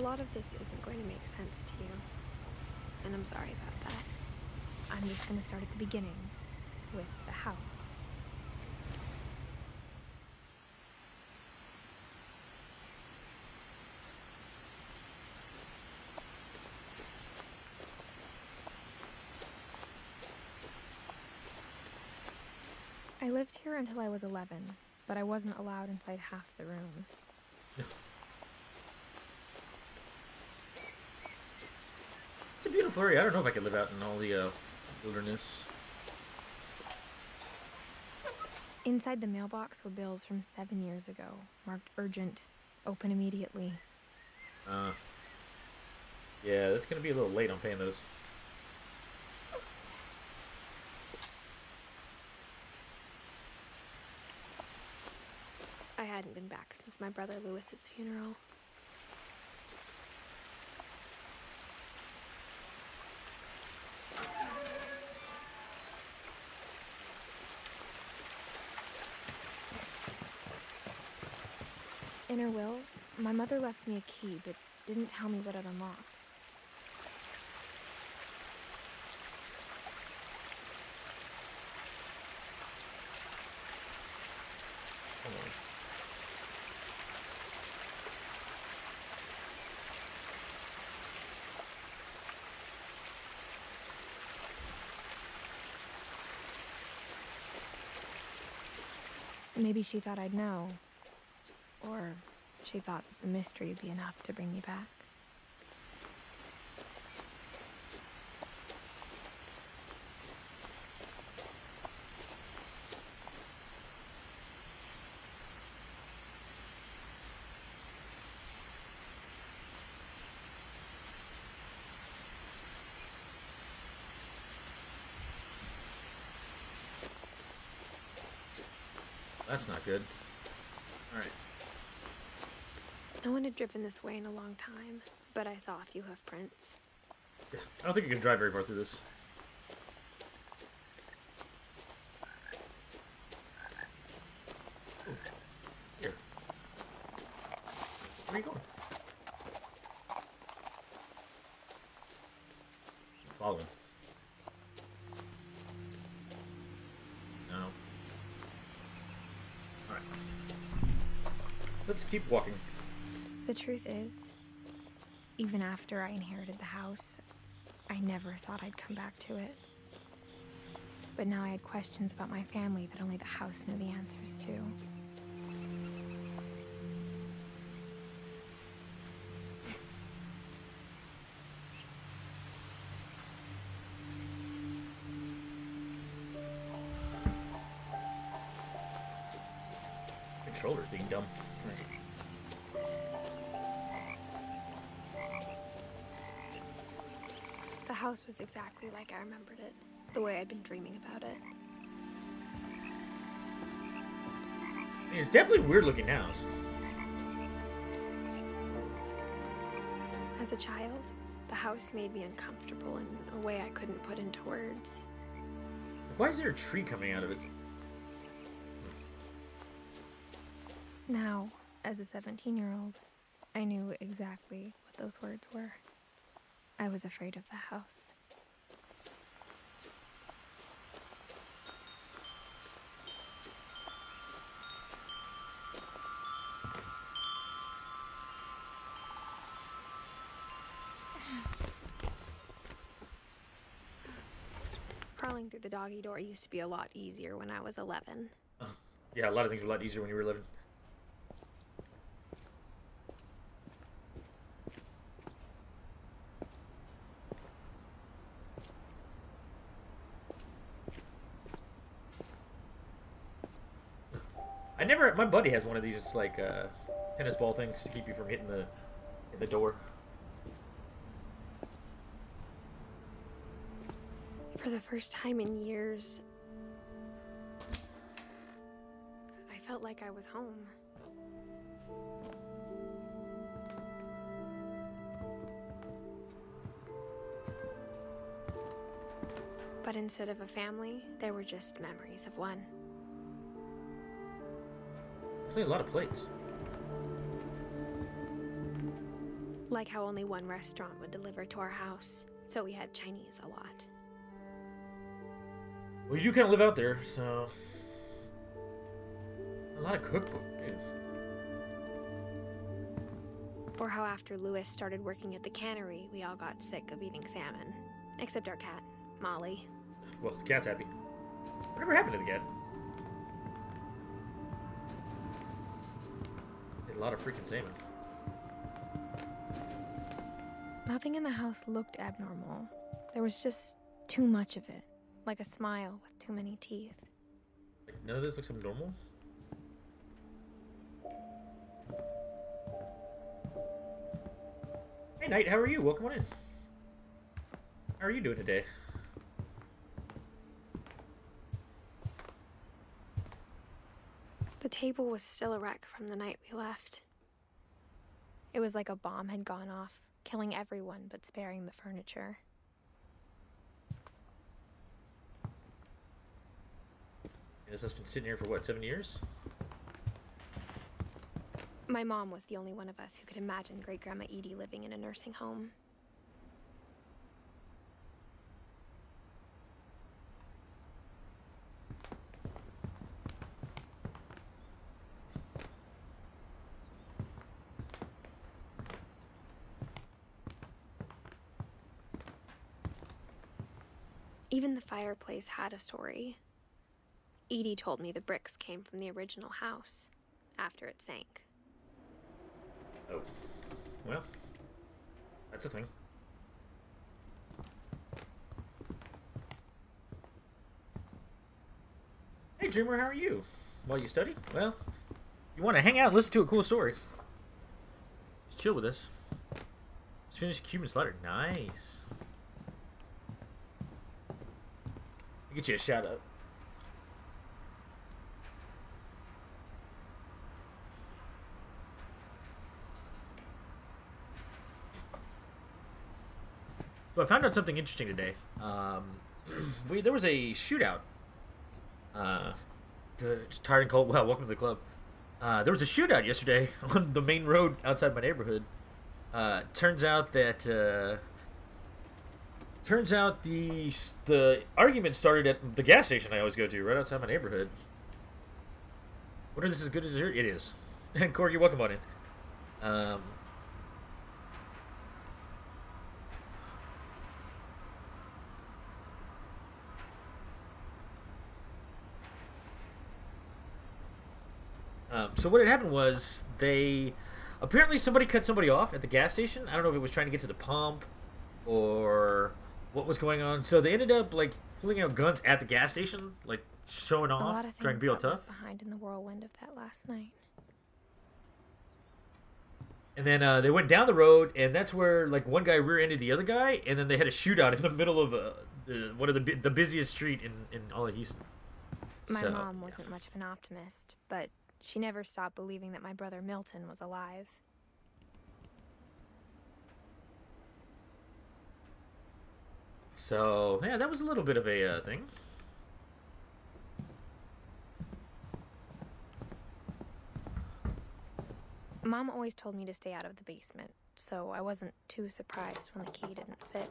lot of this isn't going to make sense to you, and I'm sorry about that. I'm just gonna start at the beginning, with the house. I lived here until I was 11, but I wasn't allowed inside half the rooms. It's a beautiful area. I don't know if I could live out in all the wilderness. Inside the mailbox were bills from 7 years ago, marked urgent, open immediately. Yeah, that's gonna be a little late on paying those. I hadn't been back since my brother Lewis's funeral. In her will, my mother left me a key, but didn't tell me what it unlocked. Hold on. Maybe she thought I'd know. Or she thought that the mystery would be enough to bring me back. That's not good. Alright. No one had driven this way in a long time, but I saw a few hoof prints. I don't think you can drive very far through this. Ooh. Here. Where are you going? I'm following. No. Alright. Let's keep walking. The truth is, even after I inherited the house, I never thought I'd come back to it. But now I had questions about my family that only the house knew the answers to. Controller's being dumb. The house was exactly like I remembered it, the way I'd been dreaming about it. It's definitely a weird looking house. As a child, the house made me uncomfortable in a way I couldn't put into words. Why is there a tree coming out of it? Now, as a 17-year-old, I knew exactly what those words were. I was afraid of the house. Crawling through the doggy door used to be a lot easier when I was 11. Yeah, a lot of things were a lot easier when you were living. My buddy has one of these, like, tennis ball things to keep you from hitting the door. For the first time in years, I felt like I was home. But instead of a family, there were just memories of one. There's a lot of plates. Like how only one restaurant would deliver to our house, so we had Chinese a lot. Well, you do kind of live out there, so... A lot of cookbook, dude. Or how after Lewis started working at the cannery, we all got sick of eating salmon. Except our cat, Molly. Well, the cat's happy. Whatever happened to the cat? Ate a lot of freaking salmon. Nothing in the house looked abnormal. There was just too much of it. Like a smile with too many teeth. Like, none of this looks abnormal? Hey, Knight, how are you? Welcome on in. How are you doing today? The table was still a wreck from the night we left. It was like a bomb had gone off, killing everyone but sparing the furniture. This has been sitting here for what, 7 years? My mom was the only one of us who could imagine Great-Grandma Edie living in a nursing home. Even the fireplace had a story. Edie told me the bricks came from the original house, after it sank. Oh. Well, that's a thing. Hey, Dreamer, how are you? While you study? Well, you want to hang out and listen to a cool story. Just chill with us. Just finished Cuban Slider. Nice. I'll get you a shout out. So I found out something interesting today. There was a shootout. Just tired and cold. Well, welcome to the club. There was a shootout yesterday on the main road outside my neighborhood. Turns out the argument started at the gas station I always go to, right outside my neighborhood. What is this as good as it is? And Corky, welcome on in. So what had happened was apparently somebody cut somebody off at the gas station. I don't know if it was trying to get to the pump or what was going on. So they ended up like pulling out guns at the gas station, like showing off, trying to be all tough. Behind in the whirlwind of that last night. And then they went down the road, and that's where like one guy rear-ended the other guy, and then they had a shootout in the middle of one of the busiest street in all of Houston. My mom wasn't much of an optimist, but she never stopped believing that my brother Milton was alive. So, yeah, that was a little bit of a thing. Mom always told me to stay out of the basement, so I wasn't too surprised when the key didn't fit.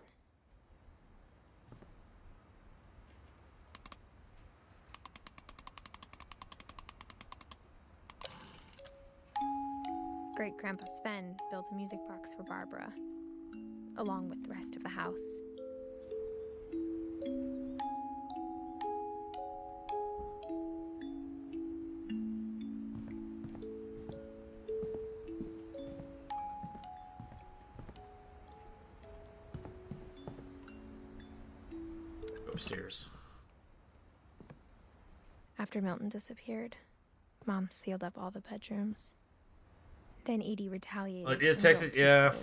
Great-Grandpa Sven built a music box for Barbara, along with the rest of the house. Go upstairs. After Milton disappeared, Mom sealed up all the bedrooms. Then Edie retaliated. Oh, it is Texas? Yeah.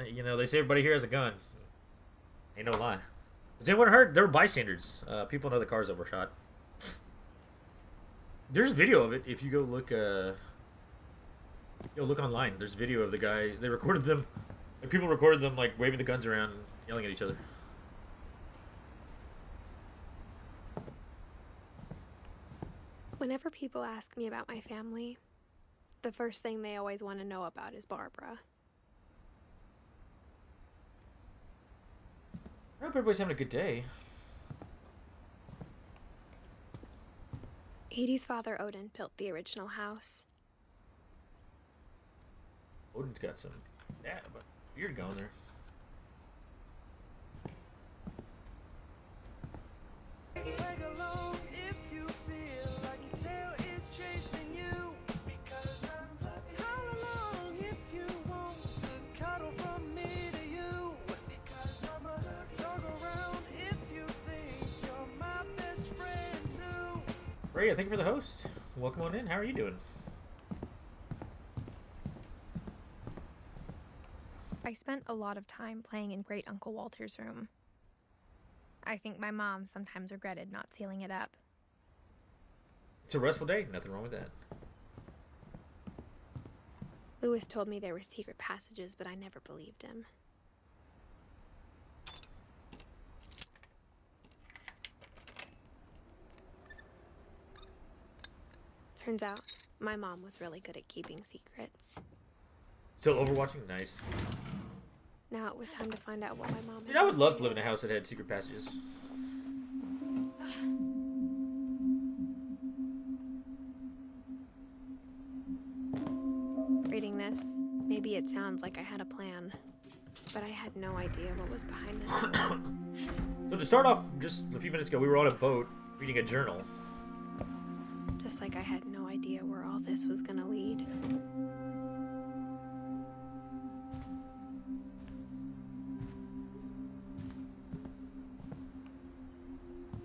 You know, they say everybody here has a gun. Ain't no lie. Was anyone hurt? There were bystanders. People in other cars that were shot. There's video of it. If you go look, look online. There's video of the guy. They recorded them. Like, people recorded them like waving the guns around, and yelling at each other. Whenever people ask me about my family, the first thing they always want to know about is Barbara. I hope everybody's having a good day. Edie's father, Odin, built the original house. Odin's got some, yeah, but beard going there. Ray, thank you for the host. Welcome on in. How are you doing? I spent a lot of time playing in Great Uncle Walter's room. I think my mom sometimes regretted not sealing it up. It's a restful day. Nothing wrong with that. Lewis told me there were secret passages, but I never believed him. Turns out, my mom was really good at keeping secrets. Still overwatching? Nice. Now it was time to find out what my mom... Dude, I would love to live in a house that had secret passages. Reading this, maybe it sounds like I had a plan, but I had no idea what was behind it. So to start off, just a few minutes ago, we were on a boat reading a journal. Just like I had no idea where all this was gonna lead.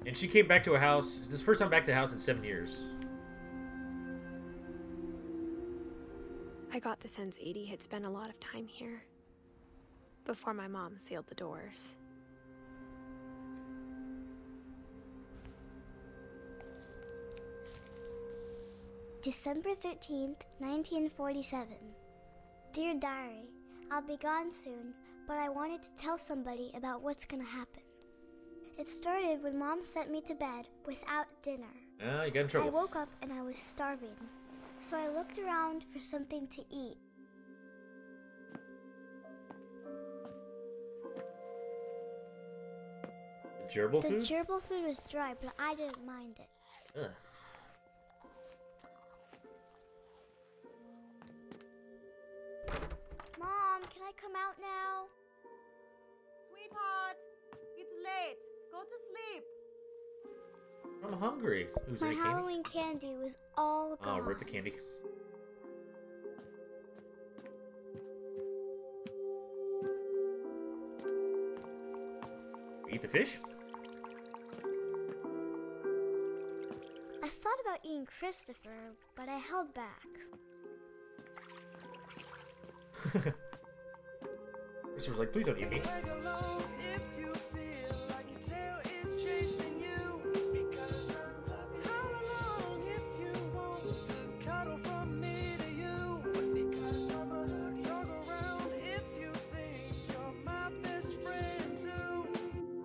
And she came back to a house. This is the first time back to a house in 7 years. I got the sense Edie had spent a lot of time here before my mom sealed the doors. December 13th, 1947. Dear Diary, I'll be gone soon, but I wanted to tell somebody about what's gonna happen. It started when Mom sent me to bed without dinner. Ah, you got in trouble. I woke up and I was starving, so I looked around for something to eat. The gerbil food? The gerbil food was dry, but I didn't mind it. Ugh. Mom, can I come out now? Sweetheart, it's late. Go to sleep. I'm hungry. Who's My any candy? Halloween candy was all Oh, gone. rip the candy. Eat the fish? I thought about eating Christopher, but I held back. Christopher's like, please don't eat me.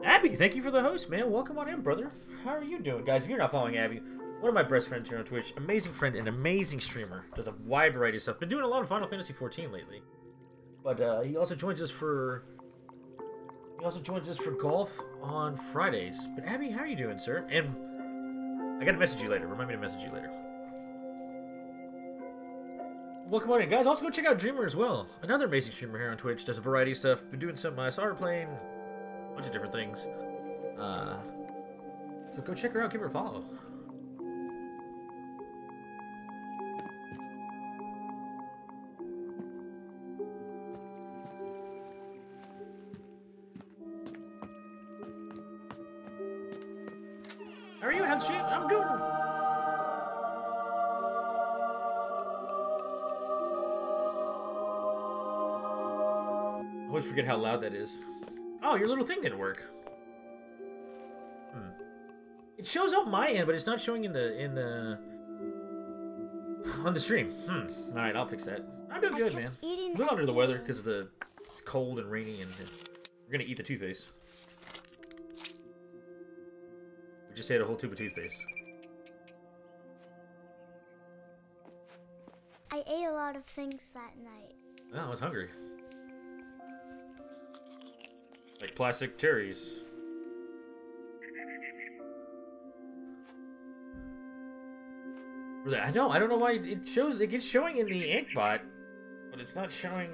Abby, thank you for the host, man. Welcome on in, brother. How are you doing? Guys, if you're not following Abby, one of my best friends here on Twitch, amazing friend and amazing streamer, does a wide variety of stuff. Been doing a lot of Final Fantasy XIV lately. But he also joins us for golf on Fridays. But Abby, how are you doing, sir? And I gotta message you later. Remind me to message you later. Welcome on in, guys. Also go check out Dreamer as well. Another amazing streamer here on Twitch. Does a variety of stuff. Been doing some SR playing, a bunch of different things. So go check her out. Give her a follow. How are you? How's she? I'm doing. I always forget how loud that is. Oh, your little thing didn't work. It shows up my end, but it's not showing in the on the stream. All right, I'll fix that. I'm doing good, man. A little under the weather because of the it's cold and rainy, and we're gonna eat the toothpaste. We just ate a whole tube of toothpaste. I ate a lot of things that night. Oh, I was hungry. Like plastic cherries. I know. I don't know why it shows. It gets showing in the Inkbot, but it's not showing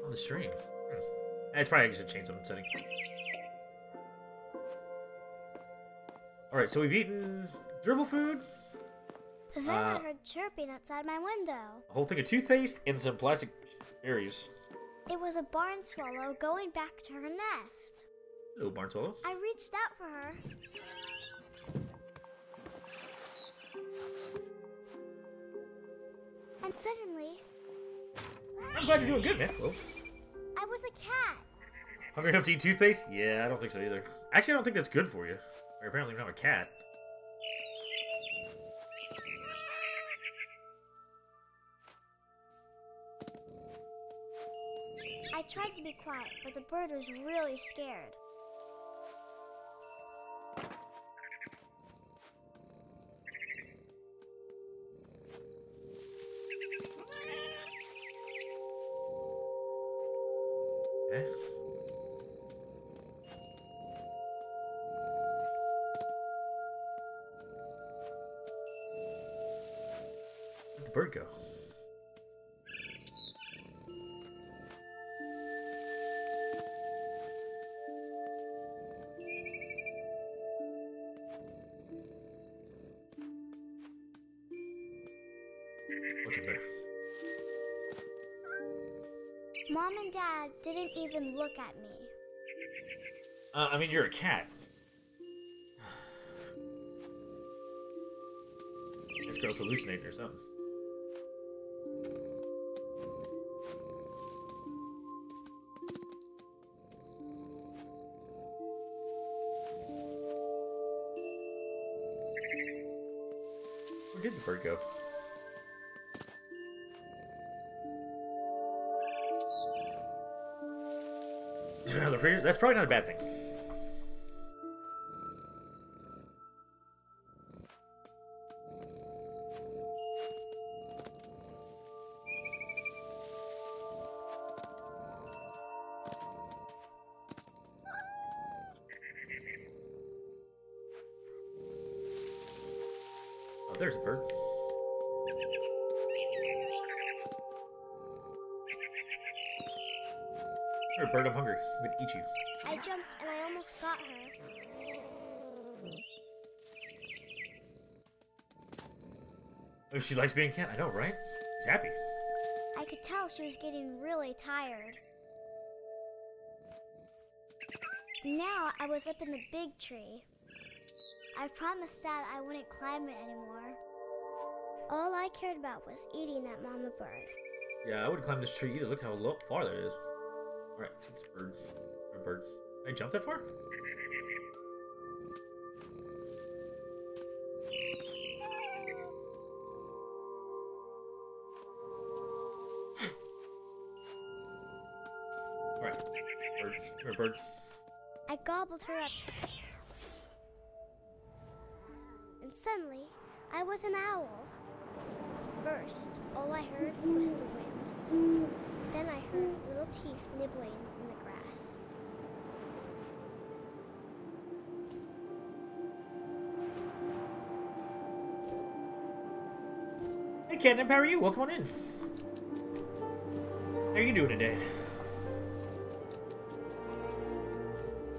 on the stream. It's probably just a change some setting. All right, so we've eaten dribble food. Then I heard chirping outside my window. A whole thing of toothpaste and some plastic berries. It was a barn swallow going back to her nest. Hello, barn swallow. I reached out for her. And suddenly, I'm glad you're doing good, man. Whoa. I was a cat. Hungry enough to eat toothpaste? Yeah, I don't think so either. Actually, I don't think that's good for you. Or apparently, you're not a cat. I tried to be quiet, but the bird was really scared. Okay. Where'd the bird go? What's up there? Mom and Dad didn't even look at me. I mean, you're a cat. This girl's hallucinating or something. Where did the bird go? Another freezer? That's probably not a bad thing. Oh, there's a bird. You're a bird, I'm hungry. I'm gonna eat you. I jumped and I almost got her. Oh, she likes being a cat. I know, right? She's happy. I could tell she was getting really tired. Now I was up in the big tree. I promised Dad I wouldn't climb it anymore. All I cared about was eating that mama bird. Yeah, I would climb this tree either. Look how far that is. Alright, take this bird. Bird. Can I jump that far? Alright. Bird. Come here, bird. I gobbled her up. And suddenly, I was an owl. First, all I heard was the wind. Then I heard little teeth nibbling in the grass. Hey, Catnip, how are you? Welcome on in. How are you doing today?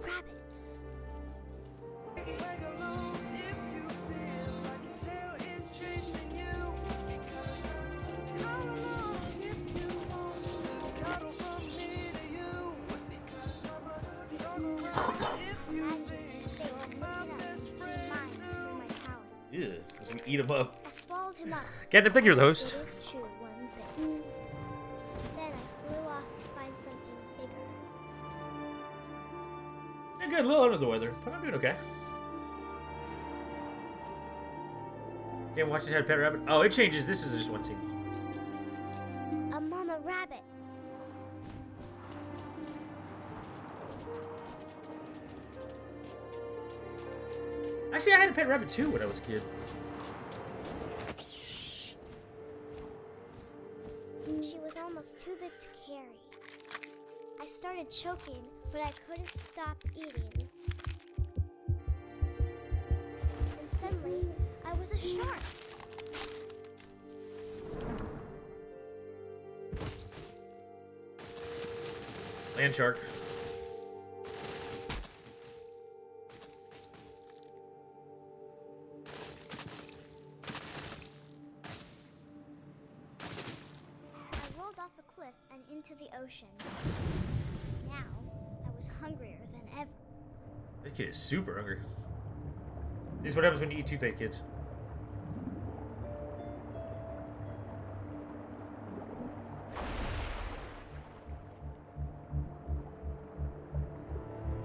Rabbits. Yeah, as we eat them up. I swallowed him up. Catnip, thank you for the host. Didn't chew one bit. Then I flew off to find something bigger. I'm good, a little under the weather, but I'm doing okay. Can't watch this had a pet rabbit. Oh, it changes. This is just one scene. A mama rabbit. Actually, I had a pet rabbit too when I was a kid. She was almost too big to carry. I started choking, but I couldn't stop eating. And suddenly, I was a shark. Land shark. I rolled off the cliff and into the ocean. Now, I was hungrier than ever. This kid is super hungry. This is what happens when you eat toothpaste, kids.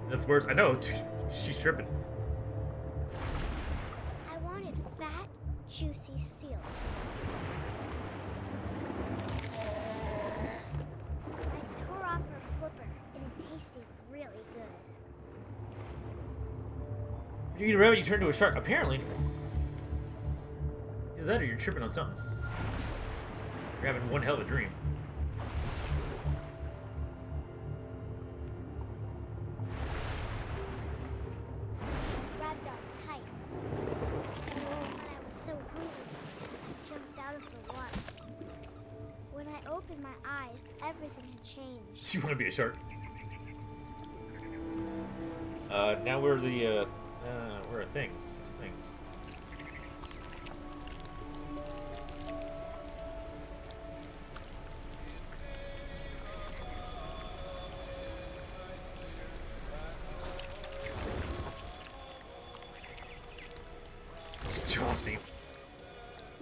And of course, I know, she's tripping. I wanted fat, juicy seals. I tore off her flipper, and it tasted really good. If you eat a rabbit, you turn into a shark. Apparently. Either that or you're tripping on something. You're having one hell of a dream. Grabbed on tight. When I was so hungry, I jumped out of the water. When I opened my eyes, everything had changed. You want to be a shark? Now we're the, we're a thing. It's a thing. It's exhausting.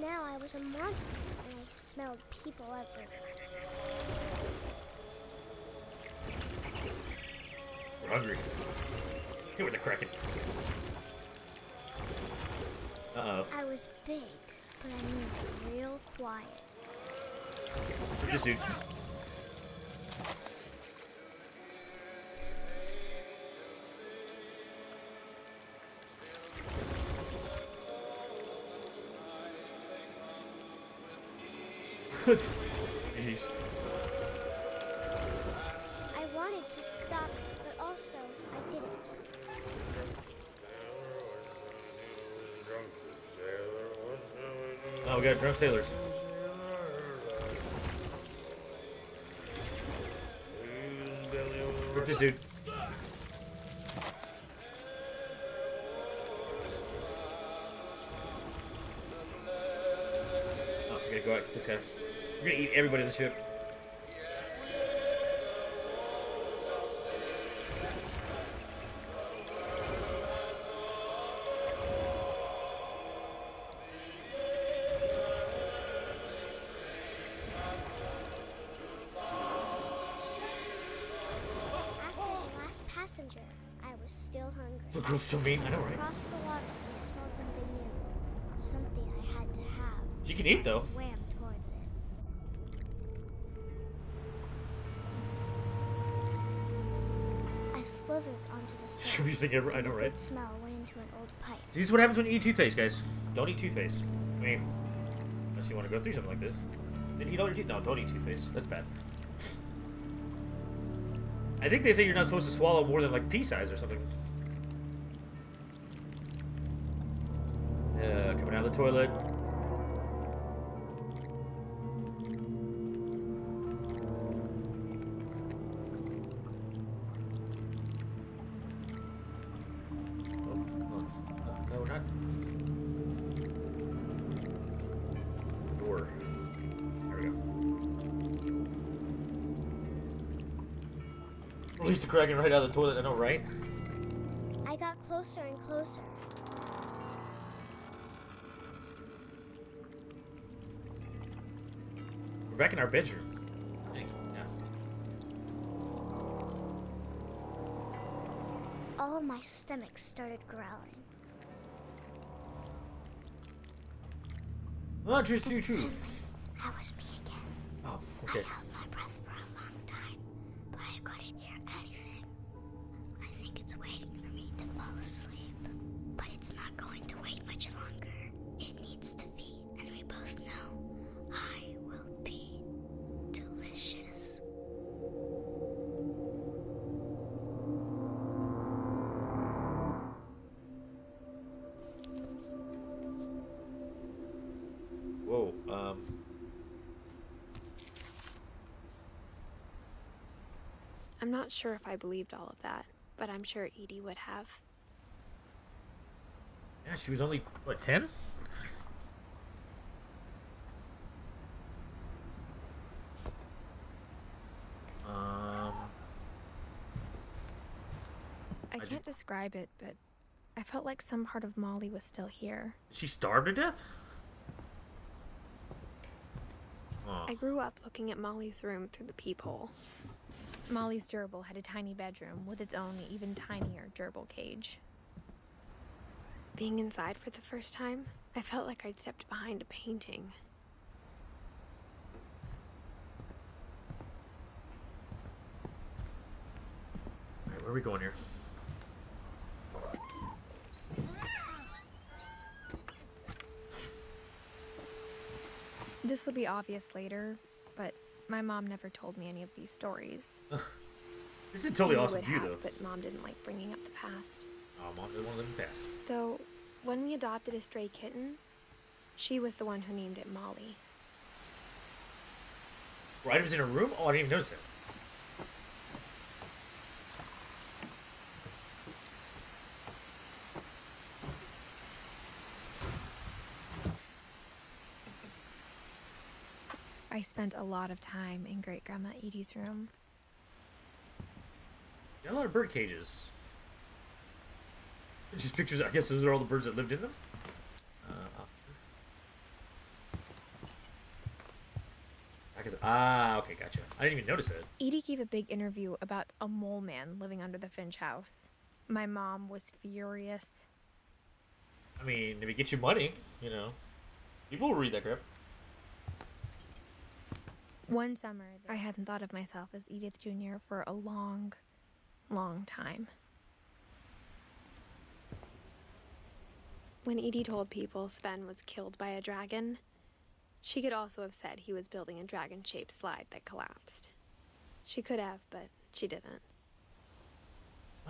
Now I was a monster, and I smelled people everywhere. We're hungry. Hit with the kraken. Uh-oh. I was big, but I moved real quiet. Where's this dude? Jeez. I wanted to stop, but also I didn't. Oh, we got drunk sailors. Rip this dude. Oh, we gotta go out and get this guy. We're gonna eat everybody on the ship. After the last passenger, I was still hungry. So girl's so mean, I know, right? Across the water, I smelled something new. Something I had to have. You can so eat, though. I swam towards it. I slithered onto the surface. Confusing ever, I know, The right? good smell went into an old pipe. This is what happens when you eat toothpaste, guys. Don't eat toothpaste. I mean, unless you want to go through something like this. Then eat all your teeth. No, don't eat toothpaste. That's bad. I think they say you're not supposed to swallow more than like pea size or something. Coming out of the toilet. No, not. Door. There we go. Release the Kraken right out of the toilet, I know, right? I got closer and closer. We're back in our bedroom. Dang, yeah. All of my stomach started growling. Well, just And you too. suddenly, I was me again. Oh, I okay. held my breath for a long time, but I couldn't hear anything. I think it's waiting for me to fall asleep, but it's not going to wait much longer. It needs to feed, and we both know I will be delicious. I'm not sure if I believed all of that, but I'm sure Edie would have. Yeah, she was only, what, 10? I can't describe it, but I felt like some part of Molly was still here. She starved to death? Oh. I grew up looking at Molly's room through the peephole. Molly's gerbil had a tiny bedroom with its own even tinier gerbil cage. Being inside for the first time, I felt like I'd stepped behind a painting. Alright, where are we going here? This will be obvious later, but my mom never told me any of these stories. This is a totally Maybe awesome would view, have, though. but Mom didn't like bringing up the past. Oh, Mom doesn't want to live in the past. Though, when we adopted a stray kitten, she was the one who named it Molly. Were items in her room? Oh, I didn't even notice it. I spent a lot of time in Great-Grandma Edie's room. Got a lot of bird cages. Just pictures, I guess those are all the birds that lived in them. Okay, gotcha. I didn't even notice it. Edie gave a big interview about a mole man living under the Finch house. My mom was furious. I mean, if it gets you money, you know, people will read that crap. One summer, I hadn't thought of myself as Edith Jr. for a long, long time. When Edie told people Sven was killed by a dragon, she could also have said he was building a dragon-shaped slide that collapsed. She could have, but she didn't.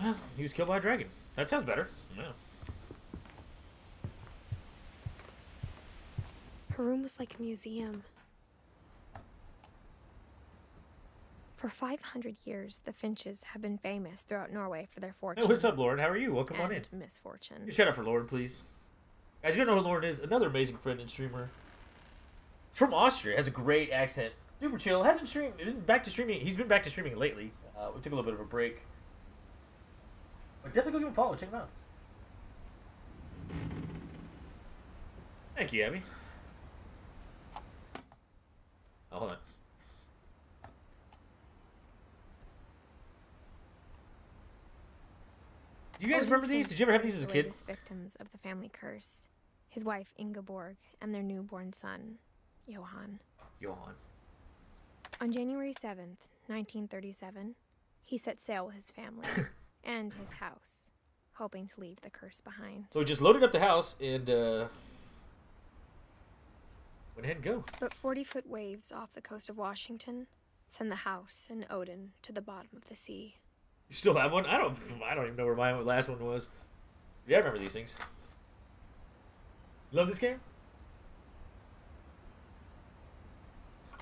Well, he was killed by a dragon. That sounds better. Yeah. Her room was like a museum. For 500 years, the Finches have been famous throughout Norway for their fortune. Hey, what's up, Lauren? How are you? Welcome on in. And misfortune. Shout out for Lauren, please. Guys, you don't know who Lauren is? Another amazing friend and streamer. He's from Austria. Has a great accent. Super chill. Hasn't streamed. Back to streaming. He's been back to streaming lately. We took a little bit of a break. But definitely go give him a follow. Check him out. Thank you, Abby. Oh, hold on. Do you guys remember these? Did you ever have these as a kid? The victims of the family curse. His wife Ingeborg and their newborn son, Johan. Johan. On January 7th, 1937, he set sail with his family and his house, hoping to leave the curse behind. So he just loaded up the house and went ahead and go. But 40-foot waves off the coast of Washington send the house and Odin to the bottom of the sea. You still have one? I don't even know where my last one was. Yeah, I remember these things. Love this game?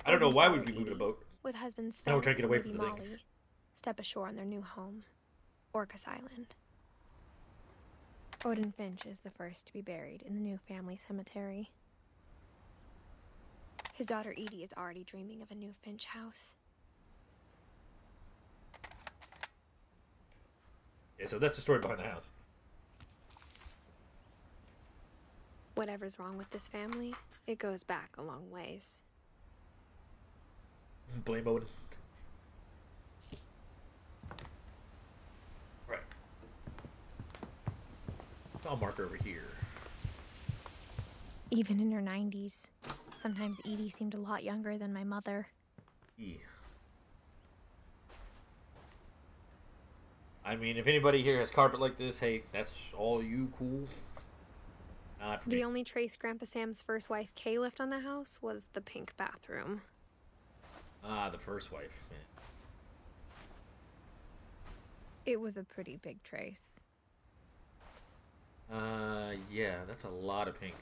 I don't know why we'd be moving a boat. With husband Sven Now we're trying to get away and from the Molly, thing. step ashore on their new home, Orcas Island. Odin Finch is the first to be buried in the new family cemetery. His daughter Edie is already dreaming of a new Finch house. Yeah, so that's the story behind the house. Whatever's wrong with this family, it goes back a long ways. Blame Odin. Right. I'll mark her over here. Even in her 90s, sometimes Edie seemed a lot younger than my mother. Yeah. I mean, if anybody here has carpet like this, hey, that's all you cool. Not for me. The only trace Grandpa Sam's first wife Kay left on the house was the pink bathroom. Ah, the first wife. Yeah. It was a pretty big trace. Yeah, that's a lot of pink.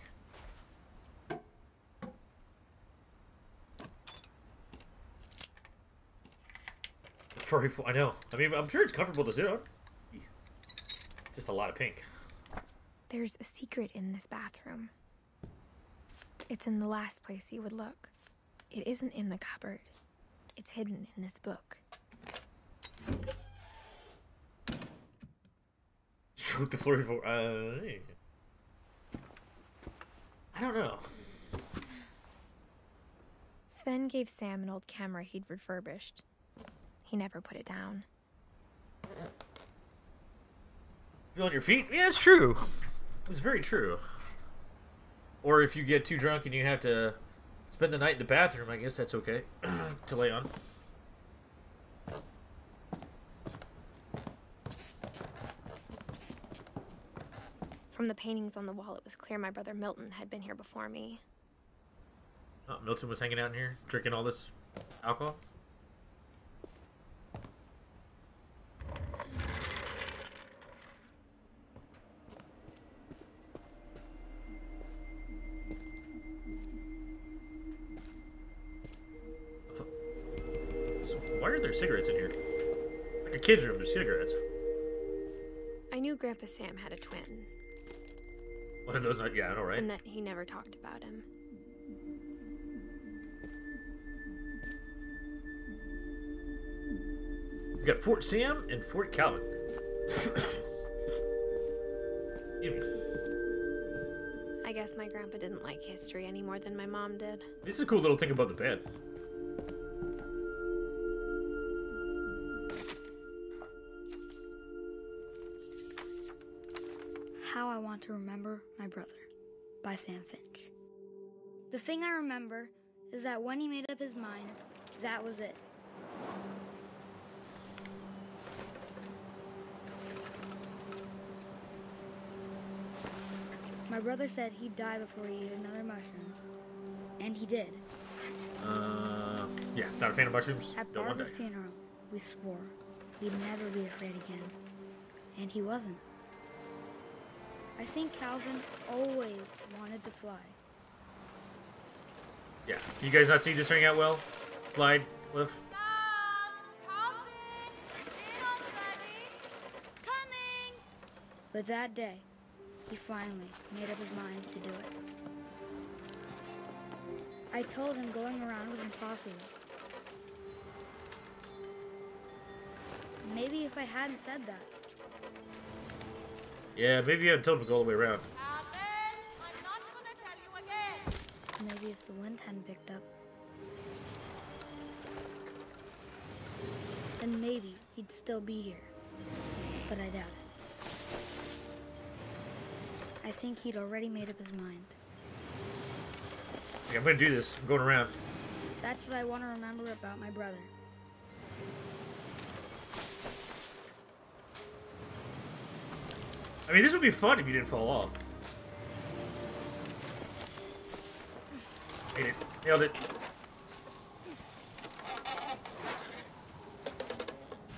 Furry. I know. I mean, I'm sure it's comfortable to sit on. It's just a lot of pink. There's a secret in this bathroom. It's in the last place you would look. It isn't in the cupboard. It's hidden in this book. Shoot the flurry for. Hey. I don't know. Sven gave Sam an old camera he'd refurbished. He never put it down. Feel on your feet? Yeah, it's true. It's very true. Or if you get too drunk and you have to spend the night in the bathroom, I guess that's okay to lay on. From the paintings on the wall, it was clear my brother Milton had been here before me. Oh, Milton was hanging out in here, drinking all this alcohol? So why are there cigarettes in here? Like a kid's room, there's cigarettes. I knew Grandpa Sam had a twin, One of those, yeah, I know, right? and that he never talked about him. We got Fort Sam and Fort Calvin. Excuse me. I guess my grandpa didn't like history any more than my mom did. This is a cool little thing above the bed. How I Want to Remember My Brother by Sam Finch. The thing I remember is that when he made up his mind, that was it. My brother said he'd die before he ate another mushroom, and he did. Yeah, not a fan of mushrooms. At Don't want to Barbara's die. funeral, we swore he'd never be afraid again, and he wasn't. I think Calvin always wanted to fly. Yeah. Can you guys not see this ring out well? Slide, Cliff. But that day, he finally made up his mind to do it. I told him going around was impossible. Maybe if I hadn't said that, Yeah, maybe you haven't told him to go all the way around. I'm not gonna tell you again. maybe if the wind hadn't picked up, then maybe he'd still be here. But I doubt it. I think he'd already made up his mind. Yeah, I'm gonna do this. I'm going around. That's what I want to remember about my brother. I mean, this would be fun if you didn't fall off. Made it. Nailed it. The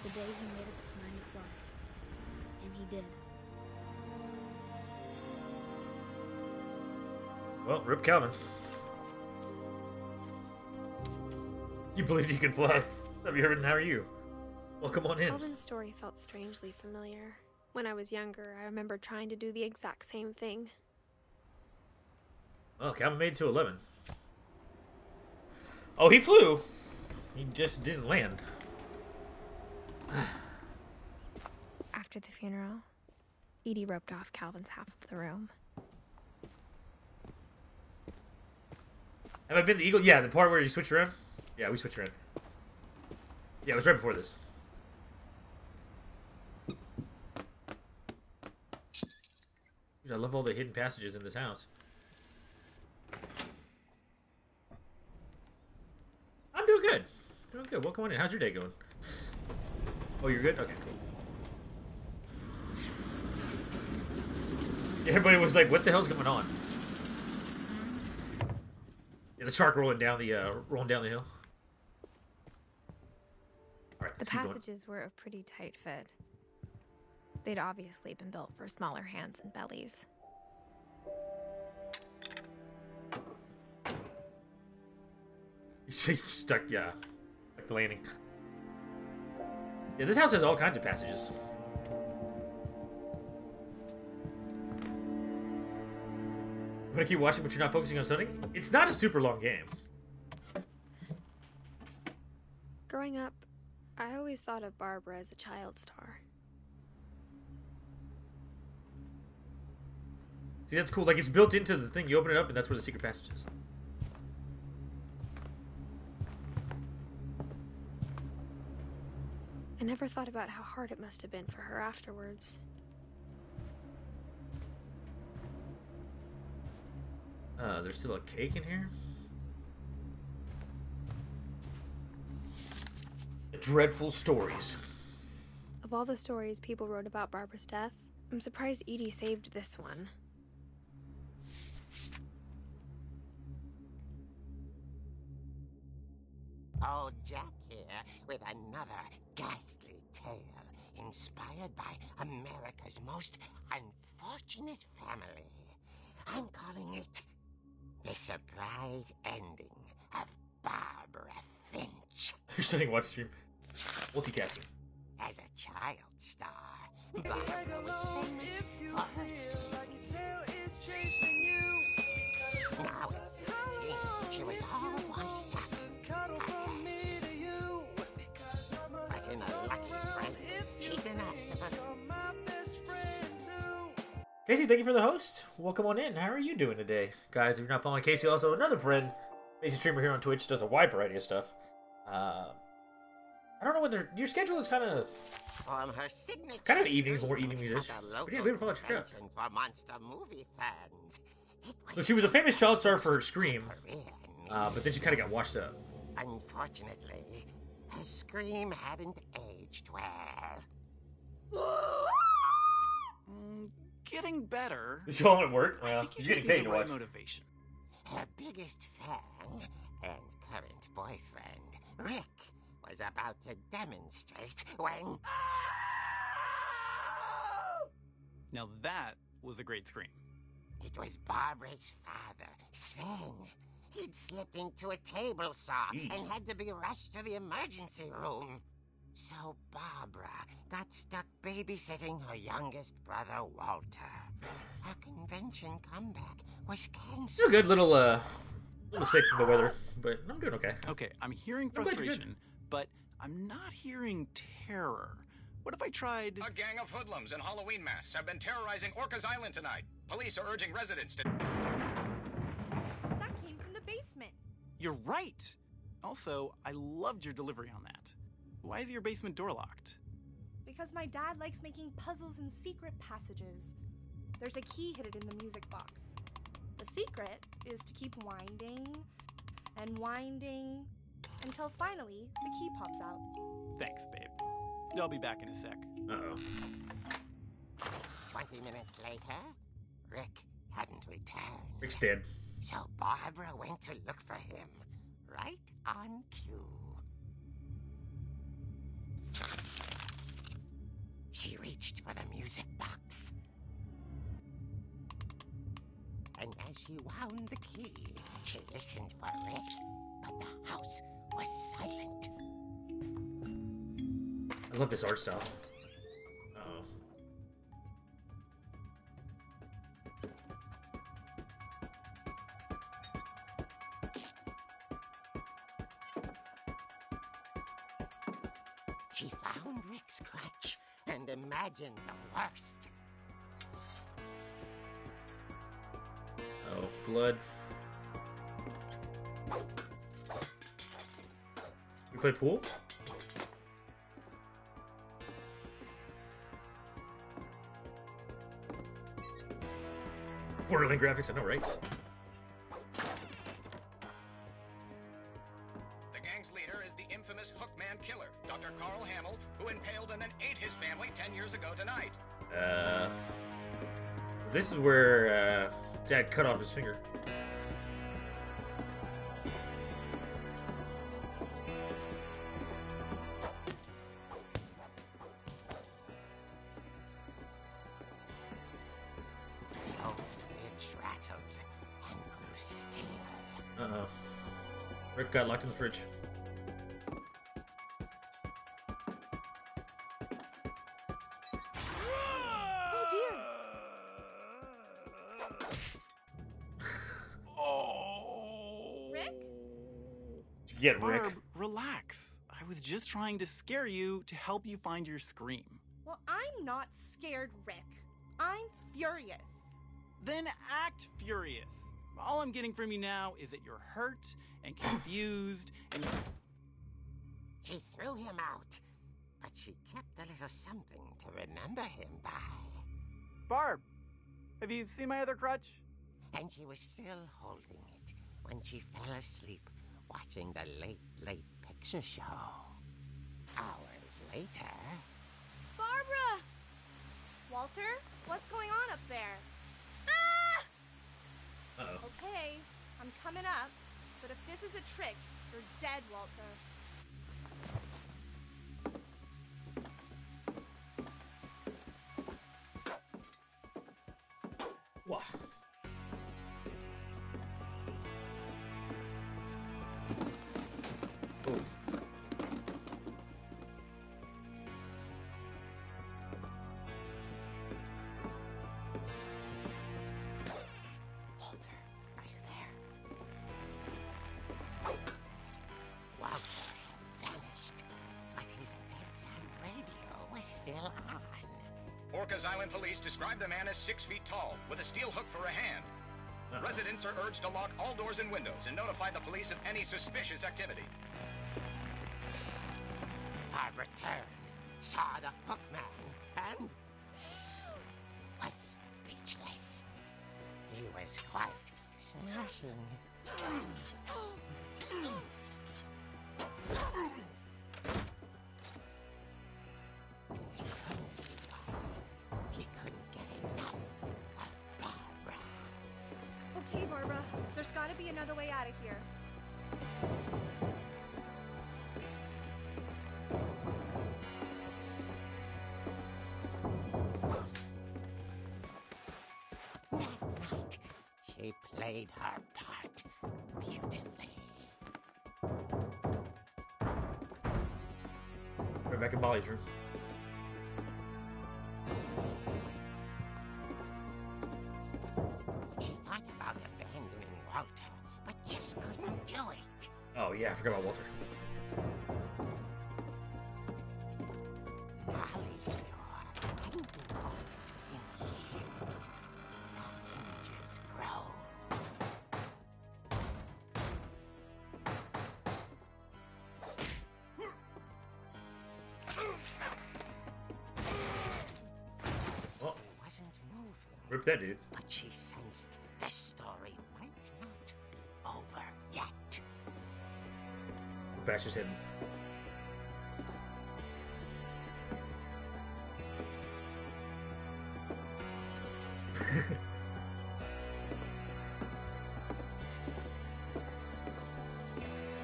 day he made up his mind to fly. And he did. Well, rip Calvin. You believed you could fly. Have you heard? How are you? Well, come on in. Calvin's story felt strangely familiar. When I was younger, I remember trying to do the exact same thing. Well, Calvin made it to 11. Oh, he flew. He just didn't land. After the funeral, Edie roped off Calvin's half of the room. Have I been the eagle? Yeah, the part where you switch around? Yeah, we switched around. Yeah, it was right before this. Dude, I love all the hidden passages in this house. I'm doing good. Doing good. Welcome on in. How's your day going? Oh, you're good? Okay, cool. Everybody was like, what the hell's going on? Yeah, the shark rolling down the hill. All right, The let's keep going. passages were a pretty tight fit. They'd obviously been built for smaller hands and bellies. He's stuck, yeah. Like the landing. Yeah, this house has all kinds of passages. You want to keep watching, but you're not focusing on studying? It's not a super long game. Growing up, I always thought of Barbara as a child star. See, that's cool. Like, it's built into the thing. You open it up, and that's where the secret passage is. I never thought about how hard it must have been for her afterwards. There's still a cake in here? The dreadful stories. Of all the stories people wrote about Barbara's death, I'm surprised Edie saved this one. Old Jack here with another ghastly tale inspired by America's most unfortunate family. I'm calling it The Surprise Ending of Barbara Finch. You're sitting watch stream. Multitasking. As a child star, Barbara was famous for her scream. Now at 16, she was all washed up. But in a lucky break, she'd been asked about Casey, thank you for the host. Welcome on in. How are you doing today? Guys, if you're not following Casey, also another friend, Casey streamer here on Twitch, does a wide variety of stuff. I don't know whether your schedule is kind of her signature kind of evenings, more scream evenings-ish. at a But local yeah, we were following check it out. convention for monster movie fans. So she was a famous child star for her Scream, Career in but then she kind of got washed up. Unfortunately, her scream hadn't aged well. Getting better. Is she all at work? I Well, think you're you just getting need paid the to right watch. motivation. Her biggest fan and current boyfriend, Rick, was about to demonstrate when... Now that was a great scream. It was Barbara's father, Sven. He'd slipped into a table saw and had to be rushed to the emergency room. So Barbara got stuck babysitting her youngest brother, Walter. Her convention comeback was canceled. Still good, little sick from the weather, but I'm doing okay. Okay, I'm hearing I'm glad you're good. frustration, but I'm not hearing terror. What if I tried... A gang of hoodlums in Halloween masks have been terrorizing Orcas Island tonight. Police are urging residents to... That came from the basement. You're right! Also, I loved your delivery on that. Why is your basement door locked? Because my dad likes making puzzles and secret passages. There's a key hidden in the music box. The secret is to keep winding and winding until finally the key pops out. Thanks, babe. I'll be back in a sec. Uh-oh. 20 minutes later, Rick hadn't returned. Rick's dead. So Barbara went to look for him, right on cue. She reached for the music box. And as she wound the key, she listened for Rick, but the house was silent. I love this art style. Uh-oh. She found Rick's crutch and imagined the worst. Oh, blood. We play pool? Borderline graphics, I know, right? The gang's leader is the infamous Hookman killer, Dr. Carl Hamill, who impaled and then ate his family 10 years ago tonight. This is where, Dad cut off his finger. The old fridge rattled and grew still. Uh-oh. Rick got locked in the fridge. get, Rick? Barb, relax. I was just trying to scare you to help you find your scream. Well, I'm not scared, Rick. I'm furious. Then act furious. All I'm getting from you now is that you're hurt and confused and She threw him out, but she kept a little something to remember him by. Barb, have you seen my other crutch? And she was still holding it when she fell asleep watching the Late Picture Show. Hours later... Barbara! Walter, what's going on up there? Ah! Uh-oh. Okay, I'm coming up, but if this is a trick, you're dead, Walter. Wow. Oh. Walter, are you there? Walter had vanished, but his bedside radio was still on. Orcas Island police describe the man as 6 feet tall, with a steel hook for a hand. Residents are urged to lock all doors and windows and notify the police of any suspicious activity. Barbara turned, saw the hook man, and was speechless. He was quite smashing. And he was. He couldn't get enough of Barbara. Okay, Barbara, there's gotta be another way out of here. That night, she played her part beautifully. We're back in Molly's room. She thought about abandoning Walter, but just couldn't do it. Oh, yeah, I forgot about Walter. Molly's door hadn't been opened in years. The hinges groaned. Oh, He wasn't moving, rip that dude. but she sensed the story might not be over yet. Bash his head.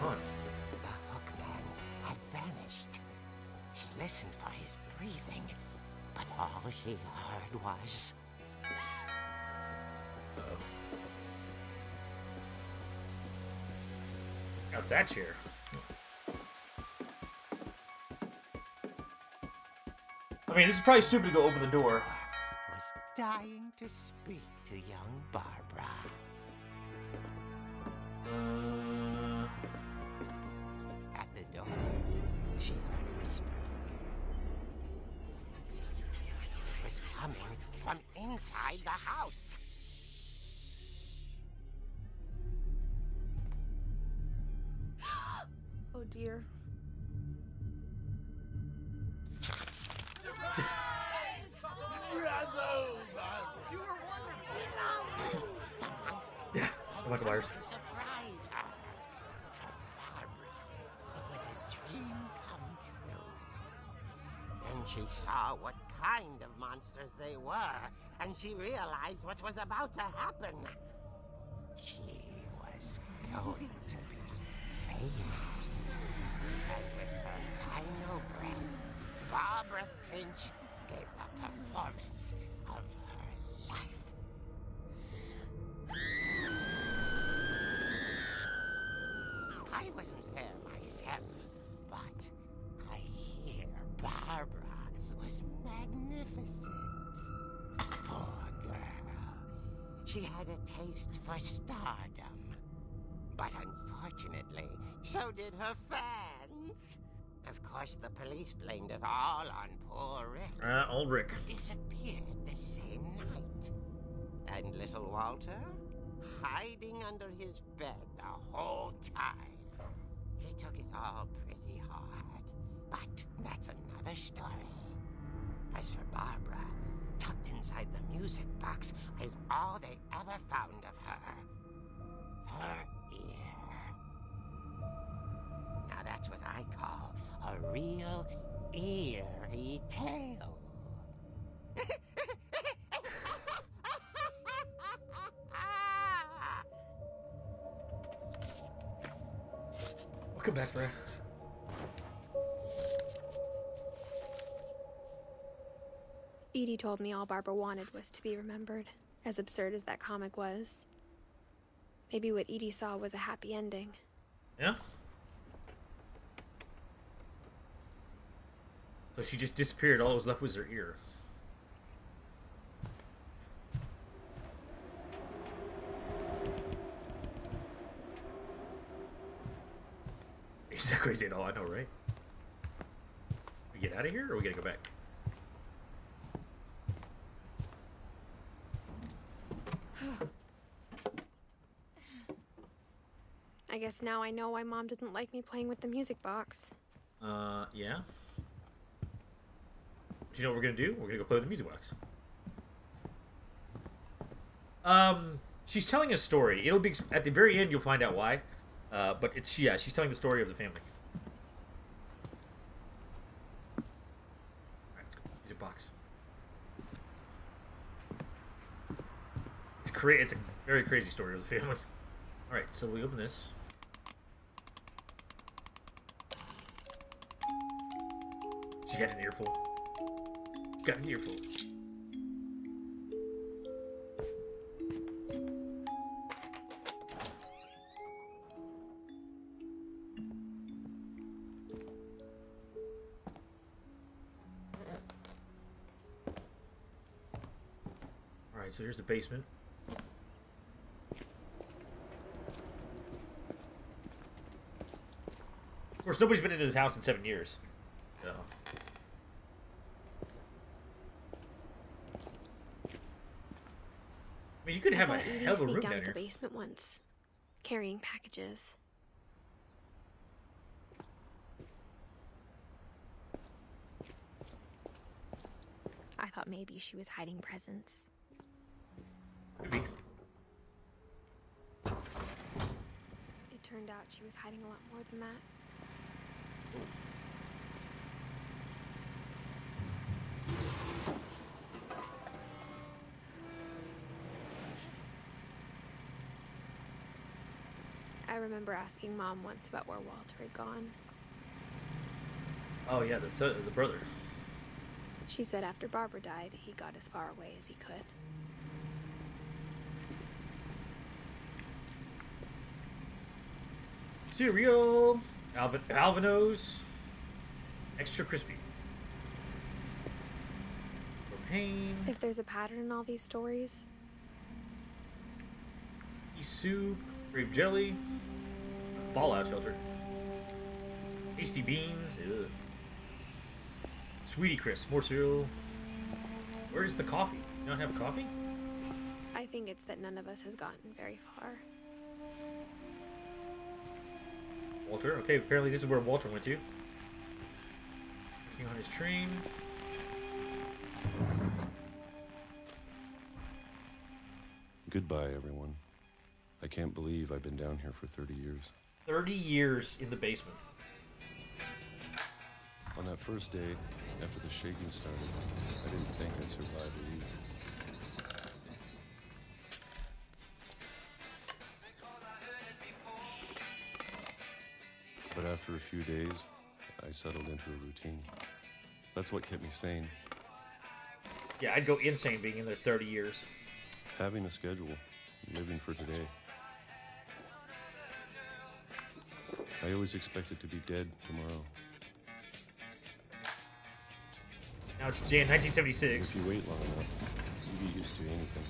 On. The hookman had vanished. She listened for his breathing, but all she heard was... Uh-oh. Got that chair. I mean, this is probably stupid to go open the door. was dying to speak to young Barbara. At the door, she heard whispering. It was coming from inside the house. Oh dear. The monster Yeah, Michael Myers. to surprise her. For Barbara, it was a dream come true. Then she saw what kind of monsters they were, and she realized what was about to happen. She was going to be famous. And with her final breath, Barbara Finch gave the performance of her life. I wasn't there myself, but I hear Barbara was magnificent. Poor girl. She had a taste for stardom. But unfortunately, so did her fans. Of course, the police blamed it all on poor Rick. Old Rick. Disappeared the same night. And little Walter? Hiding under his bed the whole time. He took it all pretty hard. But that's another story. As for Barbara, tucked inside the music box is all they ever found of her. Her ear. Now that's what I call a real eerie tale. Welcome back, Freya. Edie told me all Barbara wanted was to be remembered, as absurd as that comic was. Maybe what Edie saw was a happy ending. Yeah? So she just disappeared, all that was left was her ear. Is that crazy at all? I know, right? We get out of here, or we gotta go back? I guess now I know why Mom didn't like me playing with the music box. Yeah. Do you know what we're gonna do? We're gonna go play with the music box. She's telling a story. It'll be at the very end. You'll find out why. But it's she's telling the story of the family. All right, let's go. Music box. It's a very crazy story of the family. All right, so we open this. She got an earful. Got an earful. Alright, so here's the basement. Of course, nobody's been into this house in 7 years. So. I mean, you could have a hell of a room down down to here. the basement once, carrying packages. I thought maybe she was hiding presents. Maybe. It turned out she was hiding a lot more than that. I remember asking Mom once about where Walter had gone. Oh yeah, the brother. She said after Barbara died, he got as far away as he could. Cereal, Alvino's, extra crispy. Propane, If there's a pattern in all these stories, pea soup, grape jelly, fallout shelter, tasty beans, ugh. Sweetie Crisp, more cereal. Where's the coffee? You don't have a coffee? I think it's that none of us has gotten very far. Walter, okay, apparently this is where Walter went to. Working on his train. Goodbye, everyone. I can't believe I've been down here for 30 years. 30 years in the basement. On that first day, after the shaking started, I didn't think I'd survive a week. But after a few days, I settled into a routine. That's what kept me sane. Yeah, I'd go insane being in there 30 years. Having a schedule, living for today. I always expected to be dead tomorrow. Now it's Jan 1976. If you wait long enough, you get used to anything.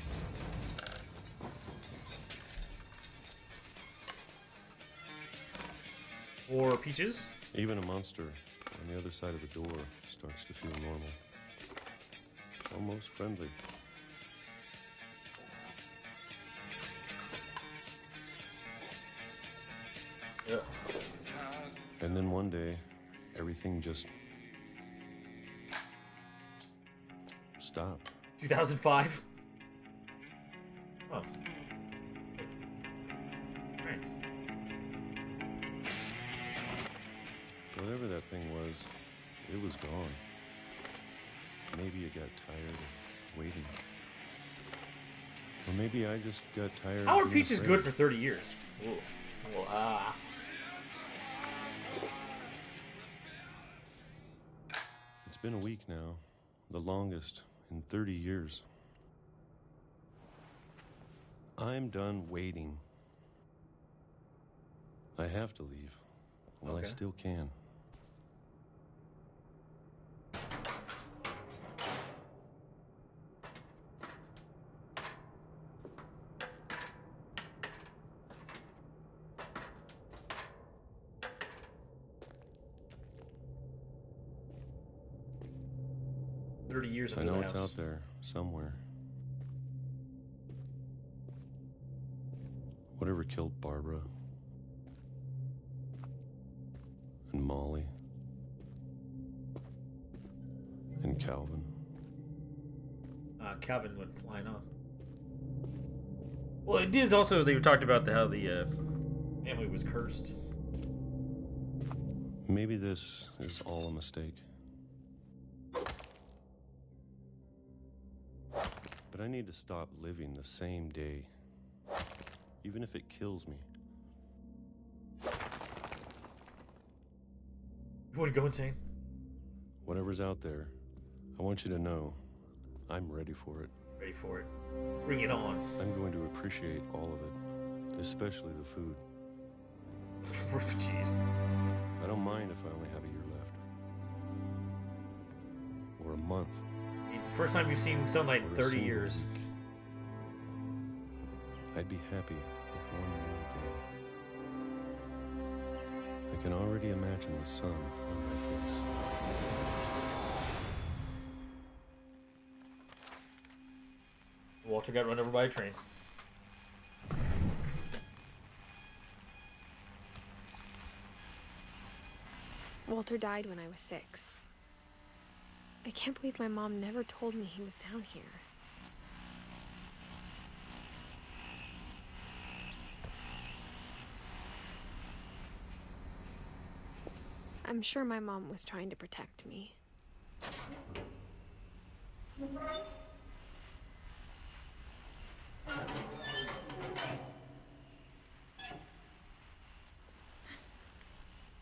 Or Peaches. Even a monster on the other side of the door starts to feel normal. Almost friendly. Ugh. And then one day, everything just stopped. 2005. Oh. Right. Whatever that thing was, it was gone. Maybe it got tired of waiting. Or maybe I just got tired How of are being Peaches afraid. good for 30 years? Ooh. Well, It's been a week now, the longest in 30 years. I'm done waiting. I have to leave. Well, I Okay. still can. Years I under know the it's house. out there somewhere. Whatever killed Barbara and Molly and Calvin. Calvin went flying off. Well, it is also, they talked about how the family was cursed. Maybe this is all a mistake. But I need to stop living the same day, even if it kills me. You want to go insane? Whatever's out there, I want you to know I'm ready for it. Ready for it. Bring it on. I'm going to appreciate all of it, especially the food. Jeez. I don't mind if I only have a year left. Or a month. It's the first time you've seen sunlight in Or a 30 single years. week. I'd be happy with one more day. I can already imagine the sun on my face. Walter got run over by a train. Walter died when I was 6. I can't believe my mom never told me he was down here. I'm sure my mom was trying to protect me.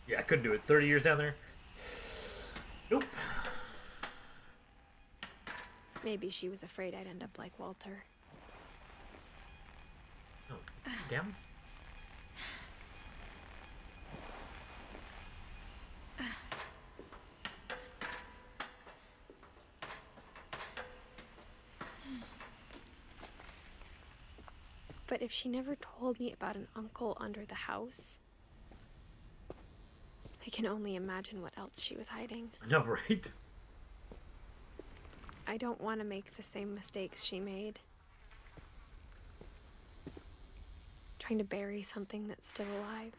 Yeah, I couldn't do it. 30 years down there. Nope. Maybe she was afraid I'd end up like Walter. Oh, damn. But if she never told me about an uncle under the house, I can only imagine what else she was hiding. I know, right? I don't want to make the same mistakes she made. Trying to bury something that's still alive.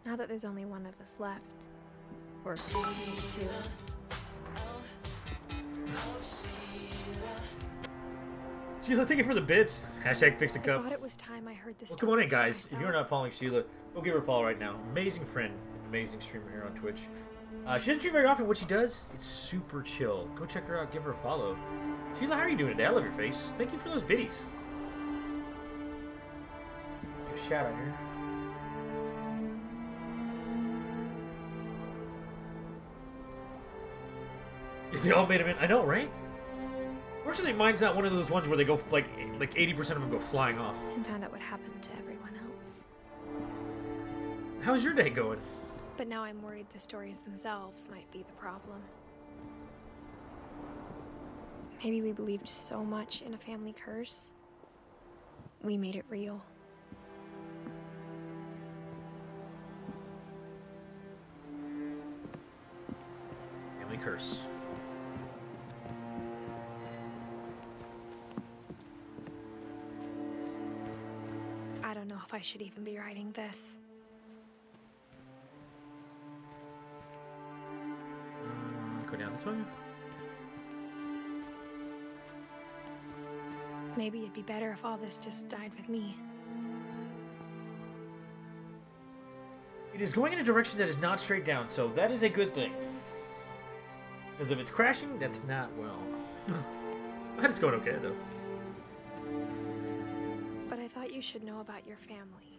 Now that there's only one of us left, or maybe 2. Sheila, thank you for the bits. Hashtag fix a I cup. thought it was time I heard this. Well, come on in, guys. If you're not following Sheila, go give her a follow right now. Amazing friend, amazing streamer here on Twitch. She doesn't stream very often. What she does, it's super chill. Go check her out. Give her a follow. Sheila, how are you doing today? I love your face. Thank you for those biddies. Give a shout out here. They all made him in. I know, right? Fortunately, mine's not one of those ones where they go like 80% of them go flying off. And found out what happened to everyone else. How's your day going? But now I'm worried the stories themselves might be the problem. Maybe we believed so much in a family curse we made it real. Family curse. I don't know if I should even be writing this. Go down this way. Maybe it'd be better if all this just died with me. It is going in a direction that is not straight down, so that is a good thing. Because if it's crashing, that's not well. But it's going okay, though. But I thought you should know about your family.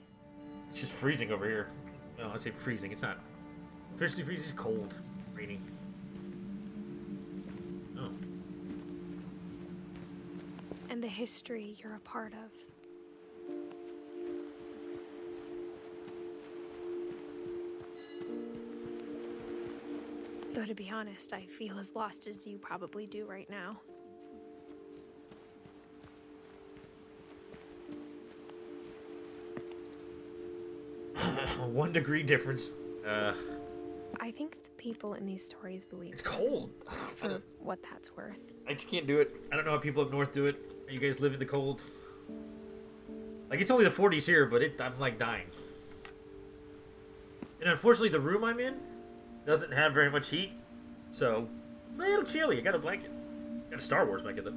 It's just freezing over here. No, I say freezing. It's not officially freezing. It's cold. Rainy. Oh. And the history you're a part of. Though to be honest, I feel as lost as you probably do right now. A 1 degree difference. I think the people in these stories believe It's cold. for what that's worth. I just can't do it. I don't know how people up north do it. You guys live in the cold. Like, it's only the 40s here, but I'm, like, dying. And unfortunately, the room I'm in doesn't have very much heat. So, a little chilly. I got a blanket. Got a Star Wars blanket, though.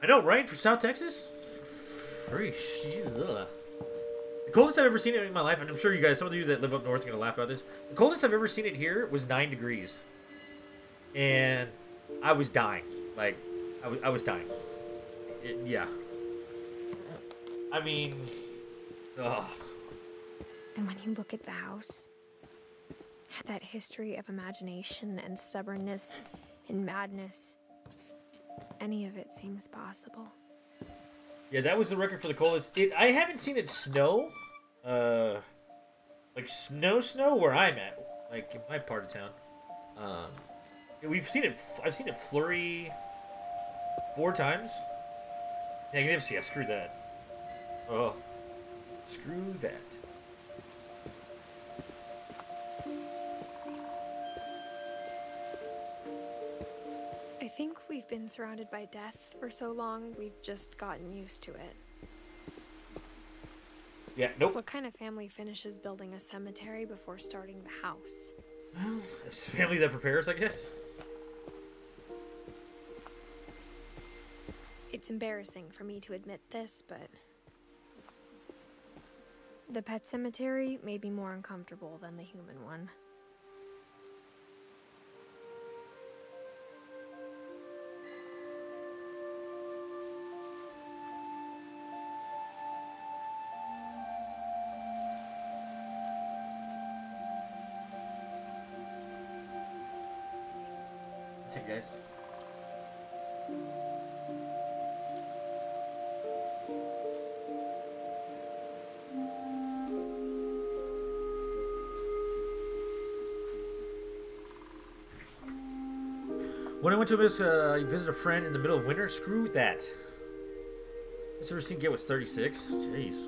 I know, right? For South Texas? Freesh. Ugh. The coldest I've ever seen it in my life, and I'm sure you guys, some of you that live up north are going to laugh about this. The coldest I've ever seen it here was 9 degrees. And I was dying. Like, I was dying. Yeah. I mean, ugh. And when you look at the house, that history of imagination and stubbornness and madness, any of it seems possible. Yeah, that was the record for the coldest. I haven't seen it snow. Like snow where I'm at. Like in my part of town. We've seen it. I've seen it flurry 4 times. Yeah, you never see. Screw that. Oh, screw that. I think we've been surrounded by death for so long, we've just gotten used to it. Yeah, nope. What kind of family finishes building a cemetery before starting the house? Well, it's family that prepares, I guess. It's embarrassing for me to admit this, but the pet cemetery made me more uncomfortable than the human one. Take it, guys. When I went to visit a friend in the middle of winter, screw that. This recent get was 36. Jeez.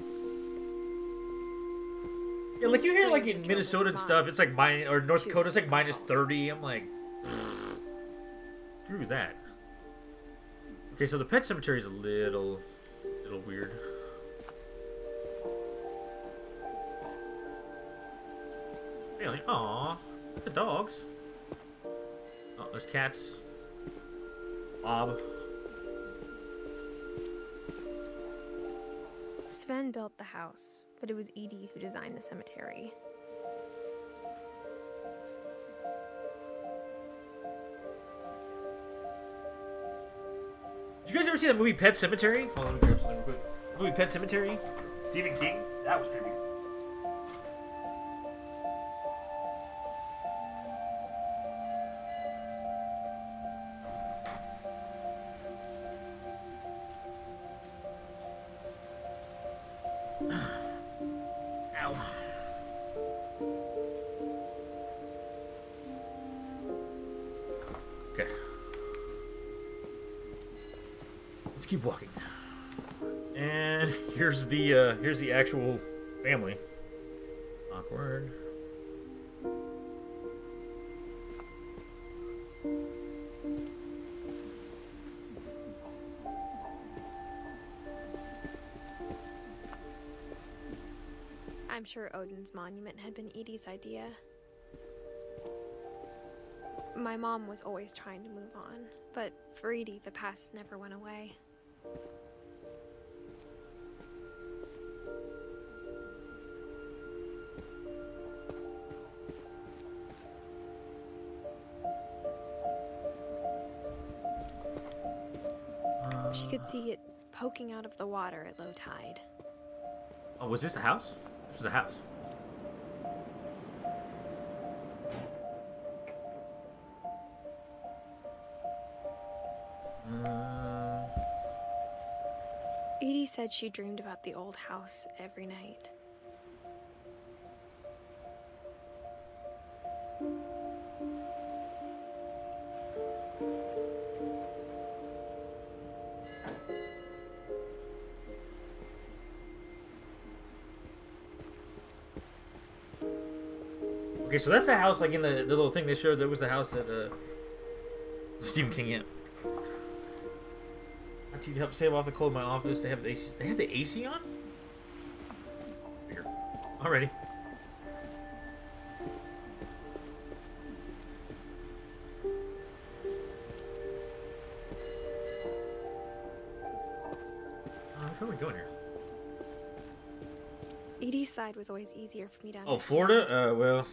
Yeah, like you hear like in Minnesota and stuff, it's like or North Dakota, it's like minus 30. I'm like, screw that. Okay, so the pet cemetery is a little weird. Really? Aw, the dogs. Oh, there's cats. Bob. Sven built the house, but it was Edie who designed the cemetery. Did you guys ever see that movie Pet Sematary? Hold on, let me grab something real quick. The movie Pet Sematary? Stephen King? That was creepy. Okay. Let's keep walking. And here's the actual family. Awkward. I'm sure Odin's monument had been Edie's idea. My mom was always trying to move on, but for Edie, the past never went away. She could see it poking out of the water at low tide. Oh, was this the house? This was the house. Edie said she dreamed about the old house every night. Okay, so that's the house, like in the little thing they showed. That was the house that Stephen King had. To help save off the cold in my office. They have the AC on? Here. Already. Where are we going here? Edie's side was always easier for me to understand. Oh, Florida? Well.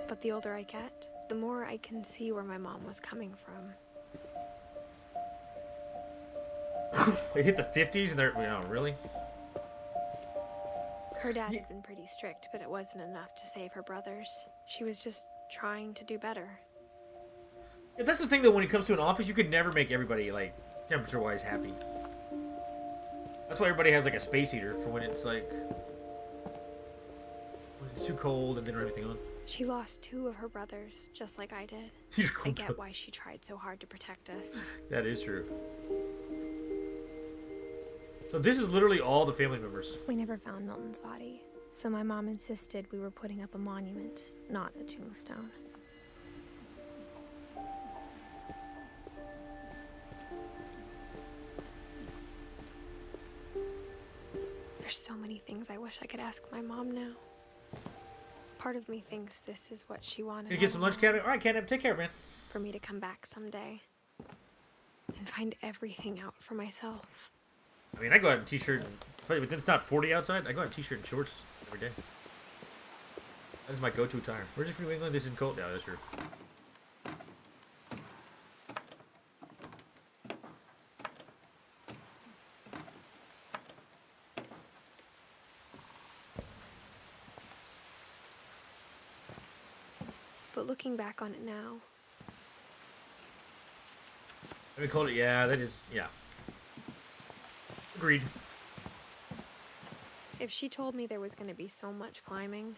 But the older I get, the more I can see where my mom was coming from. It hit the 50s and they're, really? Her dad had been pretty strict, but it wasn't enough to save her brothers. She was just trying to do better. Yeah, that's the thing though, when it comes to an office, you could never make everybody, like, temperature-wise happy. That's why everybody has, like, a space heater for when it's, like, when it's too cold and they don't have anything on. She lost 2 of her brothers, just like I did. I get why she tried so hard to protect us. That is true. So this is literally all the family members. We never found Milton's body, so my mom insisted we were putting up a monument, not a tombstone. There's so many things I wish I could ask my mom now. Part of me thinks this is what she wanted. Gonna get some lunch, Catnip? Alright, Catnip, take care, man. For me to come back someday and find everything out for myself. I mean, I go out in t-shirt, and it's not 40 outside, I go out in t-shirt and shorts every day. That is my go-to attire. Where's it from New England? This isn't cold? Yeah, that's true. But looking back on it now... Let me call it, yeah, that is, yeah. Agreed. If she told me there was going to be so much climbing,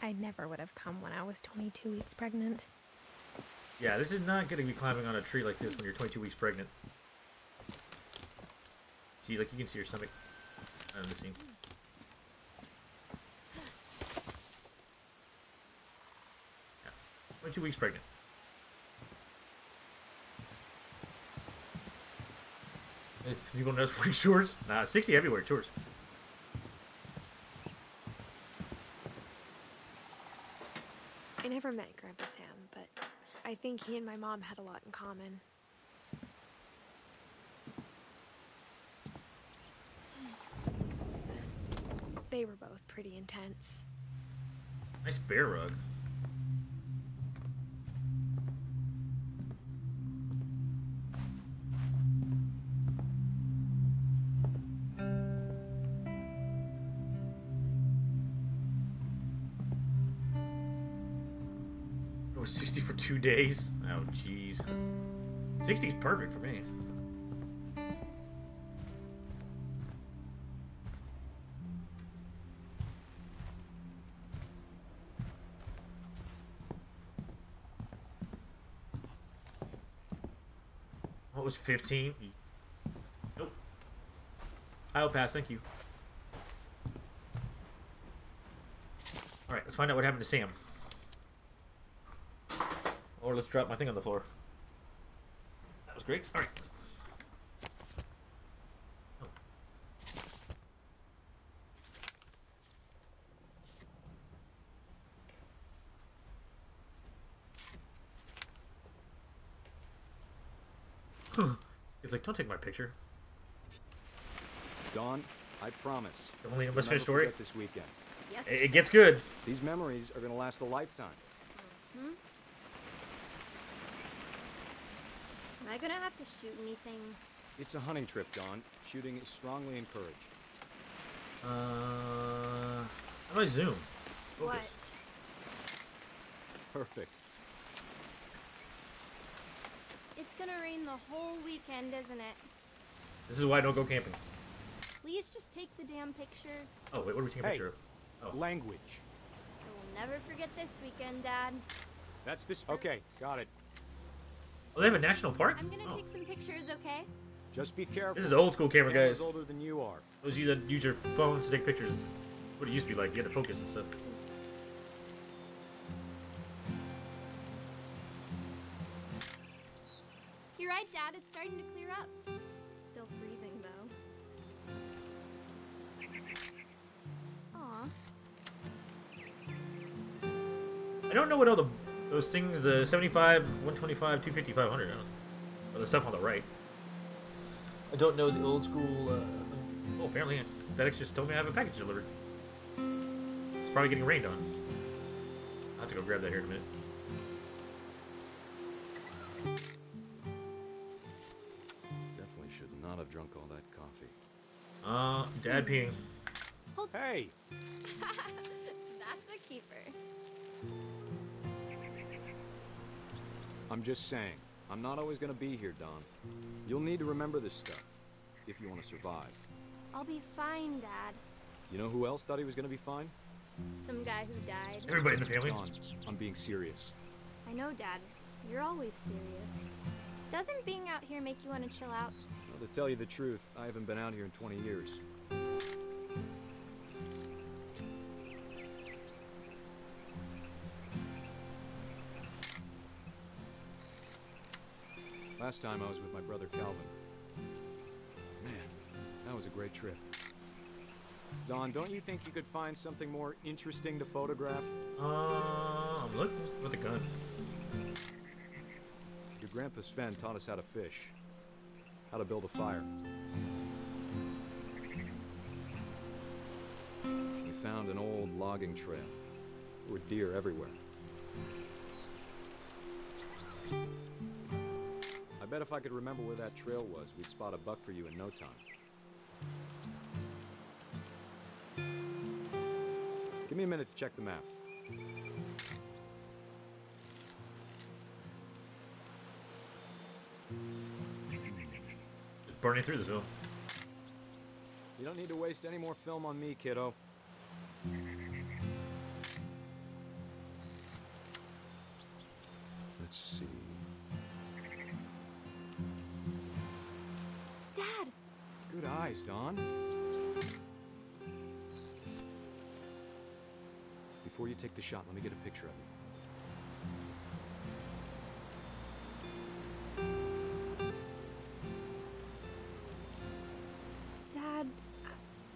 I never would have come when I was 22 weeks pregnant. Yeah, this is not going to be climbing on a tree like this when you're 22 weeks pregnant. See, like, you can see your stomach. I'm missing. Yeah, 22 weeks pregnant. If people notice wearing shorts? Nah, 60 everywhere, shorts. I never met Grandpa Sam, but I think he and my mom had a lot in common. They were both pretty intense. Nice bear rug. It was 60 for 2 days. Oh, jeez. 60's perfect for me. What was 15? Nope. I'll pass, thank you. Alright, let's find out what happened to Sam. Or let's drop my thing on the floor. That was great. Alright. He's like, don't take my picture. Dawn, I promise. Only let's I'll finish never story. forget this weekend. Yes. It gets good. These memories are gonna last a lifetime. Hmm? Am I gonna have to shoot anything? It's a hunting trip, Dawn. Shooting is strongly encouraged. How do I zoom? Focus. Perfect. It's gonna rain the whole weekend, isn't it? This is why I don't go camping. Please just take the damn picture. Oh, wait, what are we taking a picture of? Oh. Language. I will never forget this weekend, Dad. That's this. Okay, got it. Oh, they have a national park? I'm gonna take some pictures, okay? Just be careful. This is old school camera, Camera's guys. older than you are. Those of you that use your phones to take pictures. What it used to be like. You had to focus and stuff. You're right, Dad. It's starting to clear up. Still freezing, though. Aw. I don't know what all those things, the 75, 125, 250, 500, or the stuff on the right. I don't know the old school, oh, apparently FedEx just told me I have a package delivered. It's probably getting rained on. I'll have to go grab that here in a minute. Definitely should not have drunk all that coffee. Dad peeing. Hey! That's a keeper. I'm just saying, I'm not always gonna be here, Dawn. You'll need to remember this stuff, if you want to survive. I'll be fine, Dad. You know who else thought he was gonna be fine? Some guy who died. Everybody in the family? Dawn, I'm being serious. I know, Dad. You're always serious. Doesn't being out here make you want to chill out? Well, to tell you the truth, I haven't been out here in 20 years. Last time I was with my brother Calvin. Man, that was a great trip. Dawn, don't you think you could find something more interesting to photograph? I'm looking with a gun. Your grandpa Sven taught us how to fish, how to build a fire. We found an old logging trail. There were deer everywhere. I bet if I could remember where that trail was, we'd spot a buck for you in no time. Give me a minute to check the map. Just burning through this film. You don't need to waste any more film on me, kiddo. Let's see. Dad! Good eyes, Dawn. Before you take the shot, let me get a picture of you. Dad,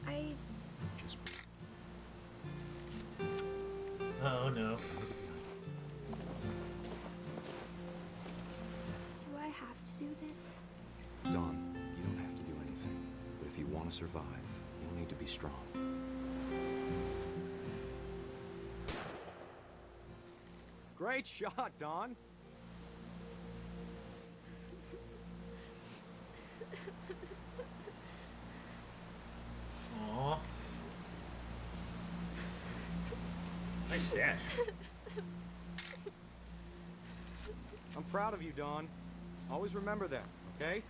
I... Just... Oh no. Do I have to do this? Dawn, you don't have to do anything. But if you want to survive, you'll need to be strong. Great shot, Dawn. Aww. Nice stash. I'm proud of you, Dawn. Always remember that, okay?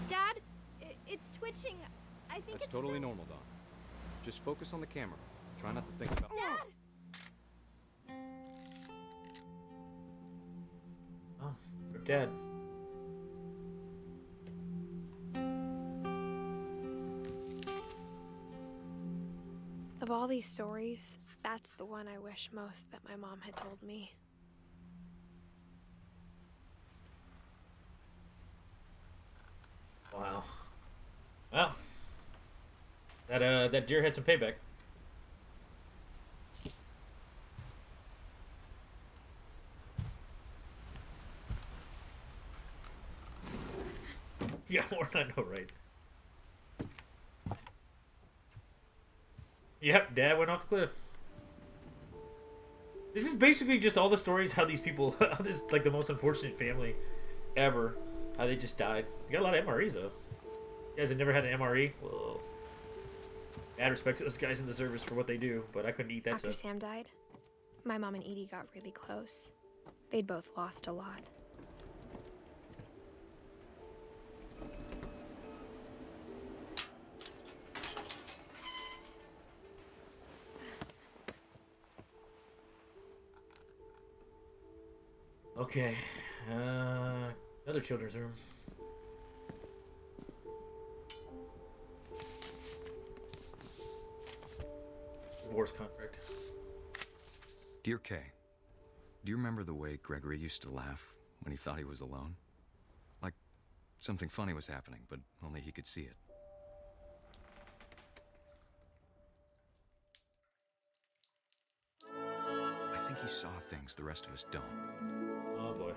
Dad, it's twitching. I think That's it's totally normal, Dawn. Just focus on the camera. Try not to think about it. Dad! Oh, you're dead. Of all these stories, that's the one I wish most that my mom had told me. Wow. Well, that deer had some payback. Yeah, more than I know, right? Yep, Dad went off the cliff. This is basically just all the stories how these people, how this like the most unfortunate family ever, how they just died. You got a lot of MREs though. You guys have never had an MRE? Well, mad respect to those guys in the service for what they do, but I couldn't eat that After stuff. Sam died, my mom and Edie got really close. They'd both lost a lot. Okay, another children's room. Divorce contract. Dear Kay, do you remember the way Gregory used to laugh when he thought he was alone? Like something funny was happening, but only he could see it. I think he saw things the rest of us don't. Oh boy.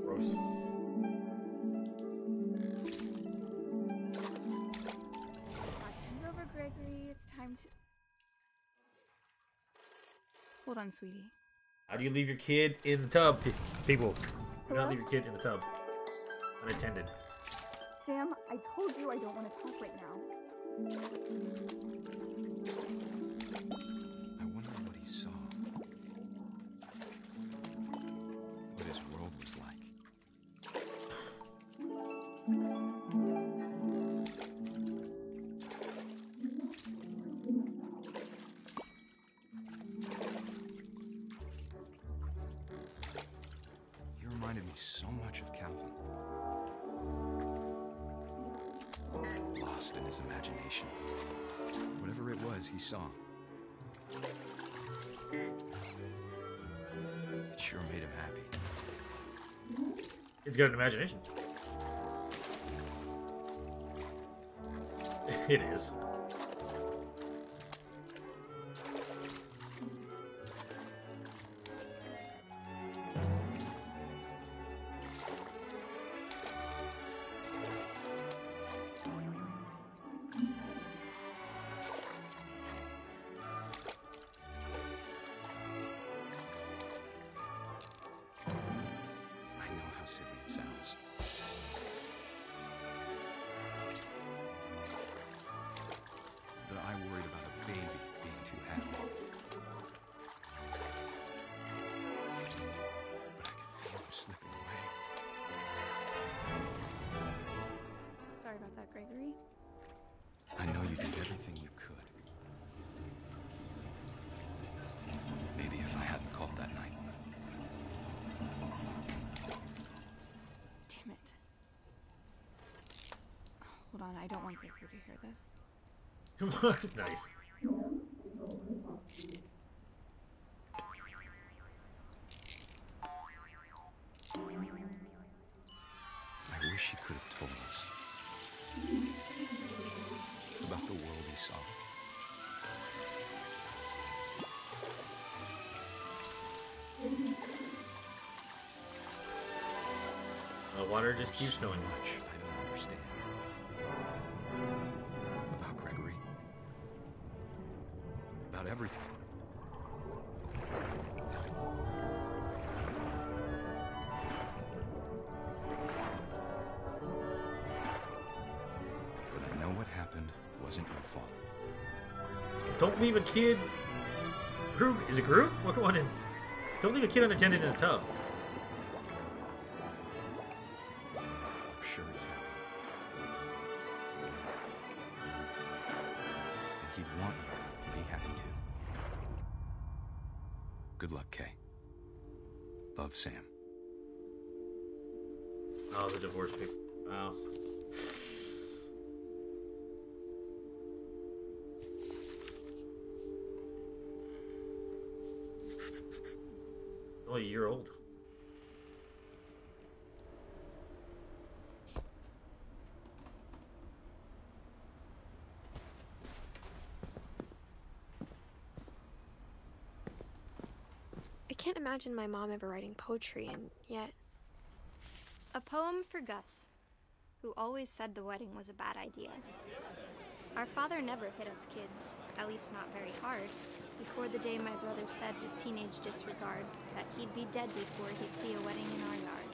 Gross. Costume's over, Gregory. It's time to... Hold on, sweetie. How do you leave your kid in the tub? People, do not leave your kid in the tub unattended. Sam, I told you I don't want to talk right now. I wonder what he saw. What his world was like. You reminded me so much of Calvin. Lost in his imagination. Whatever it was he saw. It sure made him happy. Kid's got an imagination. It is. I know how silly it sounds. But I worried about a baby being too happy. But I could feel him slipping away. Sorry about that, Gregory. I know you did everything you could. Maybe if I hadn't called that night. Damn it. Hold on, I don't want Gregory to hear this. Nice. I wish he could have told us about the world he saw. Water just keeps So going. much I don't understand. everything. But I know what happened wasn't your fault. Don't leave a kid. Gru, is it Gru? Look on in. Don't leave a kid unattended in the tub. I'm sure he's happy. And he'd want you to be happy too. Good luck, Kay. Love, Sam. Oh, the divorce people. Wow. Only a year old. I can't imagine my mom ever writing poetry, and yet... A poem for Gus, who always said the wedding was a bad idea. Our father never hit us kids, at least not very hard, before the day my brother said with teenage disregard that he'd be dead before he'd see a wedding in our yard.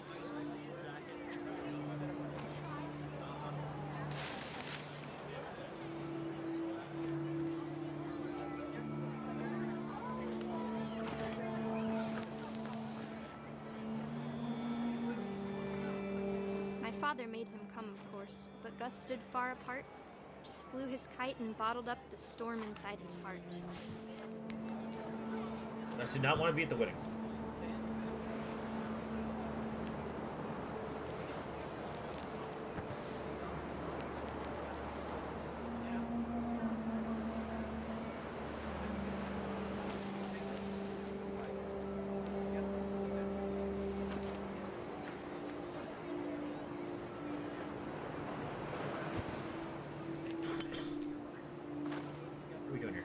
My father made him come, of course, but Gus stood far apart, just flew his kite and bottled up the storm inside his heart. I did not want to be at the wedding. What are we doing here?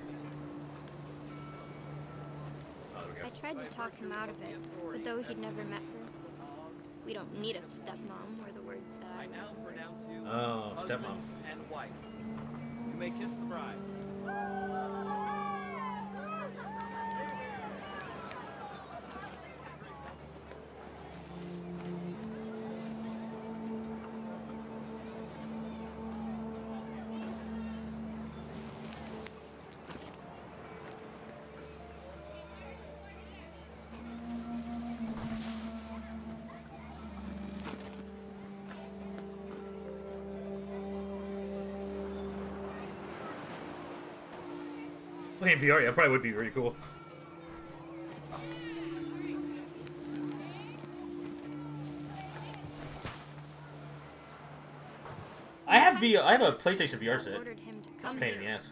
I tried to talk him out of it, but though he'd never met her, we don't need a stepmom, were the words that I now pronounce you Oh, husband stepmom. and wife. You may kiss the bride. Playing VR, yeah, probably would be pretty cool. I have a PlayStation VR set. ordered him to It's a come pain in the here. ass.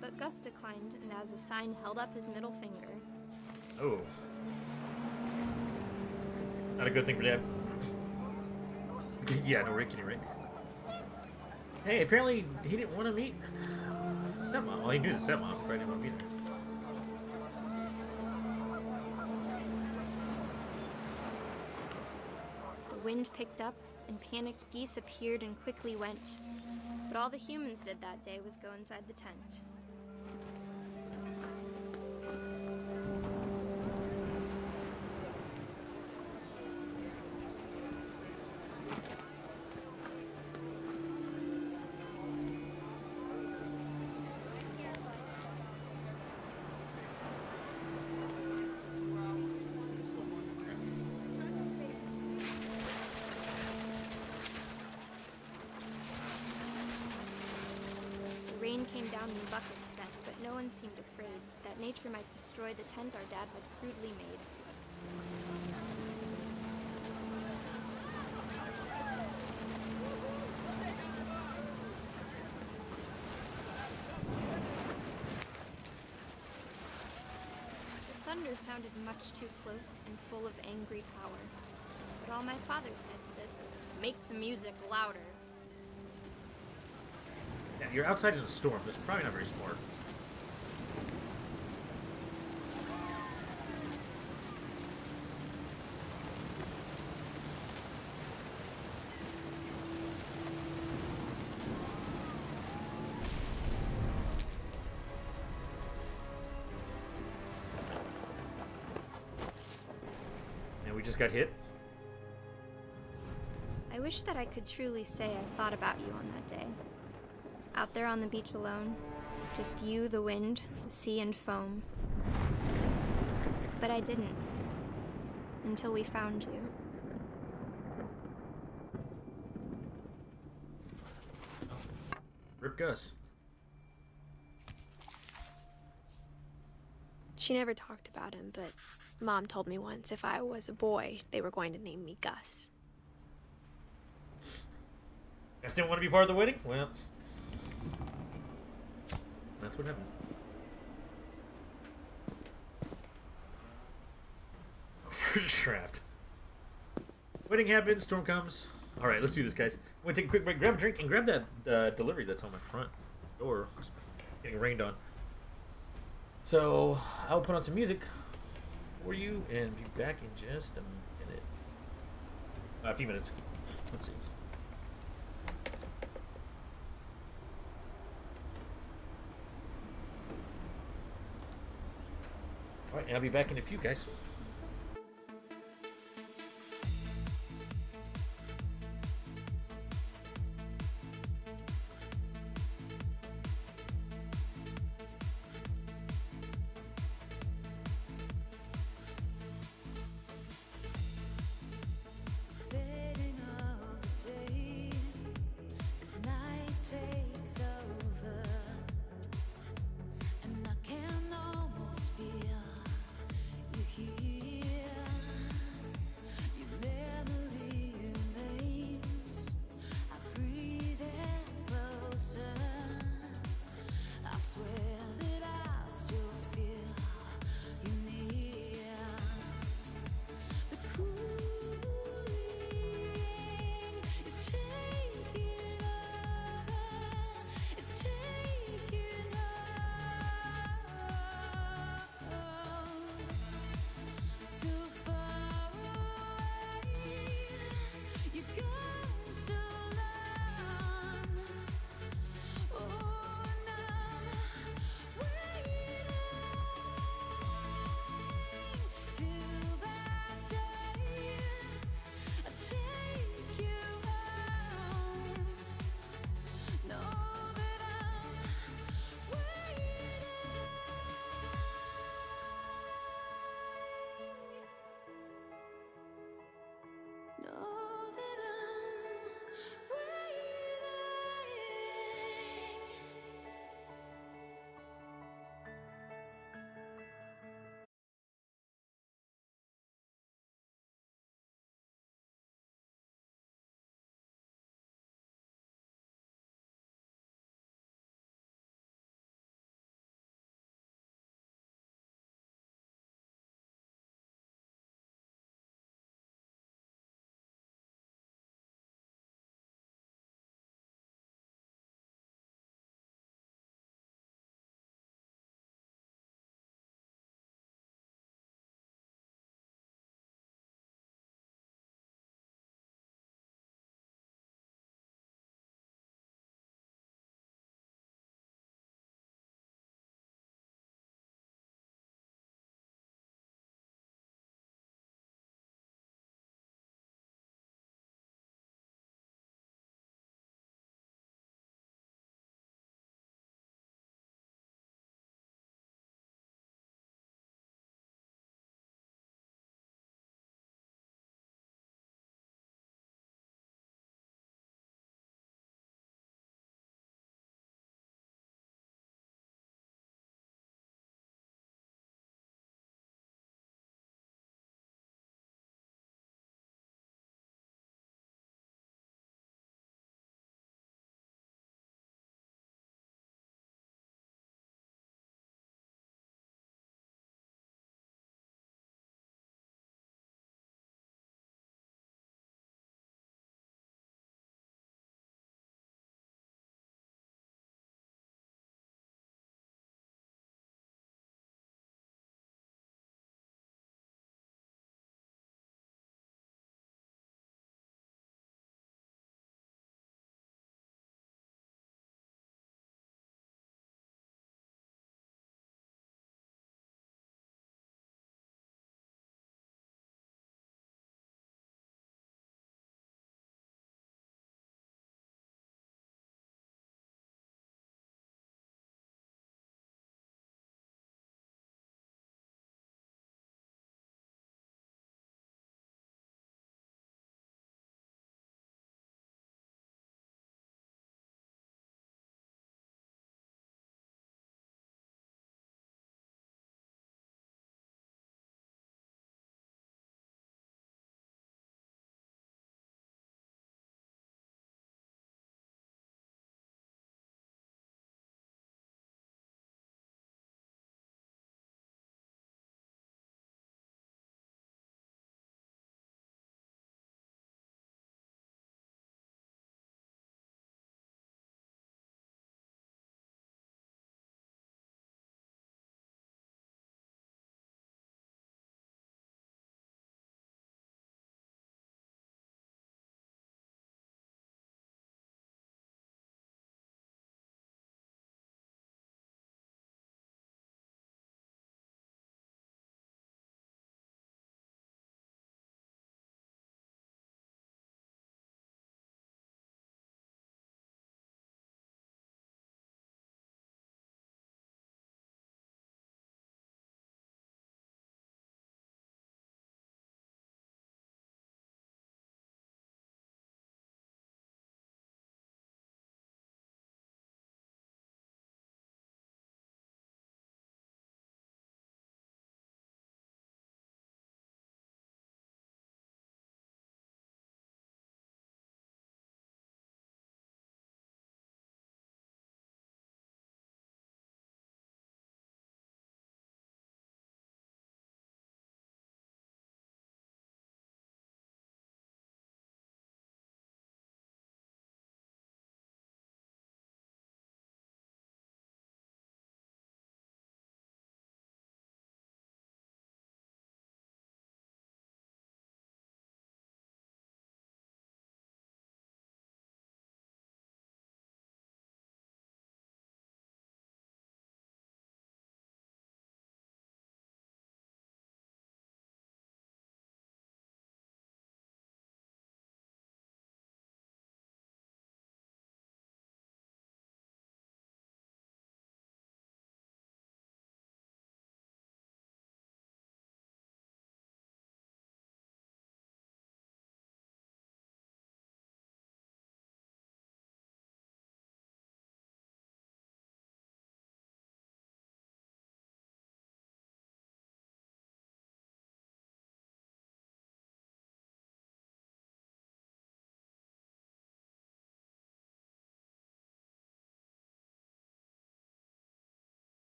But Gus declined, and as a sign held up his middle finger. Oh. Not a good thing for Dad. Yeah, no, Rick, kidding, right? Hey, apparently he didn't want to meet stepmom. Well, he knew the stepmom, probably didn't want to meet her. The wind picked up, and panicked geese appeared and quickly went. But all the humans did that day was go inside the tent. The rain came down in buckets then, but no one seemed afraid that nature might destroy the tent our dad had crudely made. The thunder sounded much too close and full of angry power. But all my father said to this was, "Make the music louder." Yeah, you're outside in a storm. That's probably not very smart. just got hit. I wish that I could truly say I thought about you on that day. Out there on the beach alone, just you, the wind, the sea, and foam. But I didn't. Until we found you. Rip Gus. She never talked about him, but Mom told me once if I was a boy, they were going to name me Gus. Gus didn't want to be part of the wedding? Well, that's what happened. Trapped. Wedding happens, storm comes. Alright, let's do this, guys. I'm gonna take a quick break, grab a drink, and grab that delivery that's on my front door. It's getting rained on. So, I'll put on some music for you and be back in just a minute. A few minutes. Let's see. Alright, and I'll be back in a few, guys. Fading of the day as night takes over, and I can almost feel you here.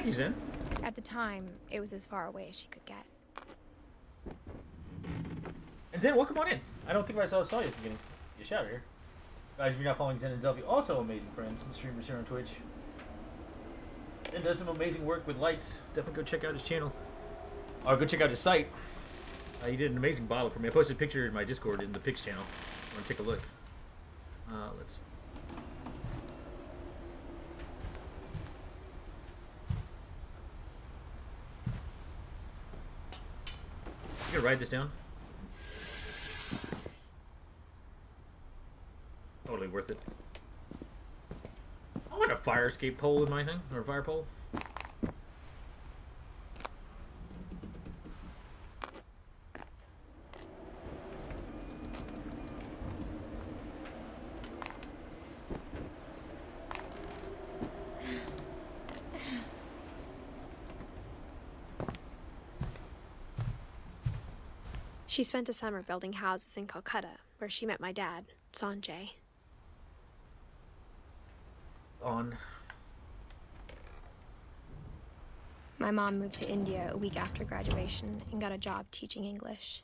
Thank you, Zen. At the time, it was as far away as she could get. And Zen, welcome on in. I don't think I saw you at the beginning. You shout here. Guys, if you're not following Zen and Zelfie, also amazing friends and streamers here on Twitch. Zen does some amazing work with lights. Definitely go check out his channel. Or go check out his site. He did an amazing bottle for me. I posted a picture in my Discord in the Pix channel. I want to take a look. Let's... You gonna write this down? Totally worth it. I want a fire escape pole in my thing, or a fire pole. She spent a summer building houses in Calcutta, where she met my dad, Sanjay. My mom moved to India a week after graduation and got a job teaching English.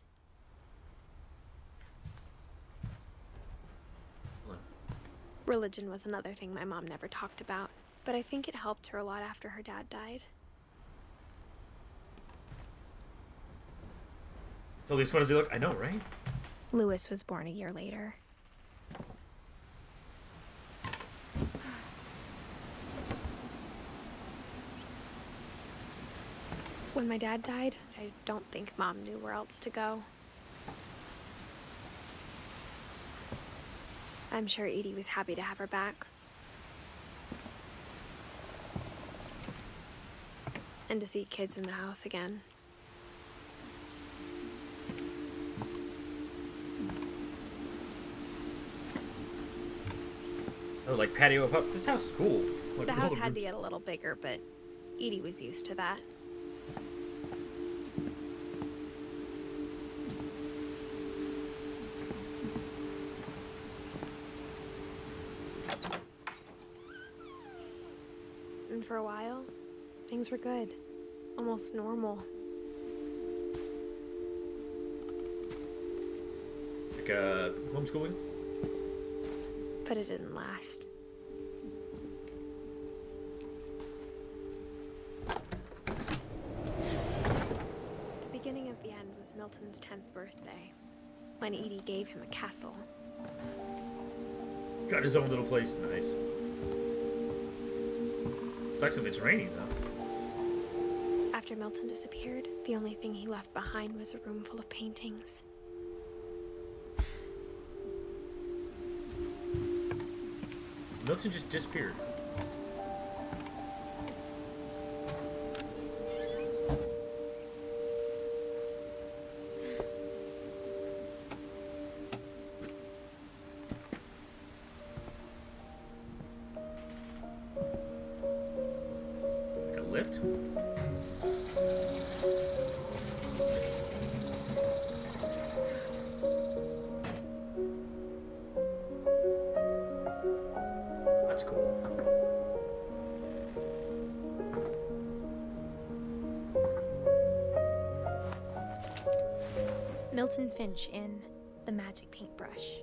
Religion was another thing my mom never talked about, but I think it helped her a lot after her dad died. Totally as fun as they look. I know, right? Lewis was born a year later. When my dad died, I don't think Mom knew where else to go. I'm sure Edie was happy to have her back. And to see kids in the house again. Oh, like patio up. This house is cool. Like, The house had to get a little bigger, but Edie was used to that. And for a while, things were good. Almost normal. Like, homeschooling? But it didn't last. The beginning of the end was Milton's 10th birthday, when Edie gave him a castle. Got his own little place. Nice. Sucks if it's raining, though. After Milton disappeared, the only thing he left behind was a room full of paintings. Milton just disappeared. Like a lift? That's cool. Milton Finch in The Magic Paintbrush.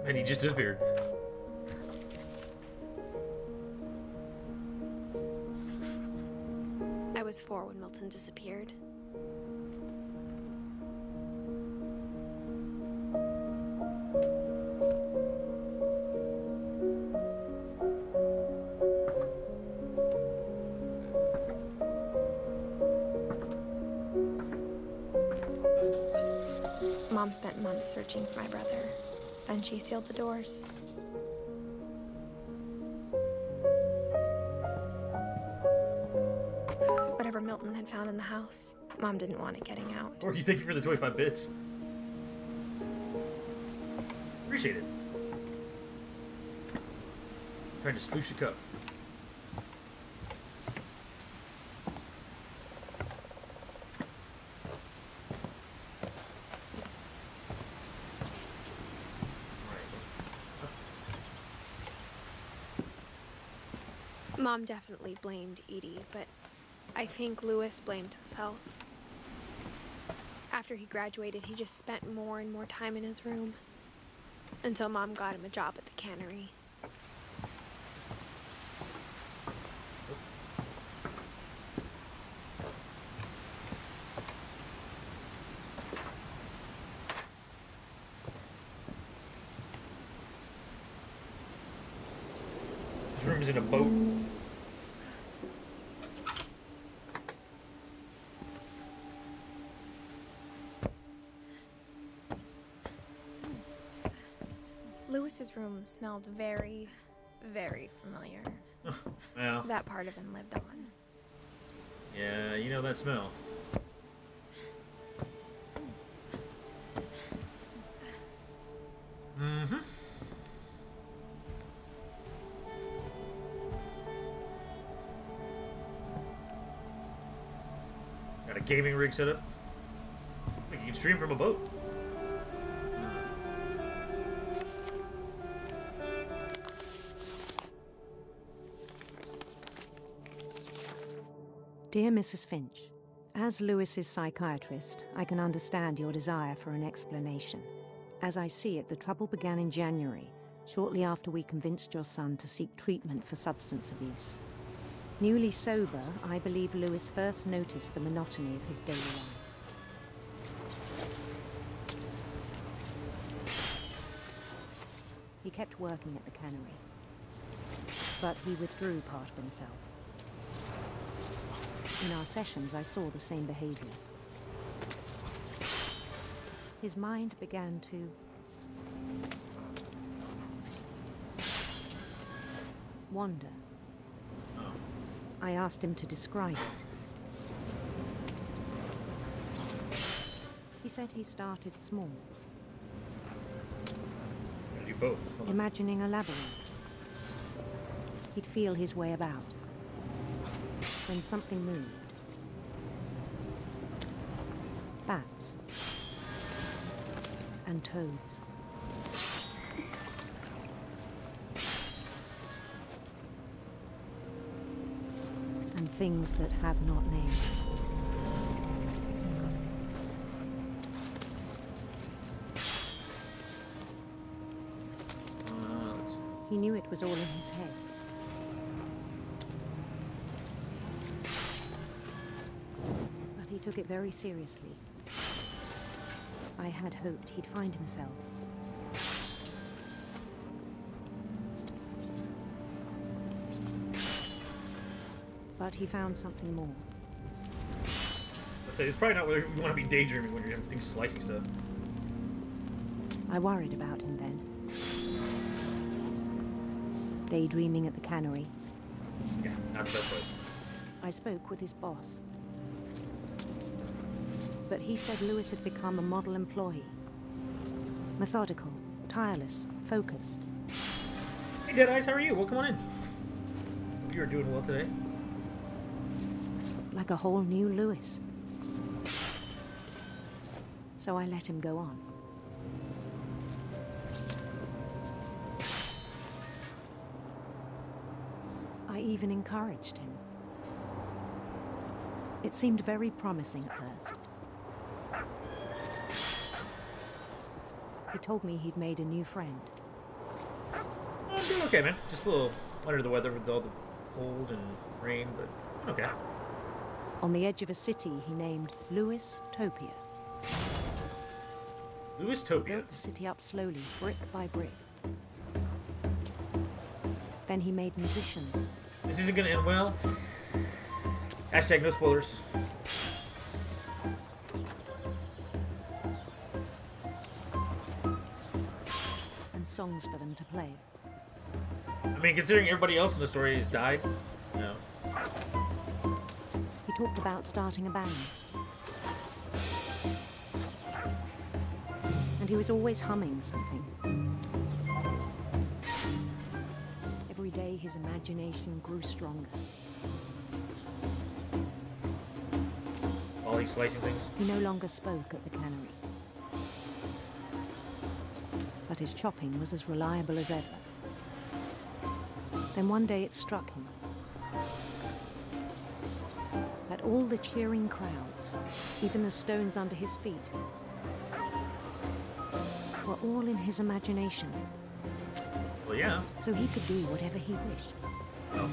And he just disappeared. I was 4 when Milton disappeared. Mom spent months searching for my brother. Then she sealed the doors. whatever Milton had found in the house. Mom didn't want it getting out. Or you thank you for the 25 bits. Appreciate it. Trying to spoosh the cup. Mom definitely blamed Edie, but I think Louis blamed himself. After he graduated, he just spent more and more time in his room. Until Mom got him a job at the cannery. This room's in a boat. Louis's room smelled very, very familiar. Well. That part of him lived on. Yeah, you know that smell. Mm-hmm. Got a gaming rig set up. You can stream from a boat. Dear Mrs. Finch, as Louis's psychiatrist, I can understand your desire for an explanation. As I see it, the trouble began in January, shortly after we convinced your son to seek treatment for substance abuse. Newly sober, I believe Louis first noticed the monotony of his daily life. He kept working at the cannery, but he withdrew part of himself. In our sessions, I saw the same behavior. His mind began to wander. I asked him to describe it. He said he started small. You both. Imagining a labyrinth. He'd feel his way about. When something moved. Bats. And toads. And things that have not names. He knew it was all in his head. But he took it very seriously. I had hoped he'd find himself. But he found something more. I'd say it's probably not where you want to be daydreaming when you're having things slicing stuff. I worried about him then. Daydreaming at the cannery. Yeah, not the best place. I spoke with his boss. But he said Louis had become a model employee. Methodical, tireless, focused. Hey Deadeyes, how are you? Welcome on in. You are doing well today. Like a whole new Louis. So I let him go on. I even encouraged him. It seemed very promising at first. He told me he'd made a new friend. I'm doing okay, man. Just a little under the weather with all the cold and rain, but okay. On the edge of a city he named Louis Topia. Louis Topia? He built the city up slowly, brick by brick. Then he made musicians. This isn't gonna end well. Hashtag no spoilers. And songs for them to play. I mean, considering everybody else in the story has died, you know. He talked about starting a band. And he was always humming something. Every day his imagination grew stronger. While he's slicing things? He no longer spoke at the cannery. But his chopping was as reliable as ever. Then one day it struck him that all the cheering crowds, even the stones under his feet, were all in his imagination. Well, yeah. So he could do whatever he wished. Oh.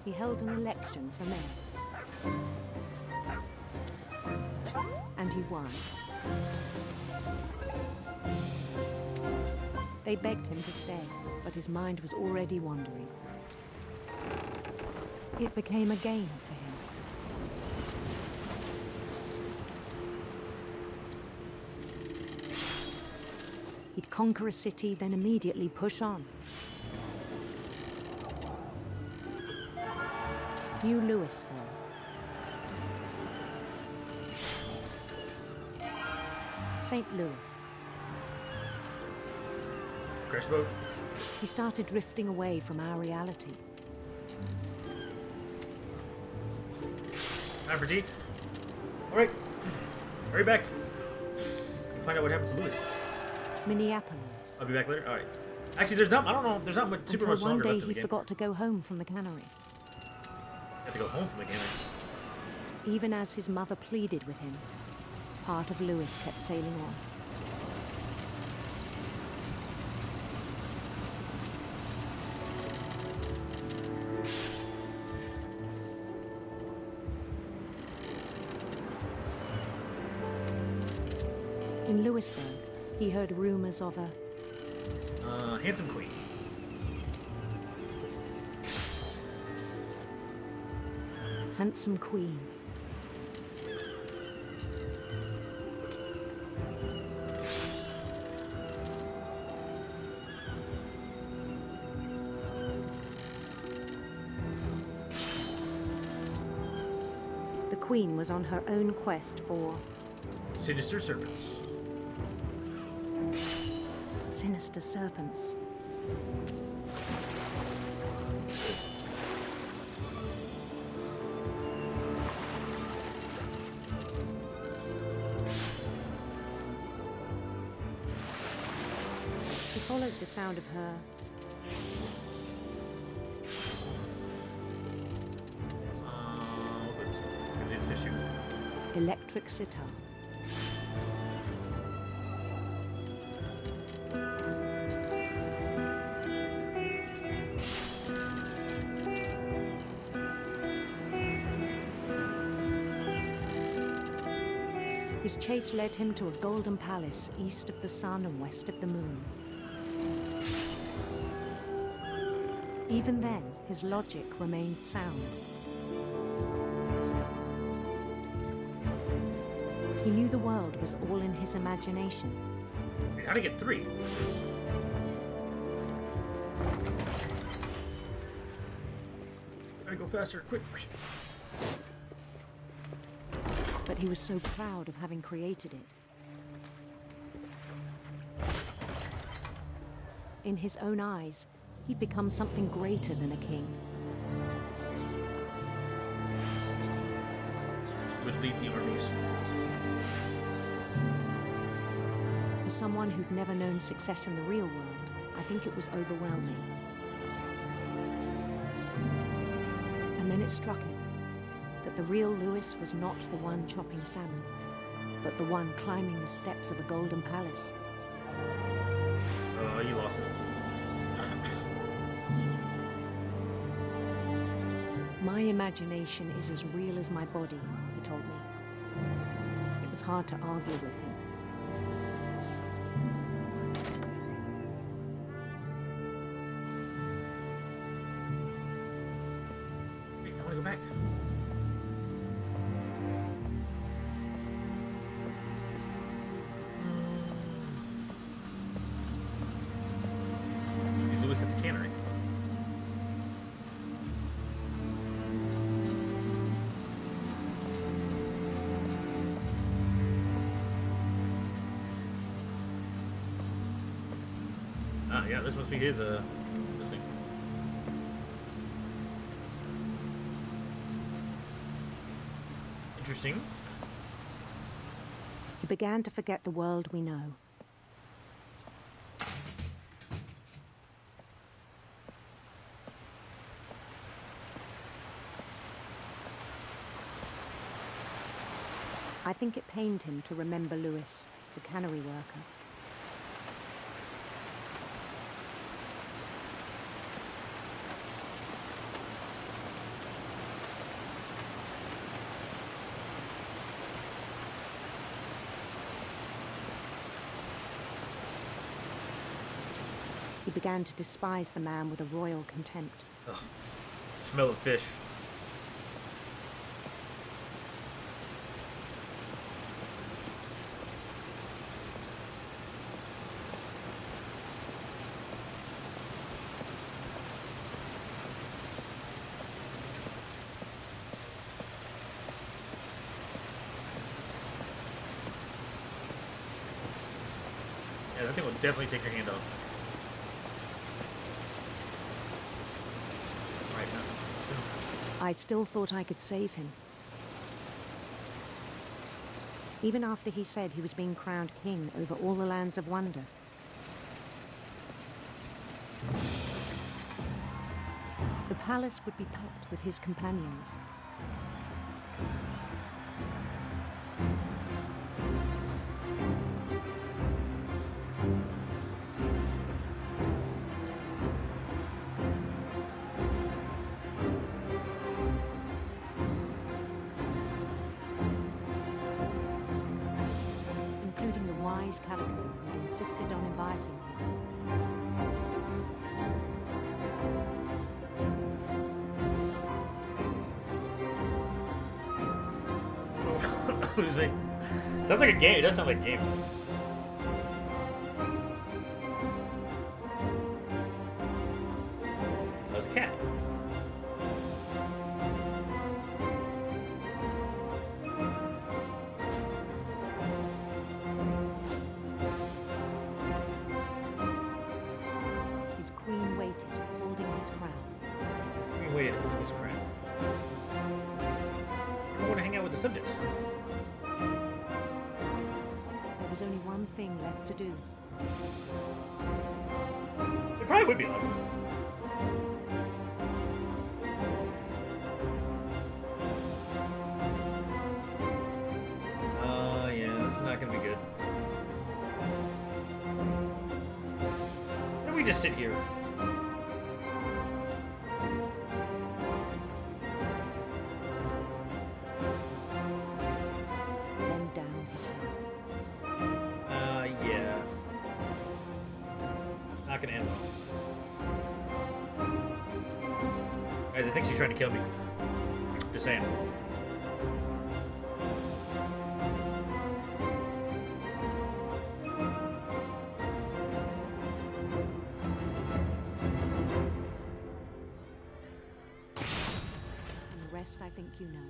He held an election for mayor. And he won. They begged him to stay, but his mind was already wandering. It became a game for him. He'd conquer a city, then immediately push on. New Louisville. St. Louis. Crash boat? He started drifting away from our reality. Time for tea. Alright. Hurry back. Find out what happens to Louis. Minneapolis. I'll be back later. Alright. Actually, there's not, I don't know, there's not much, super Until much one longer day left in he the game. forgot to go home from the cannery. Have to go home from the cannery. Even as his mother pleaded with him, part of Louis kept sailing on. In Louisburg, he heard rumors of a handsome queen. Handsome queen. The queen was on her own quest for sinister serpents. Sinister serpents. He followed the sound of her electric sitar. His chase led him to a golden palace east of the sun and west of the moon. Even then, his logic remained sound. He knew the world was all in his imagination. Wait, how'd I get 3? Gotta go faster, quick. But he was so proud of having created it. In his own eyes, he'd become something greater than a king. He would lead the armies. For someone who'd never known success in the real world, I think it was overwhelming. And then it struck him that the real Louis was not the one chopping salmon, but the one climbing the steps of a golden palace. You lost it. My imagination is as real as my body, he told me. It was hard to argue with him. Wait, I want to go back. Louis at the cannery. yeah, this must be his, this thing. Interesting. He began to forget the world we know. I think it pained him to remember Lewis, the cannery worker. He began to despise the man with a royal contempt. Ugh. Smell of fish. Yeah, that thing will definitely take your hand off. Right now. I still thought I could save him. Even after he said he was being crowned king over all the lands of wonder. The palace would be packed with his companions. Including the wise Calico who had insisted on inviting him. Losing. Sounds like a game. It does sound like a game. That was a cat. His queen waited, holding his crown. Queen waited, holding his crown. I want to hang out with the subjects. There was only one thing left to do. It probably would be like that. Yeah, this is not gonna be good. Why don't we just sit here? Then down his head. Yeah. Not gonna end well. Guys, I think she's trying to kill me. Just saying. And the rest I think you know.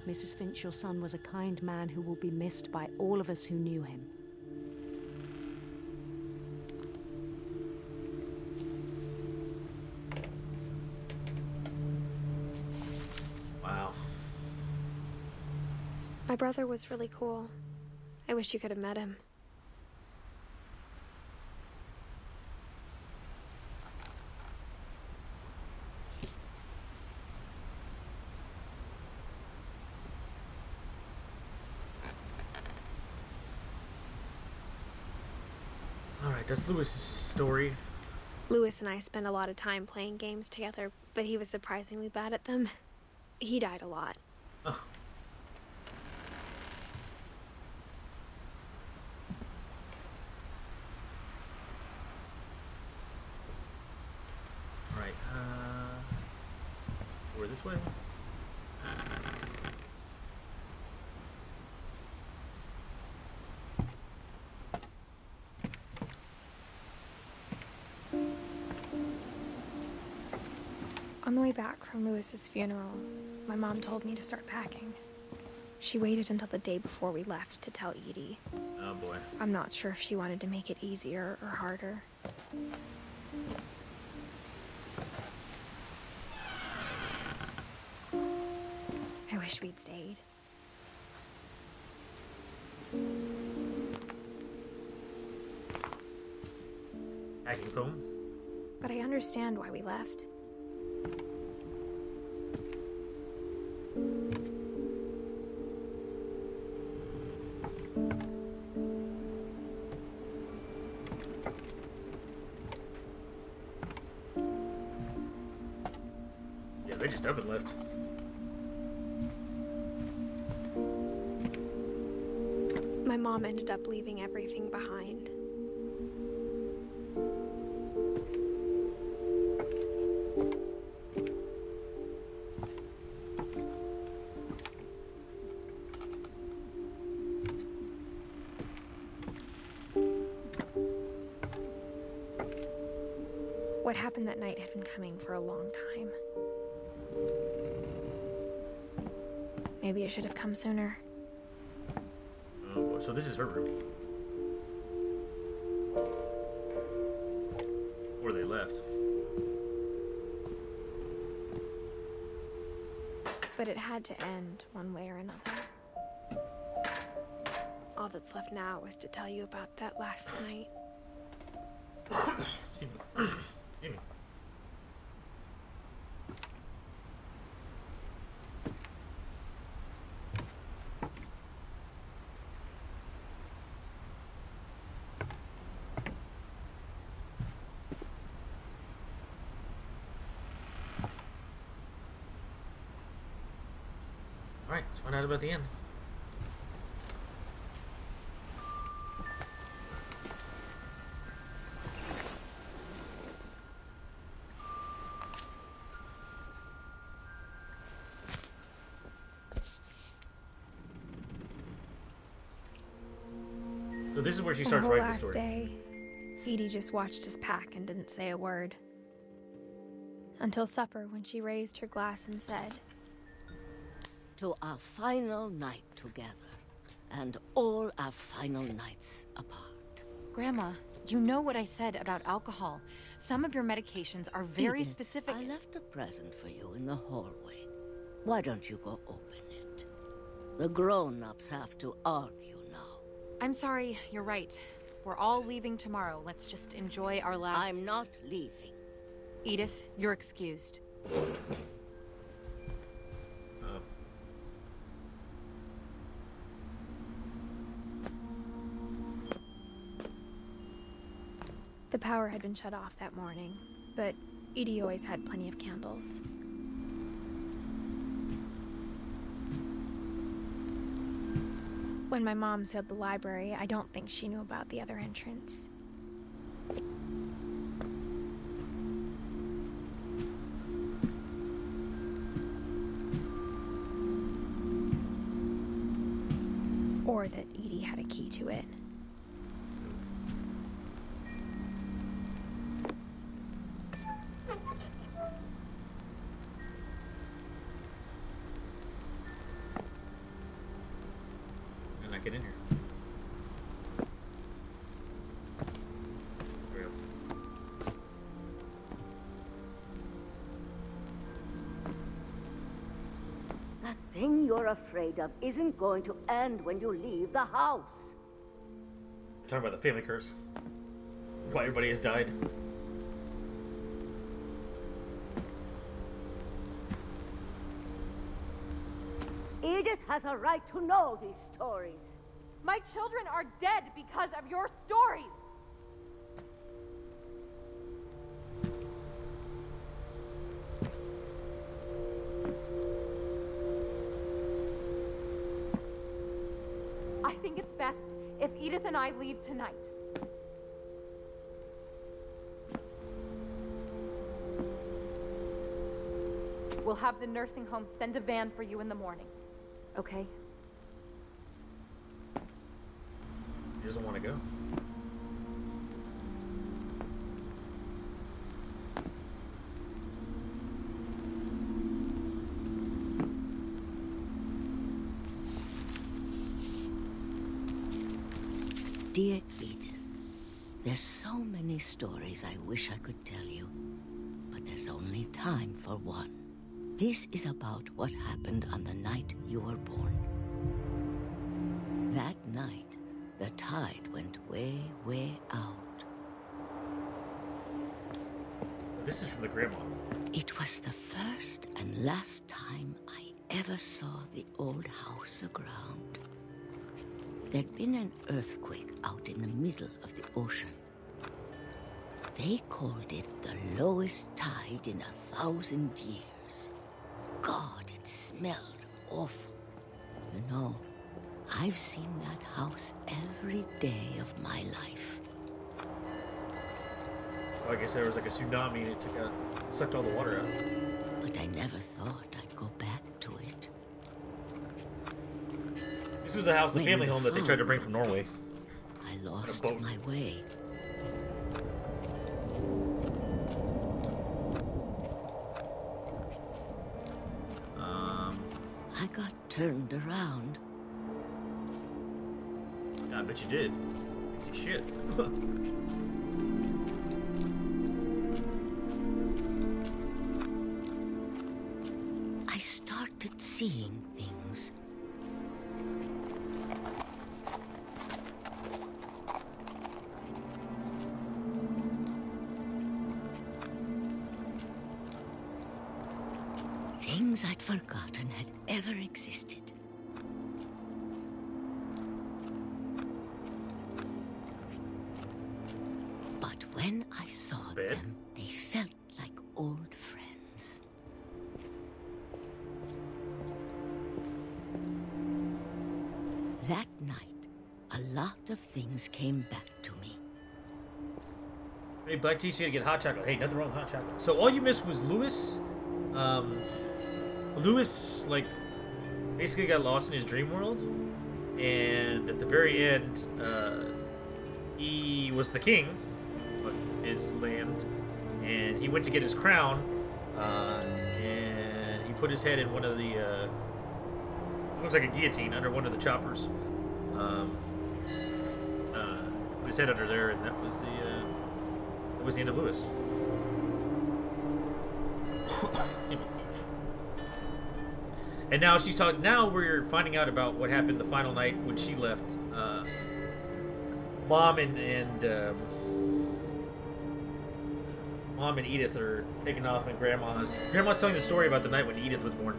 Mrs. Finch, your son was a kind man who will be missed by all of us who knew him. Wow. My brother was really cool. I wish you could have met him. Alright, that's Lewis's story. Lewis and I spent a lot of time playing games together, but he was surprisingly bad at them. He died a lot. Oh. Alright, over this way? On the way back from Lewis's funeral, my mom told me to start packing. She waited until the day before we left to tell Edie. Oh boy. I'm not sure if she wanted to make it easier or harder. I wish we'd stayed. Packing foam. But I understand why we left. Yeah, they just up and left. My mom ended up leaving everything behind. What happened that night had been coming for a long time. Maybe it should have come sooner. Oh, so this is her room. Or they left. But it had to end one way or another. All that's left now is to tell you about that last night. Excuse me. Excuse me. Alright, let's find out about the end. So this is where she starts the whole writing the last story. day, Edie just watched us pack and didn't say a word. Until supper, when she raised her glass and said, "To our final night together, and all our final nights apart." Grandma, you know what I said about alcohol. Some of your medications are very Edith, specific. I left a present for you in the hallway. Why don't you go open it? The grown-ups have to argue now. I'm sorry, you're right. We're all leaving tomorrow. Let's just enjoy our last... I'm not leaving. Edith, you're excused. The power had been shut off that morning, but Edie always had plenty of candles. When my mom sealed the library, I don't think she knew about the other entrance. Or that Edie had a key to it. And I get in here. There we go. That thing you're afraid of isn't going to end when you leave the house. Talking about the family curse. Why everybody has died. Edith has a right to know these stories. My children are dead because of your stories! I think it's best if Edith and I leave tonight. We'll have the nursing home send a van for you in the morning. Okay? He doesn't want to go. Dear Edith, There's so many stories I wish I could tell you, but there's only time for one. This is about what happened on the night you were born. That night, the tide went way, way out. This is from the grandma. It was the first and last time I ever saw the old house aground. There'd been an earthquake out in the middle of the ocean. They called it the lowest tide in 1,000 years. God, it smelled awful. You know, I've seen that house every day of my life. Well, I guess there was like a tsunami and it sucked all the water out. But I never thought I'd go back to it. This was the house, the family home that they tried to bring from Norway. I lost my way. I got turned around. Yeah, I bet you did. I see shit. I started seeing things. Things I'd forgotten had ever existed. But when I saw them, they felt like old friends. That night, a lot of things came back to me. Hey, black tea, so you gotta get hot chocolate. Hey, nothing wrong with hot chocolate. So all you missed was Lewis. Lewis, like, basically got lost in his dream world. And at the very end, he was the king of his land. And he went to get his crown. And he put his head in one of the, looks like a guillotine under one of the choppers. Put his head under there, and that was the end of Lewis. And now she's talking. Now we're finding out about what happened the final night when she left. Mom and Edith are taking off, and Grandma's telling the story about the night when Edith was born.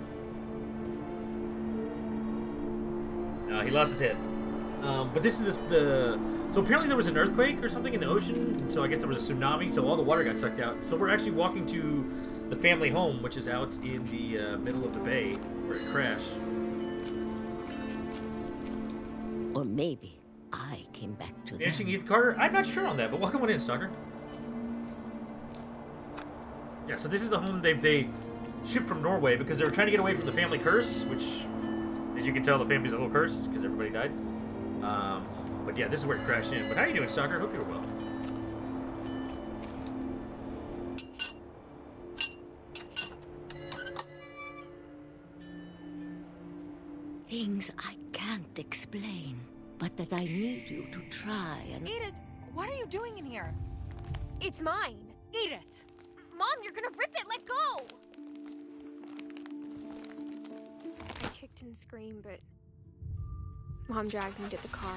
He lost his head. But this is so apparently there was an earthquake or something in the ocean, and so I guess there was a tsunami, so all the water got sucked out. So we're actually walking to the family home, which is out in the middle of the bay where it crashed. Or maybe I came back to them. Managing Edith Carter? I'm not sure on that, but welcome on in, Stalker. Yeah, so this is the home they shipped from Norway because they were trying to get away from the family curse, which, as you can tell, the family's a little cursed because everybody died. But yeah, this is where it crashed in. But how are you doing, Stalker? Hope you're well. Things I can't explain, but that I need you to try and... Edith, what are you doing in here? It's mine. Edith! Mom, you're gonna rip it! Let go! I kicked and screamed, but Mom dragged me to the car.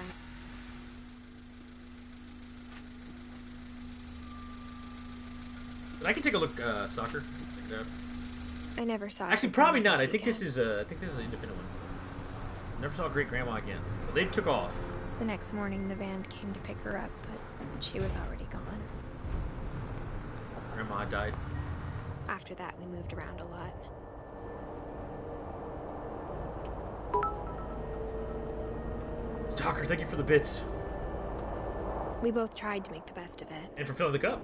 I can take a look, Stalker. Check it out. I never saw it. Actually, probably not. I think this is an independent one. Never saw Great Grandma again. So they took off. The next morning, the van came to pick her up, but she was already gone. Grandma died. After that, we moved around a lot. Stalker, thank you for the bits. We both tried to make the best of it. And for filling the cup.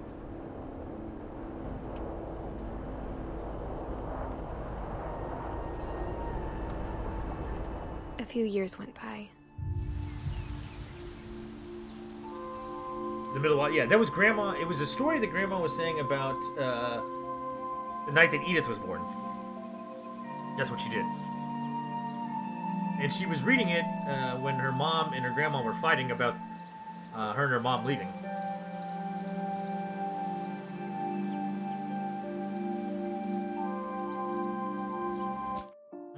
A few years went by. In the middle of, yeah, that was Grandma. It was a story that Grandma was saying about the night that Edith was born. That's what she did. And she was reading it when her mom and her grandma were fighting about her and her mom leaving.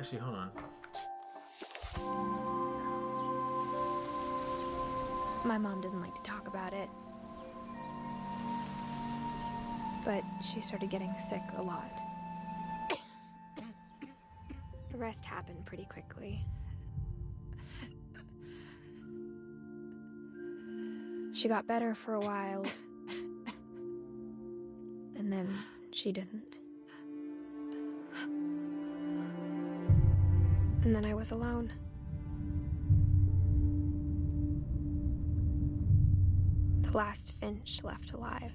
Actually, hold on. My mom didn't like to talk about it. But she started getting sick a lot. The rest happened pretty quickly. She got better for a while, and then she didn't. And then I was alone. The last Finch left alive.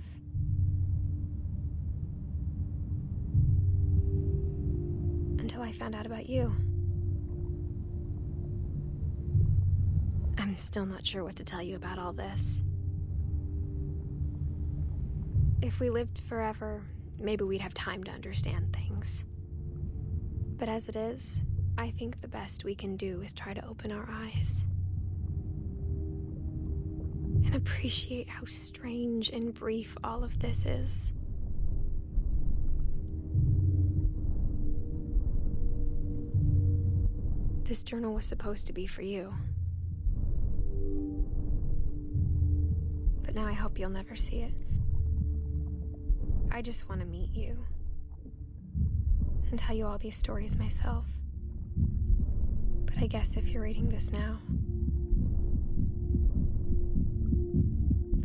Until I found out about you. I'm still not sure what to tell you about all this. If we lived forever, maybe we'd have time to understand things. But as it is, I think the best we can do is try to open our eyes. And appreciate how strange and brief all of this is. This journal was supposed to be for you. But now I hope you'll never see it. I just want to meet you. And tell you all these stories myself. But I guess if you're reading this now,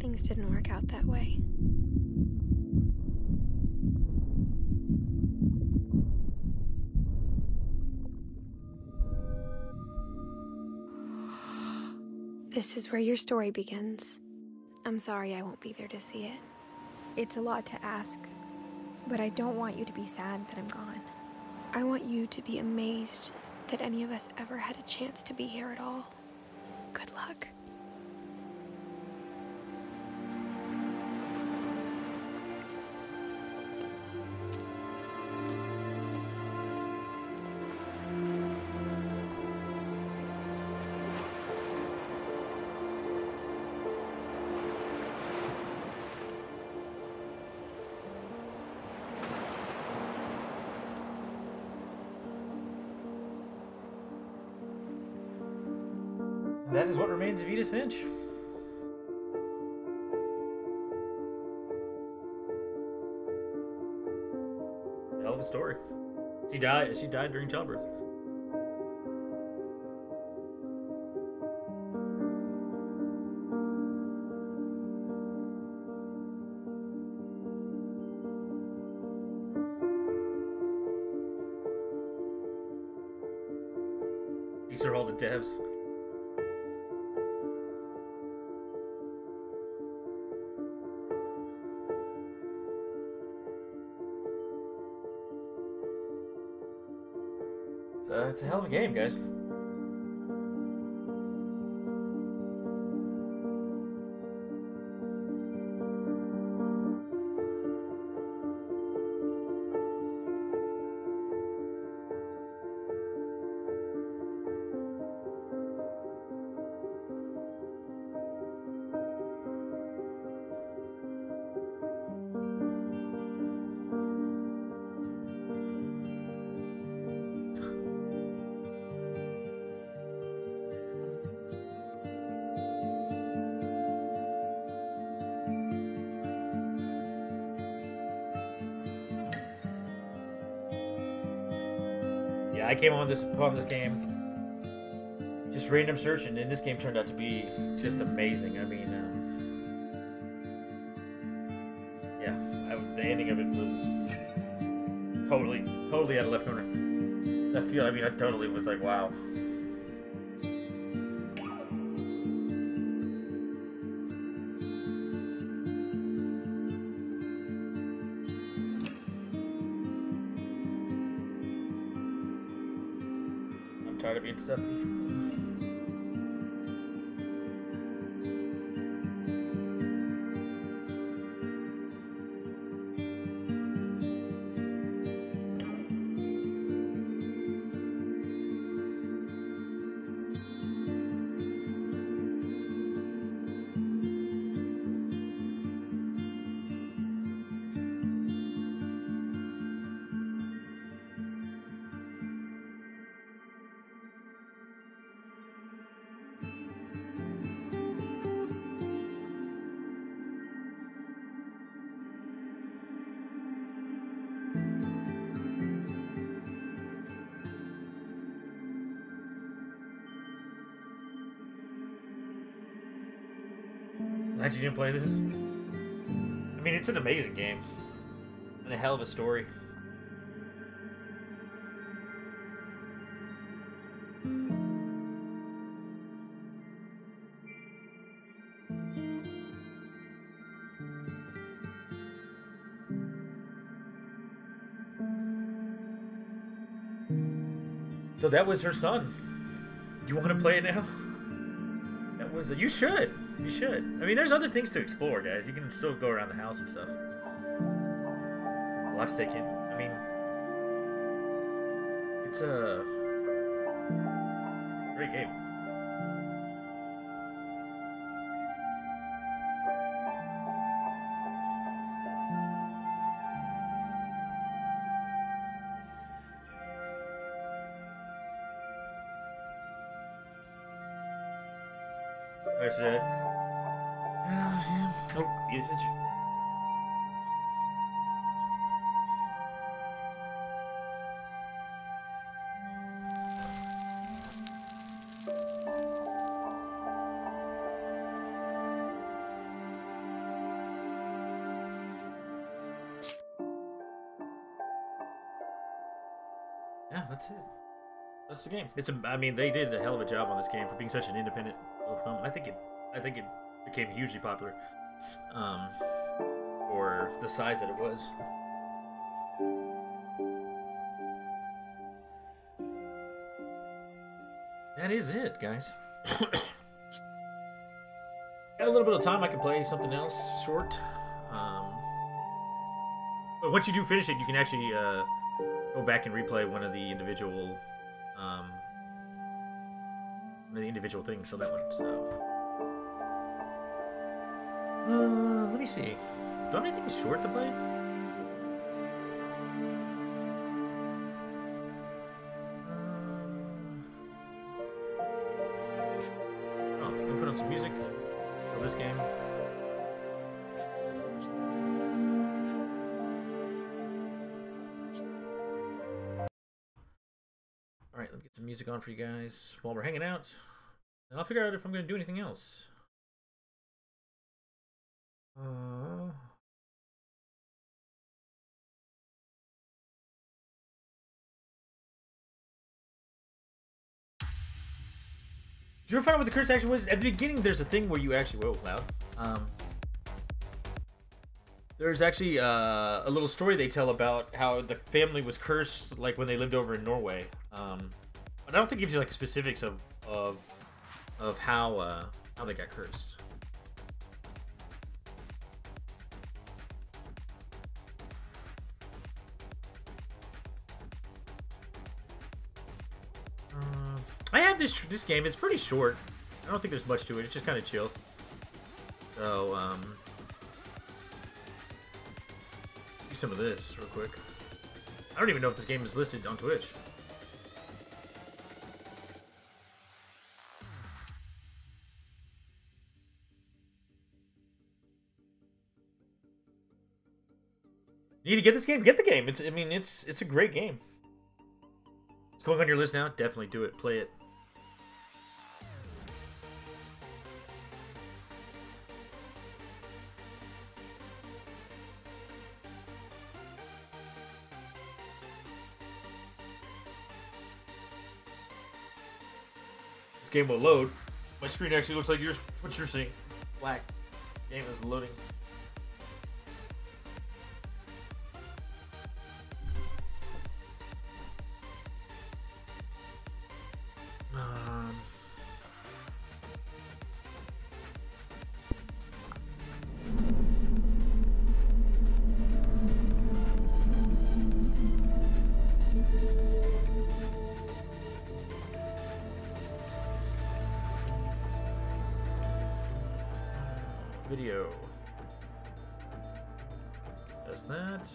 things didn't work out that way. This is where your story begins. I'm sorry I won't be there to see it. It's a lot to ask, but I don't want you to be sad that I'm gone. I want you to be amazed that any of us ever had a chance to be here at all. Good luck. That is what remains of Edith Finch. Hell of a story. She died during childbirth. These are all the devs. It's a hell of a game, guys. Yeah, I came on this game just random searching, and this game turned out to be just amazing. I mean, yeah, the ending of it was totally out of left field. I mean, I totally was like, wow. Tired of being stuffy. Glad you didn't play this. I mean, it's an amazing game. And a hell of a story. So that was her son. You want to play it now? That was you should. You should. I mean, there's other things to explore, guys. You can still go around the house and stuff. A lot to take in. I mean, it's a great game. There's oh, usage. Yeah, that's it. That's the game. I mean, they did a hell of a job on this game for being such an independent little film. I think it became hugely popular, for the size that it was. That is it, guys. Got a little bit of time. I can play something else short. But once you do finish it, you can actually go back and replay one of the individual things. So that one. So let me see. Do I have anything short to play? Oh, let me put on some music for this game. Alright, let me get some music on for you guys while we're hanging out. And I'll figure out if I'm going to do anything else. Did you ever find out what the curse action was? At the beginning, there's a thing where you actually... Whoa, loud. There's actually a little story they tell about how the family was cursed, like when they lived over in Norway. But I don't think it gives you like specifics of how they got cursed. I have this game. It's pretty short. I don't think there's much to it. It's just kind of chill. So, do some of this real quick. I don't even know if this game is listed on Twitch. You need to get this game? Get the game. I mean, it's a great game. It's going on your list now. Definitely do it. Play it. This game will load. My screen actually looks like yours. What you're seeing. Black. Game is loading. Video. That's that.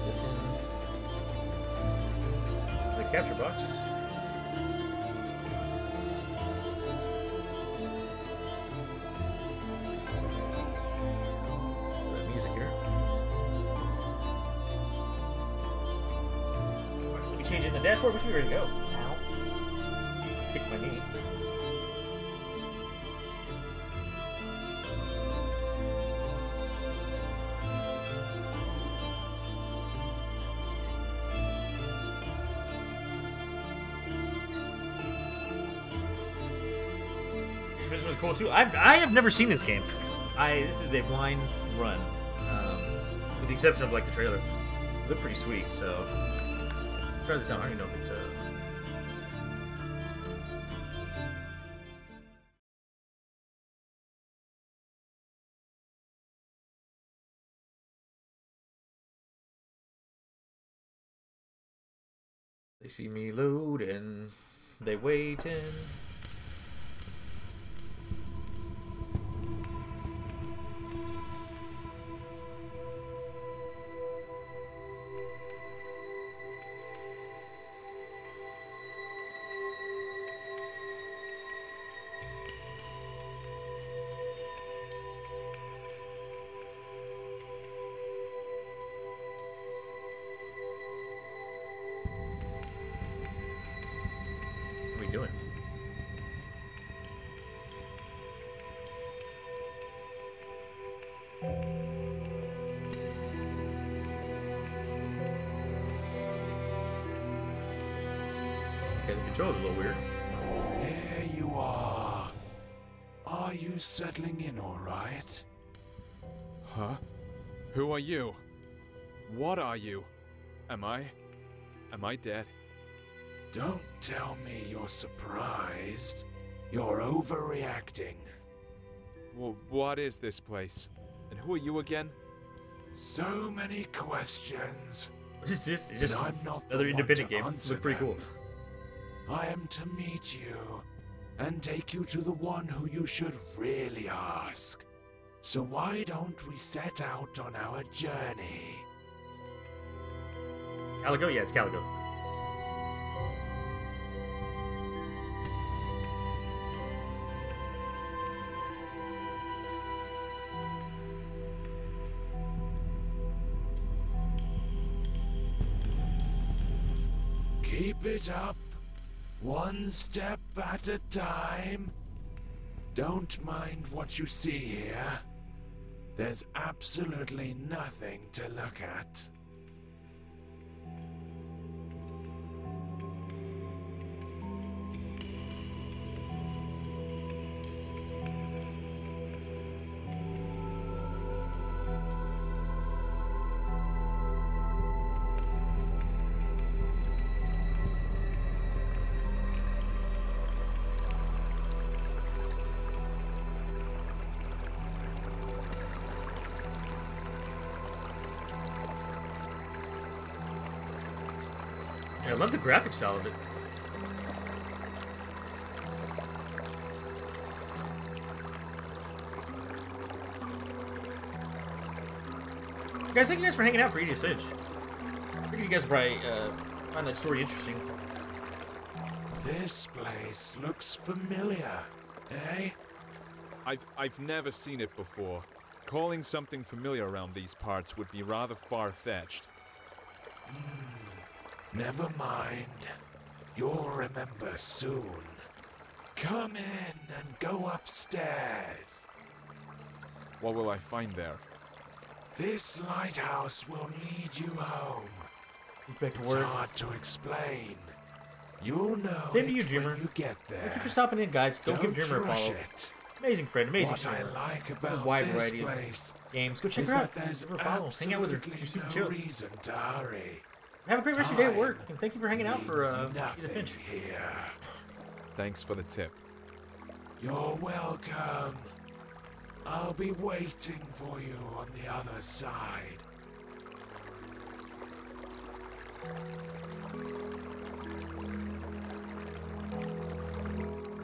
This in. capture box. Music here. Alright, let me change it in the dashboard. We should be ready to go. Ow. Kick my knee. This was cool too. I have never seen this game. This is a blind run, with the exception of like the trailer. It looked pretty sweet, so let's try this out. I don't even know if it's They see me loading, they waiting. What are we doing? Okay, the controls are a little weird. Here you are. Are you settling in all right? Huh? Who are you? What are you? Am I dead? Don't tell me you're surprised. You're overreacting. Well, what is this place? And who are you again? So many questions. What is this? It's but just I'm not the another one independent to game. answer Looks pretty cool. them. I am to meet you and take you to the one who you should really ask. So why don't we set out on our journey? Calico? Yeah, it's Calico. Keep it up, one step at a time. Don't mind what you see here. There's absolutely nothing to look at. Yeah, I love the graphic style of it. Guys, thank you guys for hanging out for Edith Finch. I think you guys probably find that story interesting. This place looks familiar, eh? I've never seen it before. Calling something familiar around these parts would be rather far-fetched. Never mind. You'll remember soon. Come in and go upstairs. What will I find there? This lighthouse will lead you home. Back to It's work. hard to explain. You'll know Same to it you, Dreamer. when you get there. Thank you for stopping in, guys. Go give Don't Dreamer a rush follow. it. Amazing friend, amazing What I streamer. like A about wide this variety place of games. Go check is her out. that there's Give her a follow. Hang out with her. absolutely She's super no chill. reason to hurry. Have a great rest of your day at work. Time And thank you for hanging out for means Edith nothing Finch. here. Thanks for the tip. You're welcome. I'll be waiting for you on the other side.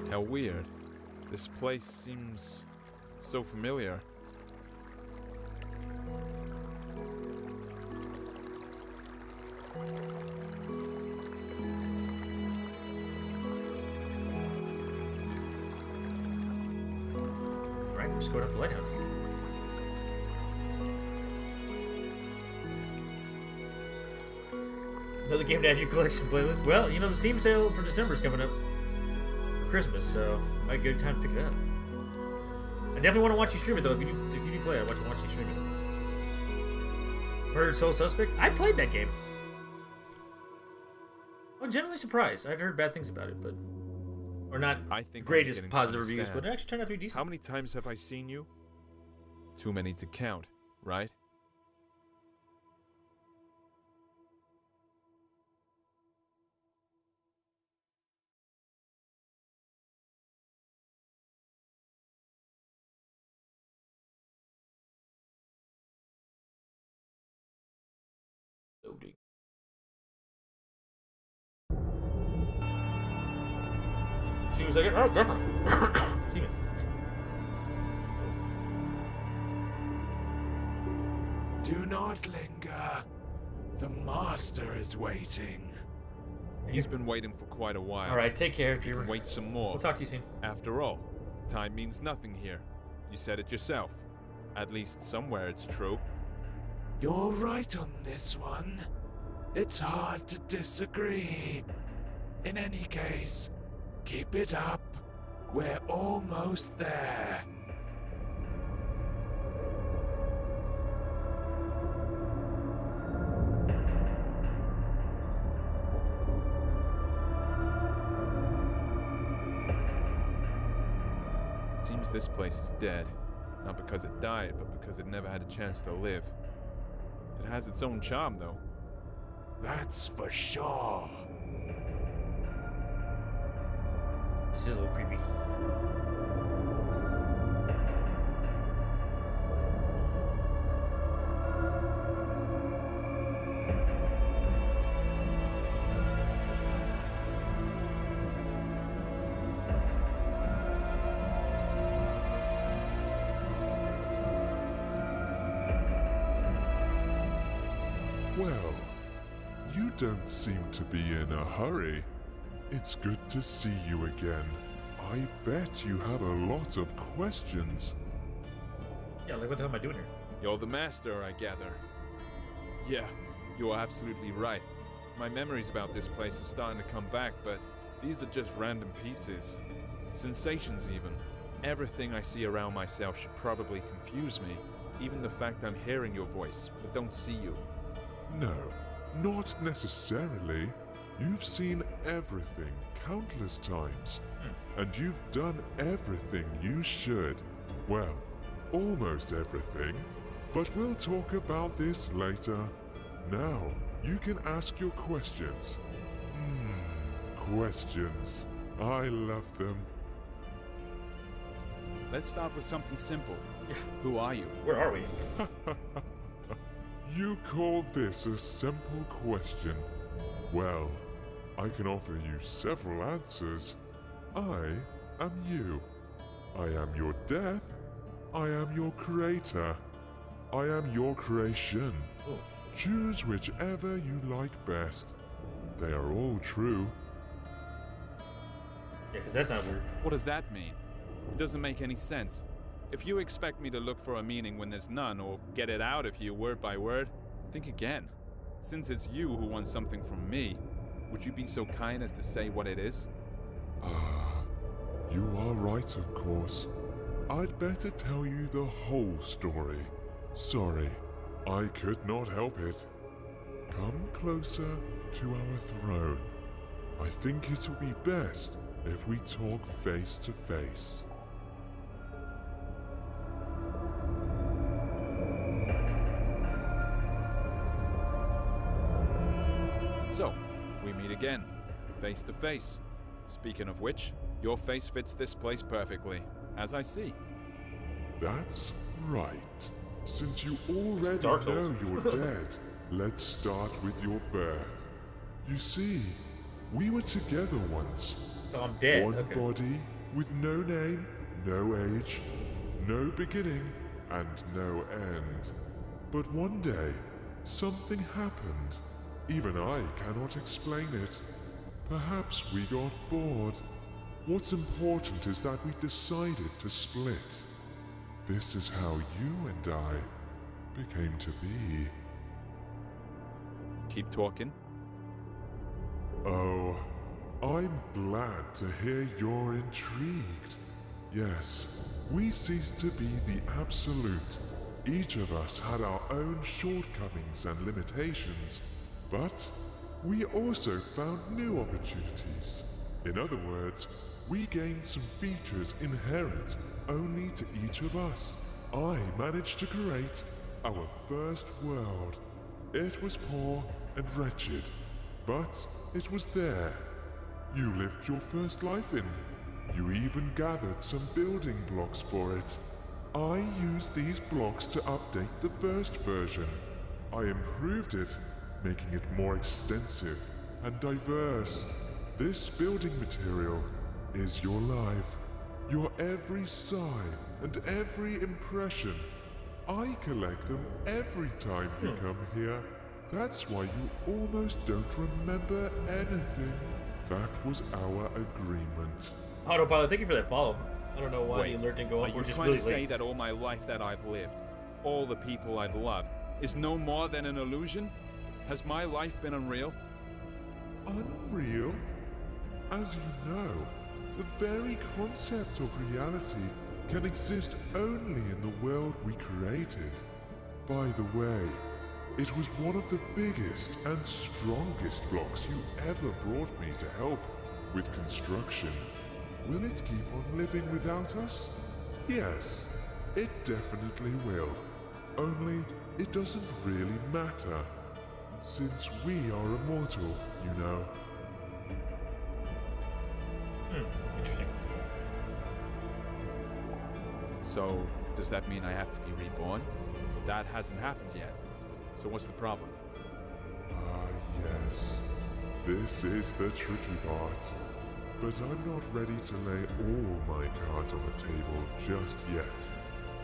How weird. This place seems so familiar. I'm just going up the lighthouse. Another game to add to your collection playlist. Well, you know, the Steam sale for December is coming up for Christmas, so might be a good time to pick it up. I definitely want to watch you stream it, though. If you do play it, I want to watch you stream it. Heard Soul Suspect? I played that game. I'm generally surprised. I'd heard bad things about it, but... Or not greatest positive reviews, but it actually turned out to be decent. How many times have I seen you? Too many to count, right? Loading. She was like, oh, definitely. See me. Do not linger. The master is waiting. He's been waiting for quite a while. All right, take care, You can wait some more. We'll talk to you soon. After all, time means nothing here. You said it yourself. At least somewhere it's true. You're right on this one. It's hard to disagree. In any case, keep it up. We're almost there. It seems this place is dead. Not because it died, but because it never had a chance to live. It has its own charm, though. That's for sure. This is a little creepy. Well, you don't seem to be in a hurry. It's good to see you again. I bet you have a lot of questions. Yeah, like what the hell am I doing here? You're the master, I gather. Yeah, you are absolutely right. My memories about this place are starting to come back, but these are just random pieces. Sensations, even. Everything I see around myself should probably confuse me. Even the fact I'm hearing your voice, but don't see you. No, not necessarily. You've seen everything countless times, and you've done everything you should. Well, almost everything. But we'll talk about this later. Now, you can ask your questions. Questions. I love them. Let's start with something simple. Who are you? Where are we? You call this a simple question? Well, I can offer you several answers. I am you. I am your death. I am your creator. I am your creation. Choose whichever you like best. They are all true. Yeah, because that's not weird. What does that mean? It doesn't make any sense. If you expect me to look for a meaning when there's none, or get it out of you word by word, think again. Since it's you who wants something from me, would you be so kind as to say what it is? You are right, of course. I'd better tell you the whole story. Sorry, I could not help it. Come closer to our throne. I think it'll be best if we talk face to face. So, we meet again, face to face. Speaking of which, your face fits this place perfectly, as I see. That's right. Since you already know you're dead, let's start with your birth. You see, we were together once. So I'm dead. One body with no name, no age, no beginning, and no end. But one day, something happened. Even I cannot explain it. Perhaps we got bored. What's important is that we decided to split. this is how you and I became to be. Keep talking. Oh, I'm glad to hear you're intrigued. Yes, we ceased to be the absolute. Each of us had our own shortcomings and limitations, but we also found new opportunities. In other words, we gained some features inherent only to each of us. I managed to create our first world. It was poor and wretched, but it was there. You lived your first life in. You even gathered some building blocks for it. I used these blocks to update the first version. I improved it, making it more extensive and diverse. This building material is your life, your every sigh and every impression. I collect them every time you come here. That's why you almost don't remember anything. That was our agreement. Autopilot, thank you for that follow. I don't know why the alert didn't go off. Are you trying to say that all my life that I've lived, all the people I've loved, is no more than an illusion? Has my life been unreal? Unreal? As you know, the very concept of reality can exist only in the world we created. By the way, it was one of the biggest and strongest blocks you ever brought me to help with construction. Will it keep on living without us? Yes, it definitely will. Only it doesn't really matter, since we are immortal, you know. Interesting. So, does that mean I have to be reborn? That hasn't happened yet. So what's the problem? Yes. This is the tricky part. But I'm not ready to lay all my cards on the table just yet.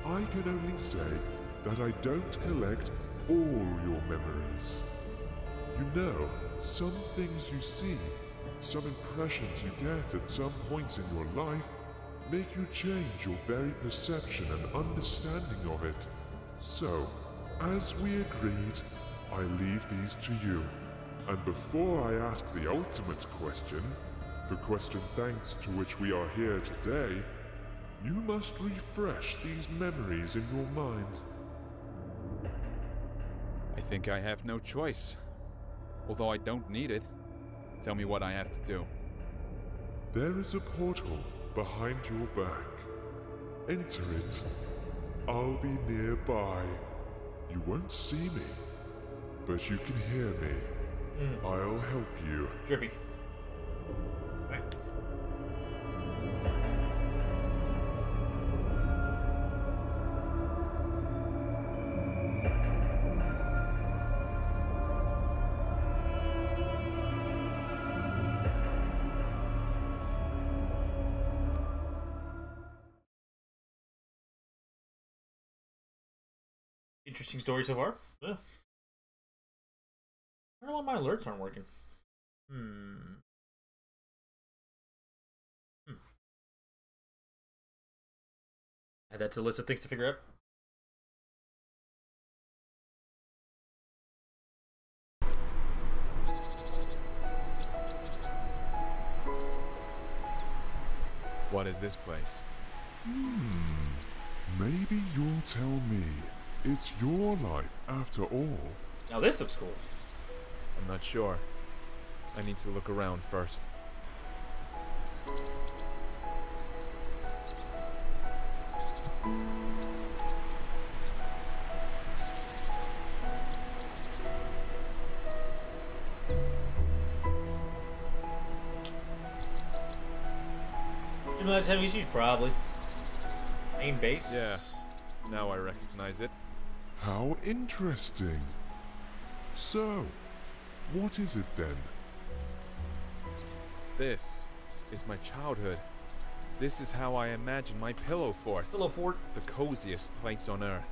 I can only say that I don't collect all your memories. You know, some things you see, some impressions you get at some points in your life, make you change your very perception and understanding of it. So, as we agreed, I leave these to you. And before I ask the ultimate question, the question thanks to which we are here today, you must refresh these memories in your mind. I think I have no choice. Although I don't need it. Tell me what I have to do. There is a portal behind your back. Enter it. I'll be nearby. You won't see me, but you can hear me. I'll help you. Drippy. Right. Interesting story so far. Yeah. I don't know why my alerts aren't working. Add that to the list of things to figure out. What is this place? Maybe you'll tell me. It's your life after all. Now this looks cool. I'm not sure. I need to look around first. That's heavy issues, probably. Main base? Yeah. Now I recognize it. How interesting. So, what is it then? This is my childhood. This is how I imagine my pillow fort. Pillow fort? The coziest place on earth.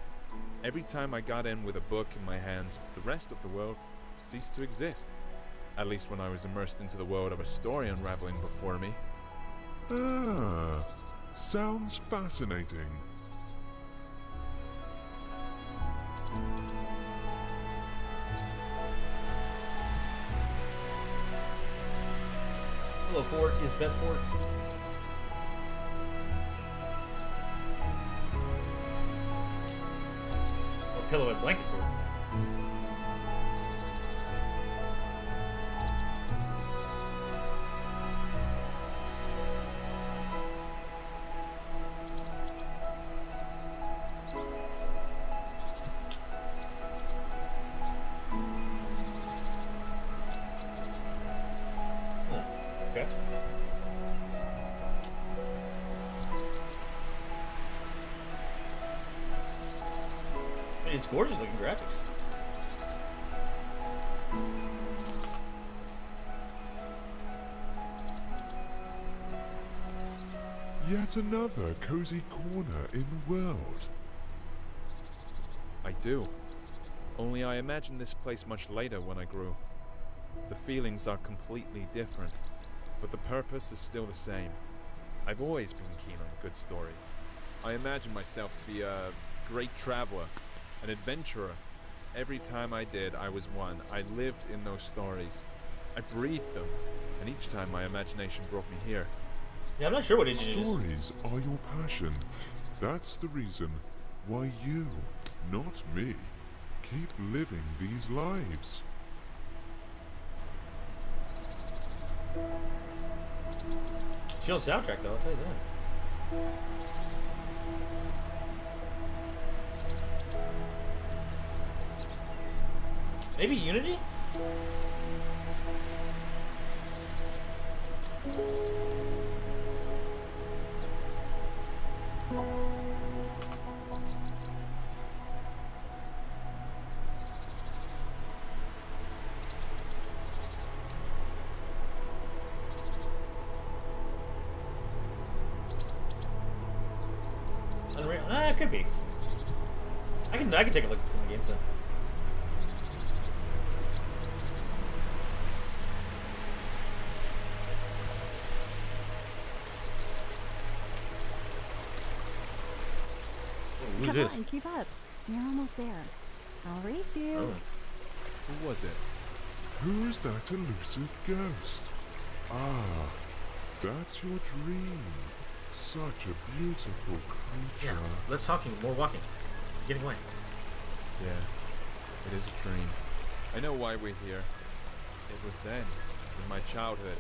Every time I got in with a book in my hands, the rest of the world ceased to exist. At least when I was immersed into the world of a story unraveling before me. Ah, sounds fascinating. fort is best fort? Or pillow and blanket fort? Okay. It's gorgeous looking graphics. Yet another cozy corner in the world. I do. Only I imagined this place much later when I grew. The feelings are completely different, but the purpose is still the same. I've always been keen on good stories. I imagine myself to be a great traveler, an adventurer. Every time I did, I was one. I lived in those stories. I breathed them, and each time my imagination brought me here. Yeah, I'm not sure what it is. Stories are your passion. That's the reason why you, not me, keep living these lives. Chill soundtrack though, I'll tell you that. Maybe Unity? Unreal? It could be. I can take a look from the game then. Who's Come this? on, keep up. You're almost there. I'll race you. Oh. Who was it? Who is that elusive ghost? Ah, that's your dream. Such a beautiful creature. Yeah, less talking, more walking. Getting away. Yeah, it is a dream. I know why we're here. It was then, in my childhood,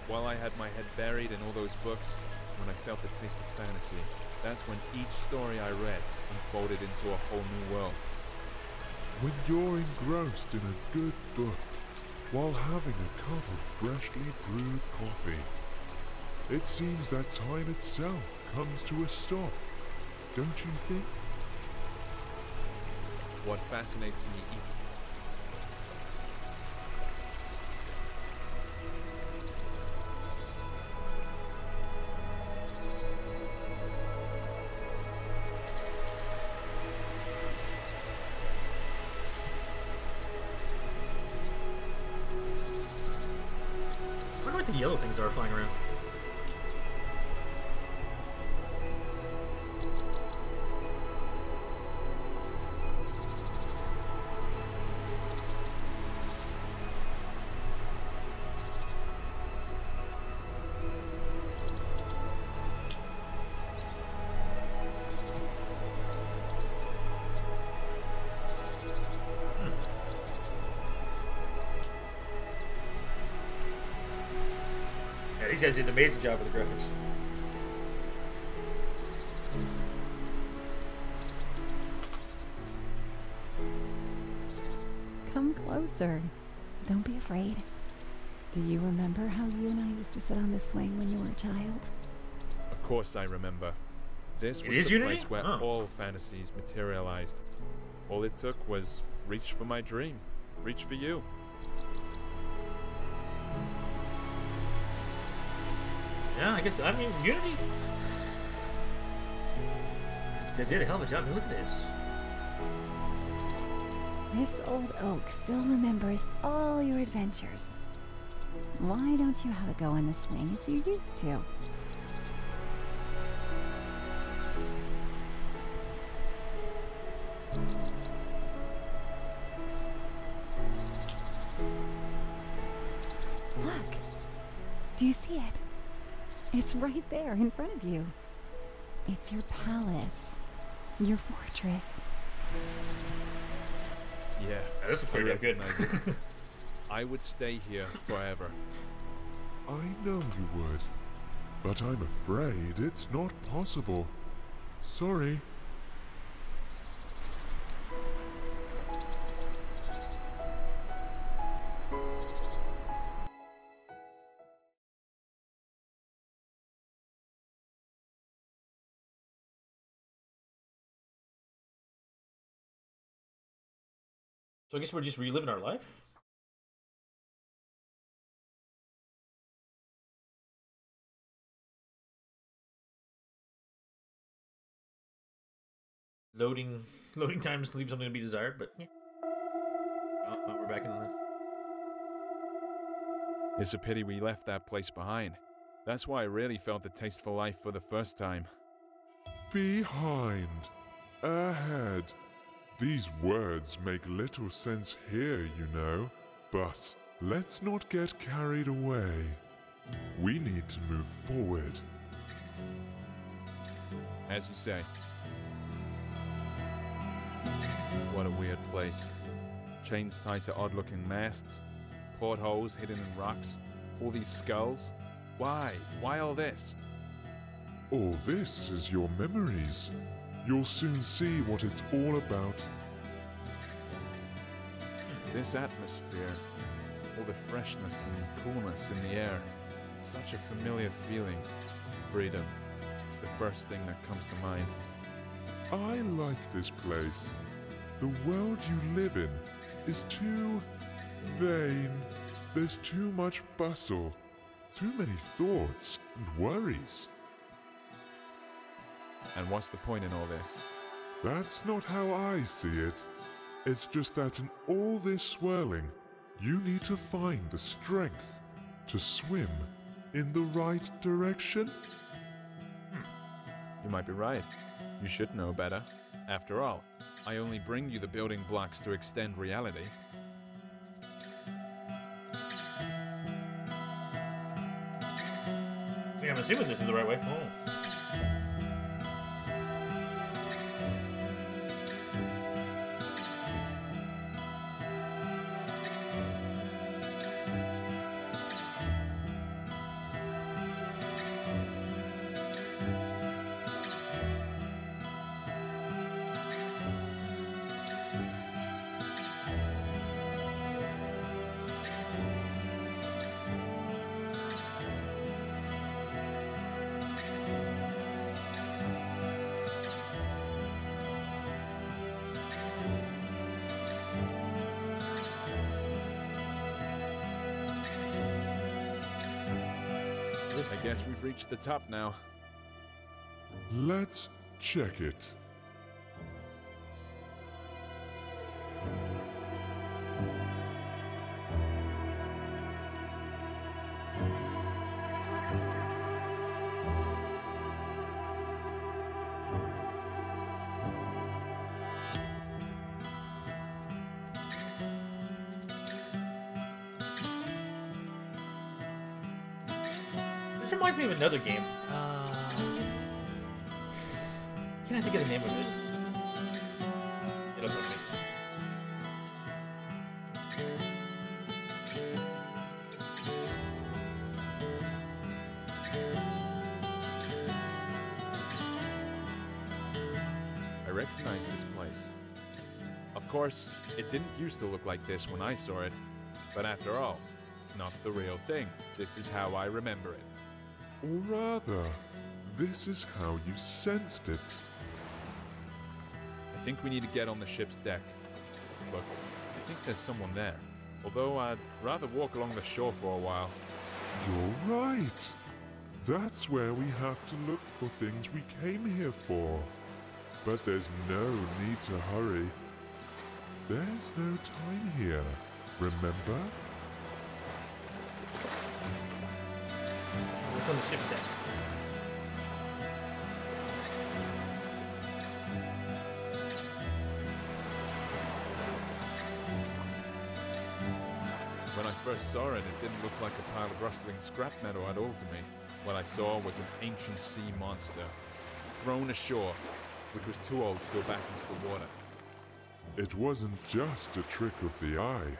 while I had my head buried in all those books, when I felt the taste of fantasy. That's when each story I read unfolded into a whole new world. When you're engrossed in a good book, while having a cup of freshly brewed coffee, it seems that time itself comes to a stop, don't you think? What fascinates me I wonder what the yellow things are flying around. Yeah, these guys did an amazing job with the graphics. Come closer. Don't be afraid. Do you remember how you and I used to sit on this swing when you were a child? Of course I remember. This It was is the Unity? place where Oh. all fantasies materialized. All it took was reach for my dream. Reach for you. Yeah, I guess, I mean, Unity. They did a hell of a job. I mean, look at this. This old oak still remembers all your adventures. Why don't you have a go on the swing as you used to? Look, Do you see it? It's right there in front of you. It's your palace. Your fortress. Yeah, that's pretty good. I would stay here forever. I know you would, but I'm afraid it's not possible. Sorry. So I guess we're just reliving our life? Loading times leave something to be desired, but yeah. Oh, we're back in the... It's a pity we left that place behind. That's why I really felt the taste for life for the first time. Behind. Ahead. These words make little sense here, you know. But let's not get carried away. We need to move forward. As you say. What a weird place. Chains tied to odd-looking masts, portholes hidden in rocks, all these skulls. Why? Why all this? All this is your memories. You'll soon see what it's all about. This atmosphere, all the freshness and coolness in the air, it's such a familiar feeling. Freedom is the first thing that comes to mind. I like this place. The world you live in is too vain. There's too much bustle, too many thoughts and worries. And what's the point in all this? That's not how I see it. It's just that in all this swirling, you need to find the strength to swim in the right direction. You might be right. You should know better. After all, I only bring you the building blocks to extend reality. Yeah, I'm assuming this is the right way. Oh. I guess we've reached the top now. Let's check it. This reminds me of another game. Can I think of the name of it? It'll come to me. I recognize this place. Of course, it didn't used to look like this when I saw it, but after all, it's not the real thing. This is how I remember it. Or rather, this is how you sensed it. I think we need to get on the ship's deck. Look, I think there's someone there. Although I'd rather walk along the shore for a while. You're right. That's where we have to look for things we came here for. But there's no need to hurry. There's no time here, remember? What's on the ship's deck? When I first saw it, it didn't look like a pile of rustling scrap metal at all to me. What I saw was an ancient sea monster, thrown ashore, which was too old to go back into the water. It wasn't just a trick of the eye.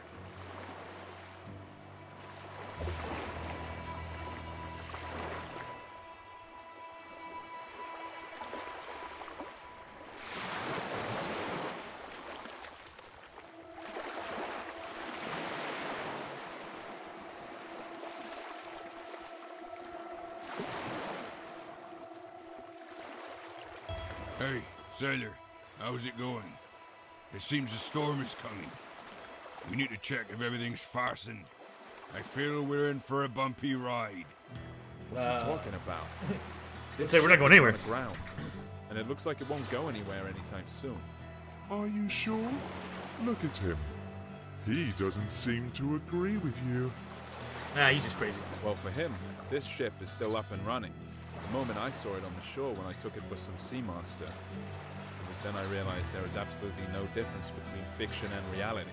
Hey, sailor, how's it going? It seems a storm is coming. We need to check if everything's fastened. I feel we're in for a bumpy ride. What's he talking about? Let's say we're not going anywhere. On the ground, and it looks like it won't go anywhere anytime soon. Are you sure? Look at him. He doesn't seem to agree with you. He's just crazy. Well, for him, this ship is still up and running. The moment I saw it on the shore when I took it for some sea monster, it was then I realized there is absolutely no difference between fiction and reality,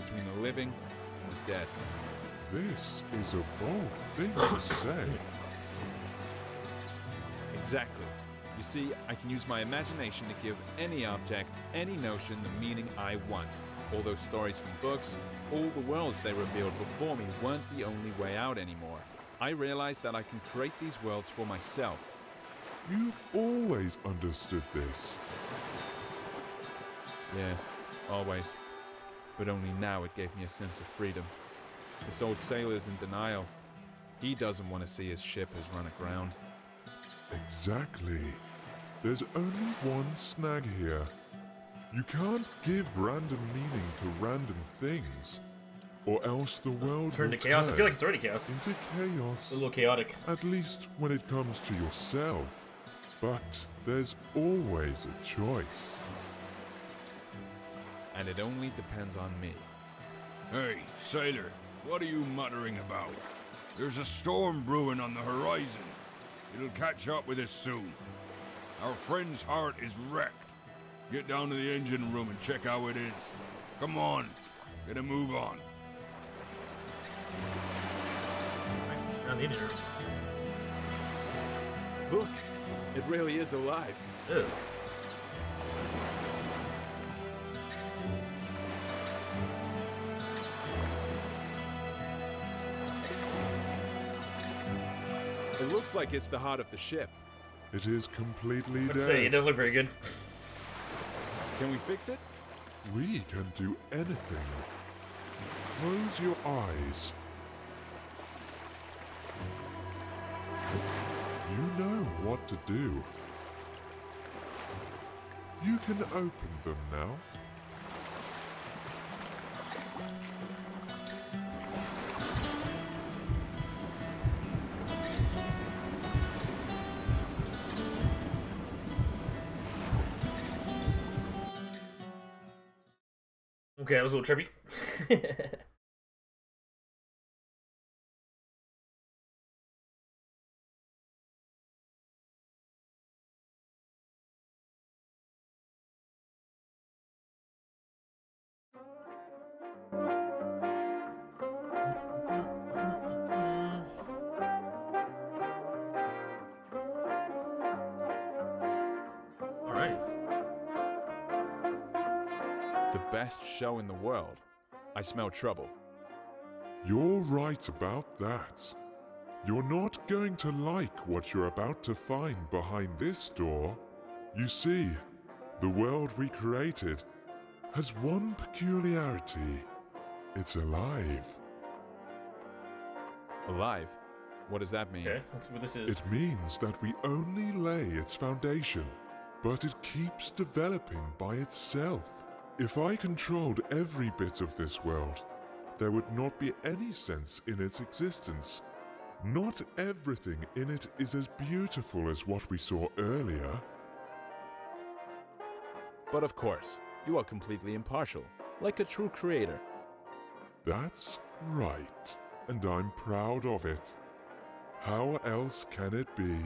between the living and the dead. This is a bold thing to say. Exactly. You see, I can use my imagination to give any object, any notion, the meaning I want. All those stories from books, all the worlds they revealed before me weren't the only way out anymore. I realized that I can create these worlds for myself. You've always understood this. Yes, always. But only now it gave me a sense of freedom. This old sailor's in denial. He doesn't want to see his ship has run aground. Exactly. There's only one snag here. You can't give random meaning to random things, or else the world Turn will to chaos. I turn feel like it's already chaos. into chaos. It's a little chaotic. At least when it comes to yourself. But there's always a choice. And it only depends on me. Hey, sailor, what are you muttering about? There's a storm brewing on the horizon. It'll catch up with us soon. Our friend's heart is wrecked. Get down to the engine room and check how it is. Come on, get a move on. Around the engine room. Look, it really is alive. Ew. It looks like it's the heart of the ship. It is completely Let's dead. see, it doesn't look very good. Can we fix it? We can do anything. Close your eyes. You know what to do. You can open them now. Okay, that was a little trippy. Alrighty. The best show in the world. I smell trouble. You're right about that. You're not going to like what you're about to find behind this door. You see, the world we created has one peculiarity. It's alive. Alive? What does that mean? Okay, let's see what this is. It means that we only lay its foundation, but it keeps developing by itself. If I controlled every bit of this world, there would not be any sense in its existence. Not everything in it is as beautiful as what we saw earlier. But of course, you are completely impartial, like a true creator. That's right, and I'm proud of it. How else can it be?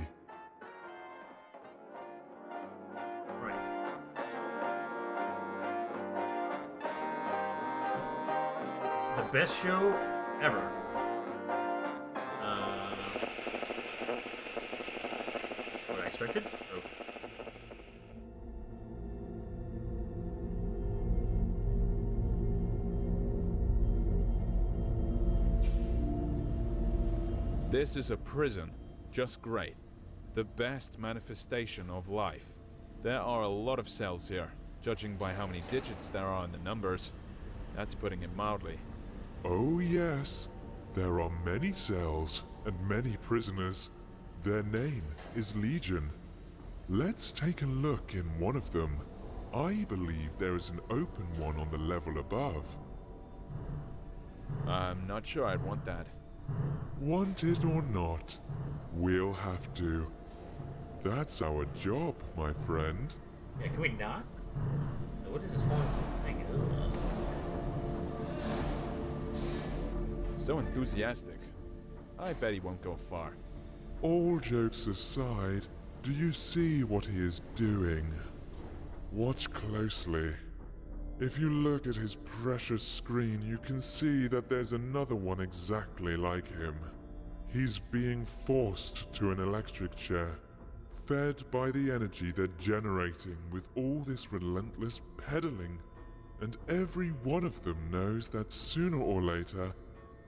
It's the best show ever. What I expected? Oh. This is a prison. Just great. The best manifestation of life. There are a lot of cells here, judging by how many digits there are in the numbers. That's putting it mildly. Oh yes, there are many cells and many prisoners. Their name is Legion. Let's take a look in one of them. I believe there is an open one on the level above. I'm not sure I'd want that. Want it or not, we'll have to. That's our job, my friend. Yeah, can we not? What is this falling thing? So enthusiastic. I bet he won't go far. All jokes aside, do you see what he is doing? Watch closely. If you look at his precious screen, you can see that there's another one exactly like him. He's being forced to an electric chair, fed by the energy they're generating with all this relentless pedaling. And every one of them knows that sooner or later,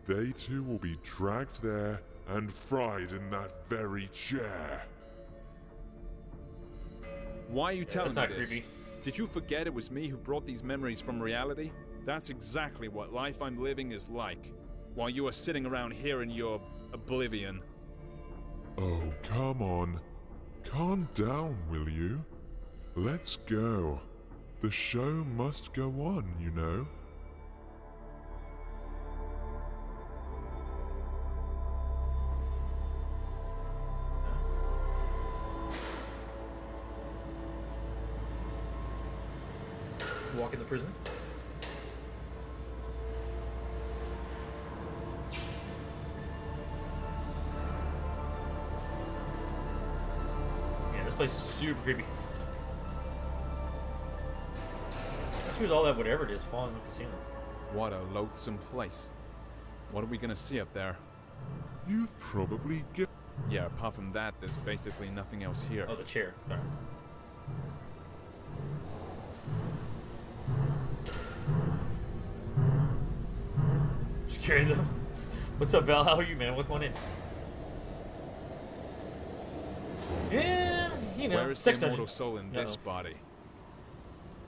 they too will be dragged there and fried in that very chair. Why are you telling me that's not this? creepy. Did you forget it was me who brought these memories from reality? That's exactly what life I'm living is like, while you are sitting around here in your oblivion. Oh, come on. Calm down, will you? Let's go. The show must go on, you know. Walk in the prison. Yeah, this place is super creepy. That's with all that whatever it is falling off the ceiling. What a loathsome place. What are we gonna see up there? You've probably Yeah, apart from that, there's basically nothing else here. Oh, the chair. Sorry. Scared them. What's up, Val? How are you, man? Welcome on in. Yeah, you know, Where is sex the dungeon. immortal soul in this body?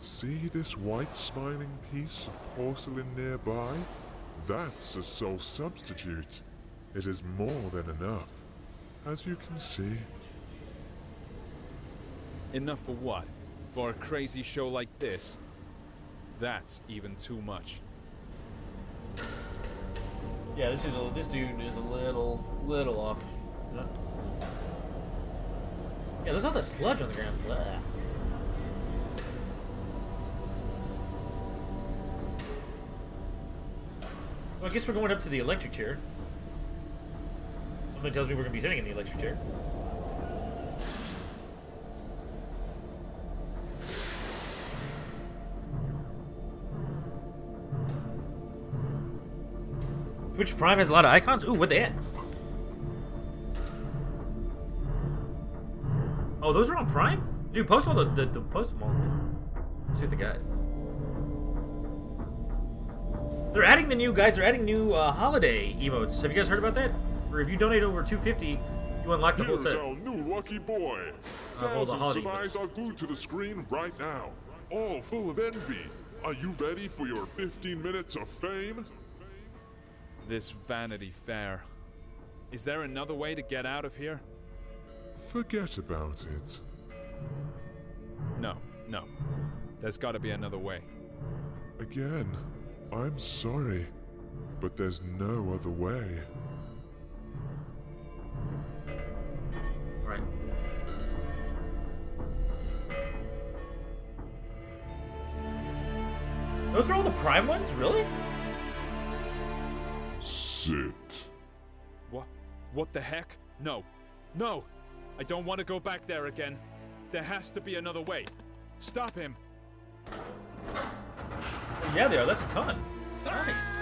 See this white smiling piece of porcelain nearby? That's a soul substitute. It is more than enough, as you can see. Enough for what? For a crazy show like this? That's even too much. Yeah, this dude is a little off. Yeah, there's all that sludge on the ground. Blah. Well, I guess we're going up to the electric chair. Something tells me we're going to be sitting in the electric chair. Twitch Prime has a lot of icons. Ooh, what they at? Oh, those are on Prime? Dude, post all the post them all. Let's see what they got. They're adding the new guys. They're adding new holiday emotes. Have you guys heard about that? Or if you donate over $250, you unlock the whole set. Here's our new lucky boy. all the Thousands holiday of eyes are glued to the screen right now, all full of envy. Are you ready for your 15 minutes of fame? This Vanity Fair. Is there another way to get out of here? Forget about it. No. There's gotta be another way. Again, I'm sorry, but there's no other way. Right. Those are all the Prime ones? Really? Sit. What the heck? No. I don't want to go back there again. There has to be another way. Stop him. Yeah, they are. That's a ton. Nice.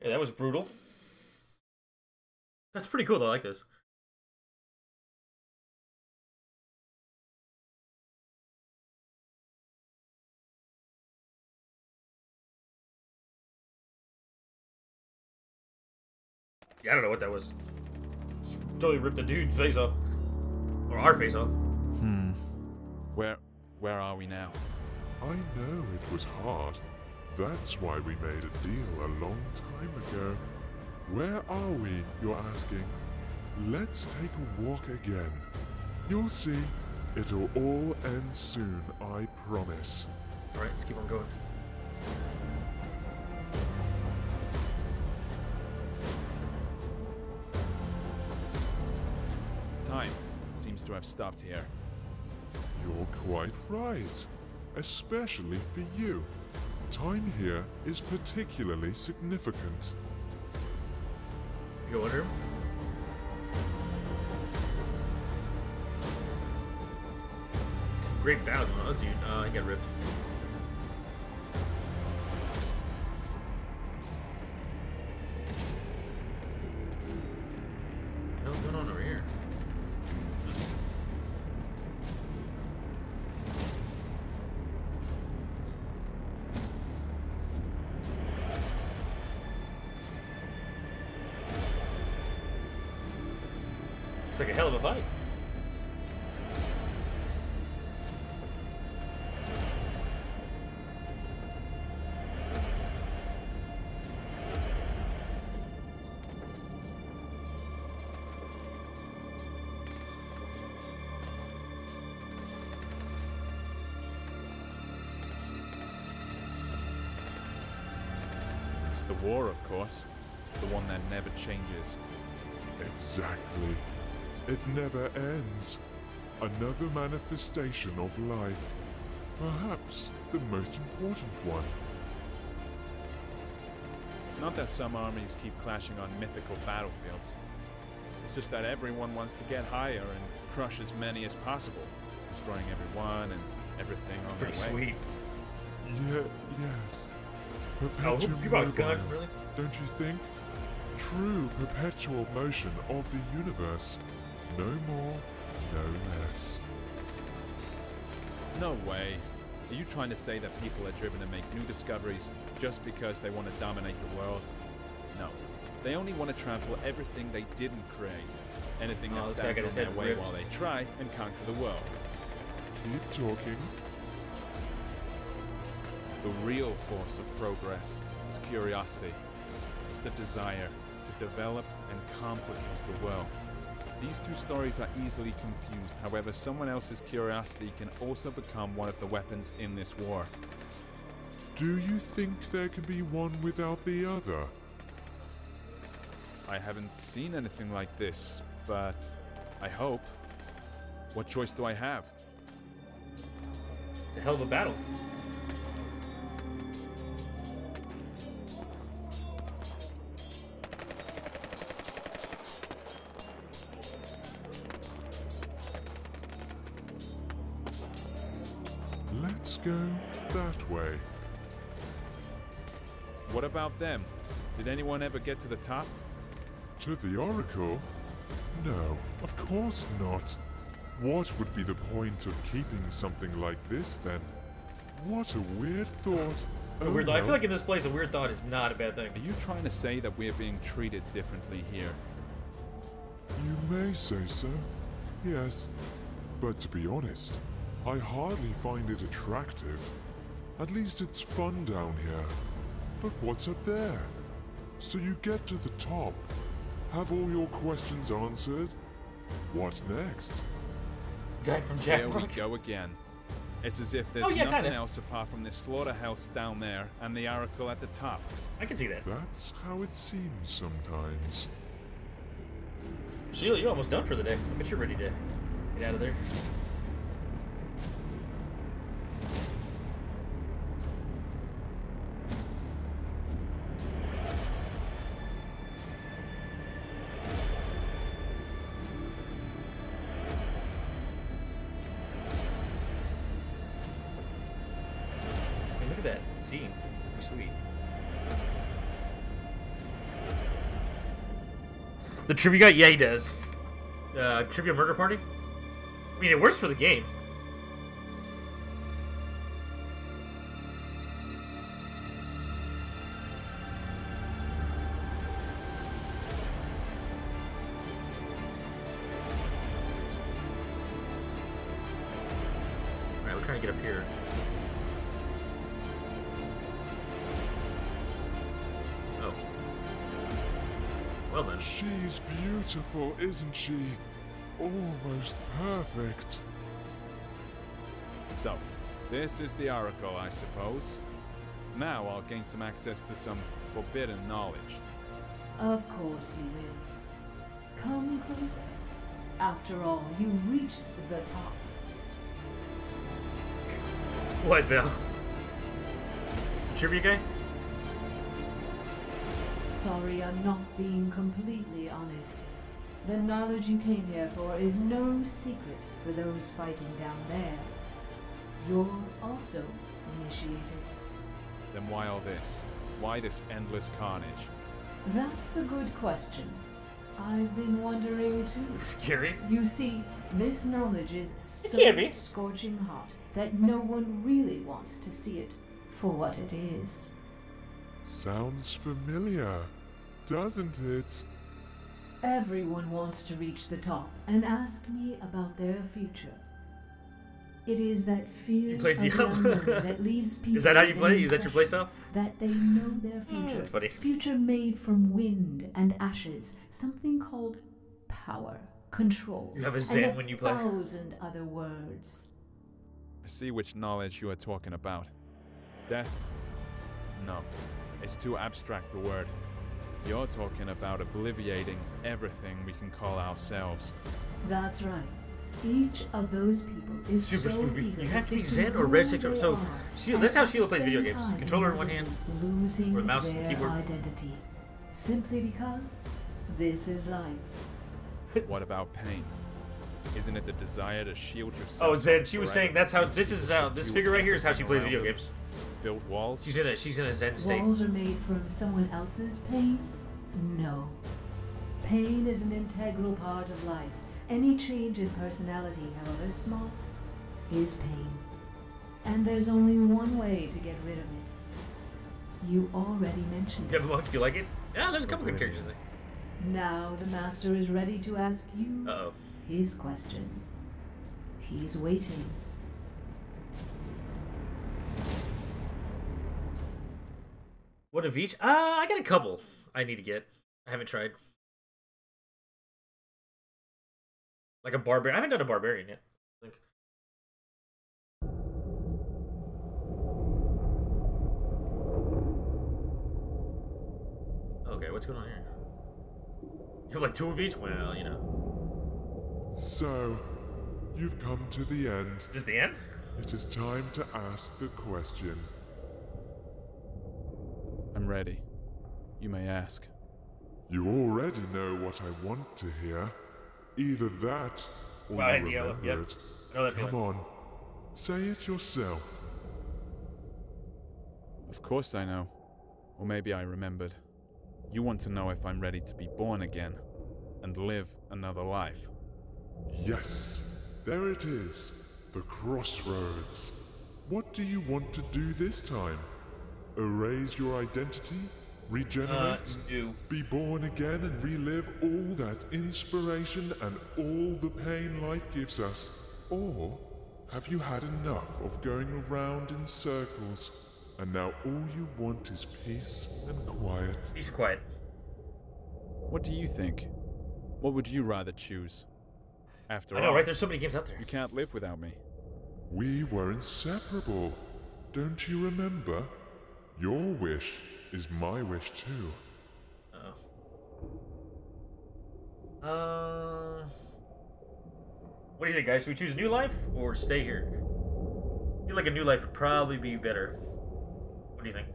Yeah, that was brutal. That's pretty cool though, I like this. Yeah, I don't know what that was. Totally ripped the dude's face off. Or our face off. Where are we now? I know it was hard. That's why we made a deal a long time ago. Where are we, you're asking? Let's take a walk again. You'll see. It'll all end soon, I promise. Alright, let's keep on going. Time seems to have stopped here. You're quite right. Especially for you. Time here is particularly significant. You go under him? Some great battles. Oh, dude. He got ripped. What the hell's going on over here? It's like a hell of a fight. It's the war, of course. The one that never changes. Exactly. It never ends. Another manifestation of life. Perhaps the most important one. It's not that some armies keep clashing on mythical battlefields. It's just that everyone wants to get higher and crush as many as possible, destroying everyone and everything on their way. Pretty sweet. Yes. Oh, Perpetual you brought a gun, mobile, really? Don't you think? True perpetual motion of the universe. No more, no less. No way. Are you trying to say that people are driven to make new discoveries just because they want to dominate the world? No. They only want to trample everything they didn't create. Anything that stands on their way while they try and conquer the world. Keep talking. The real force of progress is curiosity. It's the desire to develop and complicate the world. These two stories are easily confused, however, someone else's curiosity can also become one of the weapons in this war. Do you think there can be one without the other? I haven't seen anything like this, but I hope. What choice do I have? It's a hell of a battle. Let's go that way. What about them? Did anyone ever get to the top? To the Oracle? No, of course not. What would be the point of keeping something like this, then? What a weird thought. A weird thought. I feel like in this place, a weird thought is not a bad thing. Are you trying to say that we're being treated differently here? You may say so, yes. But to be honest, I hardly find it attractive. At least it's fun down here. But what's up there? So you get to the top. Have all your questions answered? What next? Guy from There we Jackbox. go again. It's as if there's nothing else apart from this slaughterhouse down there and the Oracle at the top. I can see that. That's how it seems sometimes. Sheila, you're almost done for the day. I bet you're ready to get out of there. Hey, look at that scene. Pretty sweet. The trivia guy? Yeah, he does. Trivia Murder Party? I mean, it works for the game. Alright, we're trying to get up here. Oh. Well then. She's beautiful, isn't she? Almost perfect. So, this is the Oracle, I suppose. Now I'll gain some access to some forbidden knowledge. Of course you will. Come closer. After all, you've reached the top. What, Val? Trivia guy? Sorry, I'm not being completely honest. The knowledge you came here for is no secret for those fighting down there. You're also initiated. Then why all this? Why this endless carnage? That's a good question. I've been wondering too. Scary. You see, this knowledge is so can't be. scorching hot that no one really wants to see it for what it is. Sounds familiar, doesn't it? Everyone wants to reach the top and ask me about their future. It is that fear You play of the Diablo? unknown that leaves people Is that how you with play? the Is that your playstyle? that they know their future. That's funny. Future made from wind and ashes, something called power, control, You have a and zen when you play. 1,000 other words. I see which knowledge you are talking about. Death? No. It's too abstract a word. You're talking about obliviating everything we can call ourselves. That's right. Each of those people is Super so spooky. eager You to have to be stick Zen or who Red Sector. they So, are, that's how and at Sheila the plays video same games. time Controller in one hand, losing or mouse and their keyboard. identity, simply because this is life. What about pain? Isn't it the desire to shield yourself? Oh, Zen, from she was forever saying that's how against this people is how who this you figure right here is how she everything plays video around them? games. Built walls? She's in a Zen state. Walls are made from someone else's pain? No. Pain is an integral part of life. Any change in personality, however small, is pain. And there's only one way to get rid of it. You already mentioned You it. have a monk, you like it? Yeah, there's a couple good characters in there. Now the master is ready to ask you Uh-oh. his question. He's waiting. What of each? I got a couple I need to get. I haven't tried. Like a barbarian. I haven't done a barbarian yet, I think. Okay, what's going on here? You have like two of each? Well, you know. So, you've come to the end. Is this the end? It is time to ask the question. I'm ready. You may ask. You already know what I want to hear. Either that, or Well, you idea, remember yep. it. I know that Come feeling. on, say it yourself. Of course I know. Or maybe I remembered. You want to know if I'm ready to be born again and live another life. Yes, there it is. The crossroads. What do you want to do this time? Erase your identity? Regenerate? No. Be born again and relive all that inspiration and all the pain life gives us? Or have you had enough of going around in circles and now all you want is peace and quiet? Peace and quiet. What do you think? What would you rather choose? After I know, all, right? There's so many games out there. You can't live without me. We were inseparable. Don't you remember? Your wish is my wish too. What do you think, guys? Should we choose a new life or stay here? I feel like a new life would probably be better. What do you think?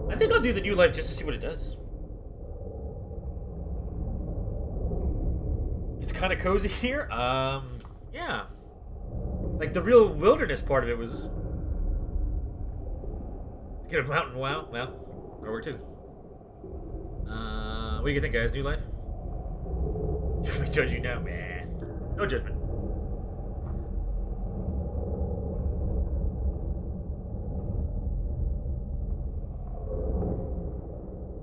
I think I'll do the new life just to see what it does. It's kind of cozy here. Yeah. Like, the real wilderness part of it was... Get a mountain, wow. Well, that'll work too. What do you think, guys? New life? We judge you now, man. No judgment.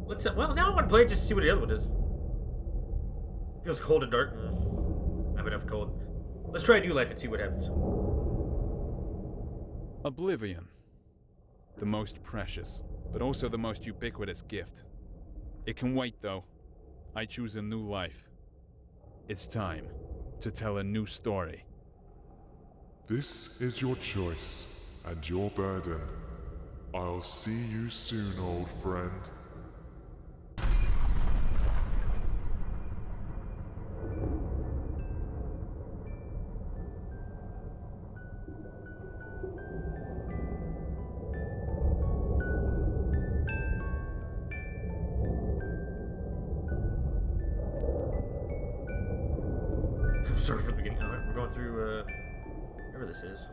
Let's. Well, now I want to play it just to see what the other one is. Feels cold and dark. I have enough cold. Let's try New Life and see what happens. Oblivion. The most precious, but also the most ubiquitous gift. It can wait, though. I choose a new life. It's time to tell a new story. This is your choice and your burden. I'll see you soon, old friend. Sorry for the beginning. Alright, we're going through, wherever this is.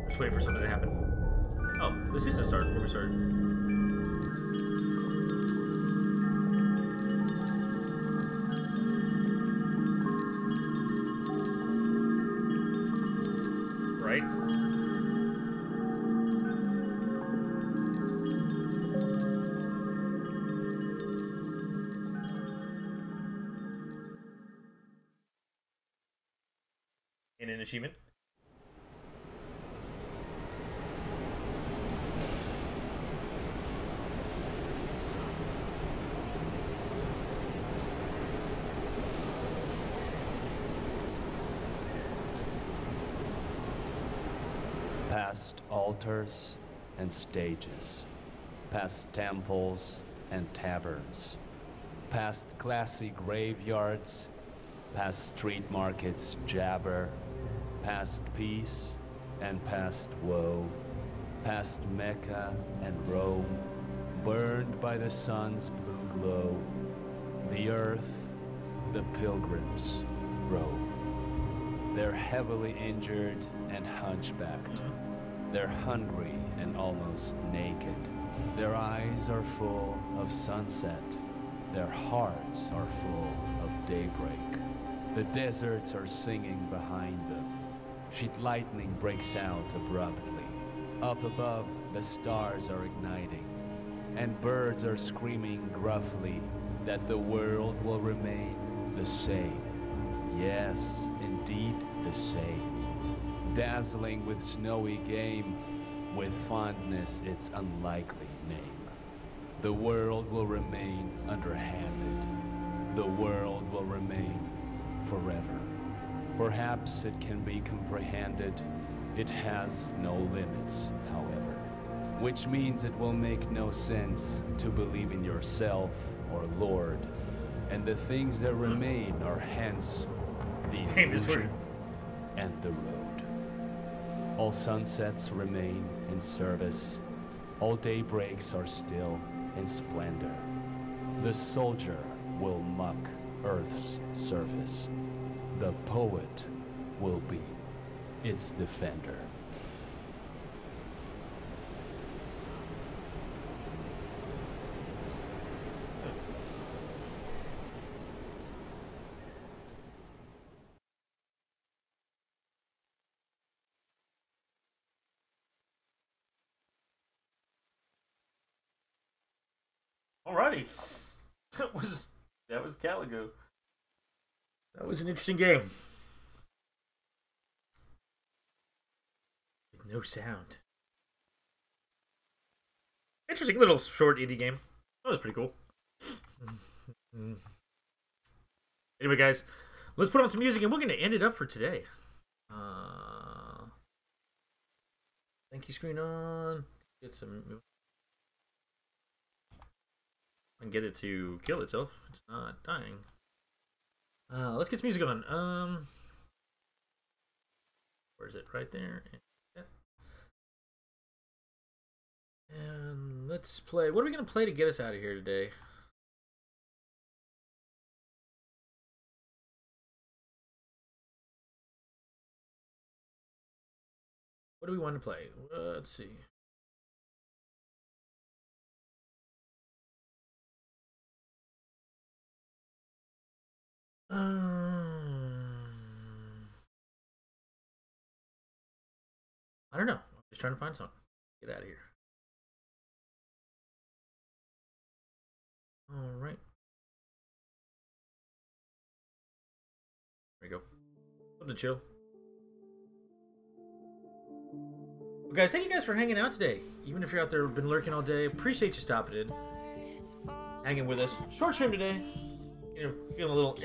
Just wait for something to happen. Oh, this is the start where we started. Right? And an achievement. Past altars and stages, past temples and taverns, past classy graveyards, past street markets jabber, past peace and past woe, past Mecca and Rome, burned by the sun's blue glow, the earth, the pilgrims roam. They're heavily injured and hunchbacked. They're hungry and almost naked. Their eyes are full of sunset. Their hearts are full of daybreak. The deserts are singing behind them. Sheet lightning breaks out abruptly. Up above, the stars are igniting. And birds are screaming gruffly that the world will remain the same. Yes, indeed the same. Dazzling with snowy game, with fondness its unlikely name. The world will remain underhanded. The world will remain forever. Perhaps it can be comprehended. It has no limits, however. Which means it will make no sense to believe in yourself or Lord. And the things that remain are hence the illusion and the road. All sunsets remain in service. All daybreaks are still in splendor. The soldier will muck Earth's surface. The poet will be its defender. Alrighty. That was Caligo. That was an interesting game. With no sound. Interesting little short indie game. That was pretty cool. Anyway, guys, let's put on some music and we're going to end it up for today. Thank you, screen on. Get some. And get it to kill itself. It's not dying. Let's get some music on. Where is it? Right there. And let's play. What are we gonna play to get us out of here today? What do we want to play? Let's see. I don't know. I'm just trying to find something. Get out of here. All right. There we go. Something to chill. Well, guys, thank you guys for hanging out today. Even if you're out there, been lurking all day, appreciate you stopping in, hanging with us. Short stream today. You know, feeling a little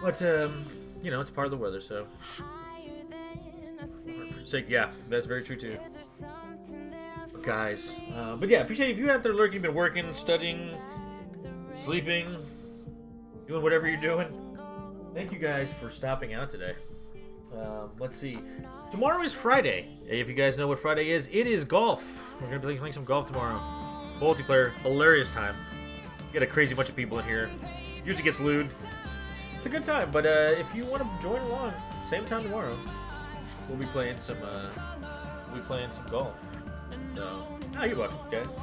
but you know, it's part of the weather, so. Yeah, that's very true too. But guys, but yeah, appreciate it. If you're out there lurking, been working, studying, sleeping, doing whatever you're doing. Thank you guys for stopping out today. Let's see. Tomorrow is Friday. If you guys know what Friday is, it is golf. We're gonna be playing some golf tomorrow. Multiplayer, hilarious time. We got a crazy bunch of people in here. Usually gets lewd. It's a good time, but if you want to join along, same time tomorrow, we'll be playing some golf. So, you're welcome, guys.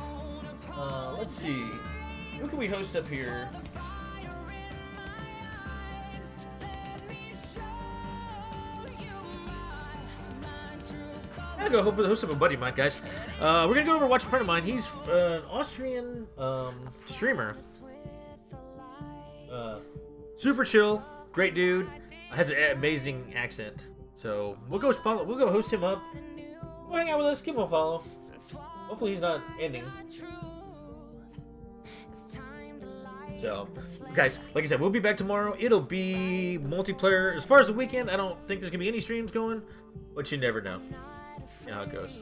Let's see. Who can we host up here? I'm gonna go host up a buddy of mine, guys. We're gonna go over and watch a friend of mine. He's an Austrian streamer. Super chill, great dude. Has an amazing accent. So we'll go follow. We'll go host him up. We'll hang out with us. Give him a follow. Hopefully he's not ending. So, guys, like I said, we'll be back tomorrow. It'll be multiplayer. As far as the weekend, I don't think there's gonna be any streams going, but you never know. You know how it goes.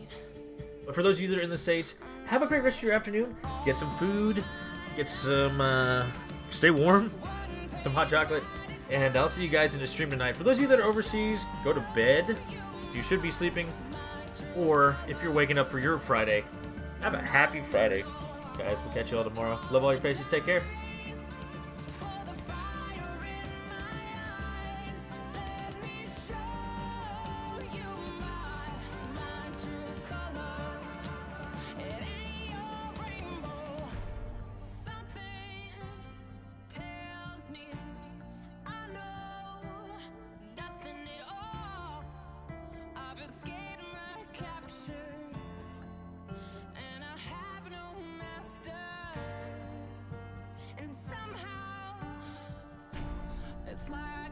But for those of you that are in the States, have a great rest of your afternoon. Get some food. Get some. Stay warm. Some hot chocolate. And I'll see you guys in the stream tonight. For those of you that are overseas, go to bed if you should be sleeping. Or if you're waking up for your Friday, have a happy Friday. Guys, we'll catch you all tomorrow. Love all your faces. Take care. It's like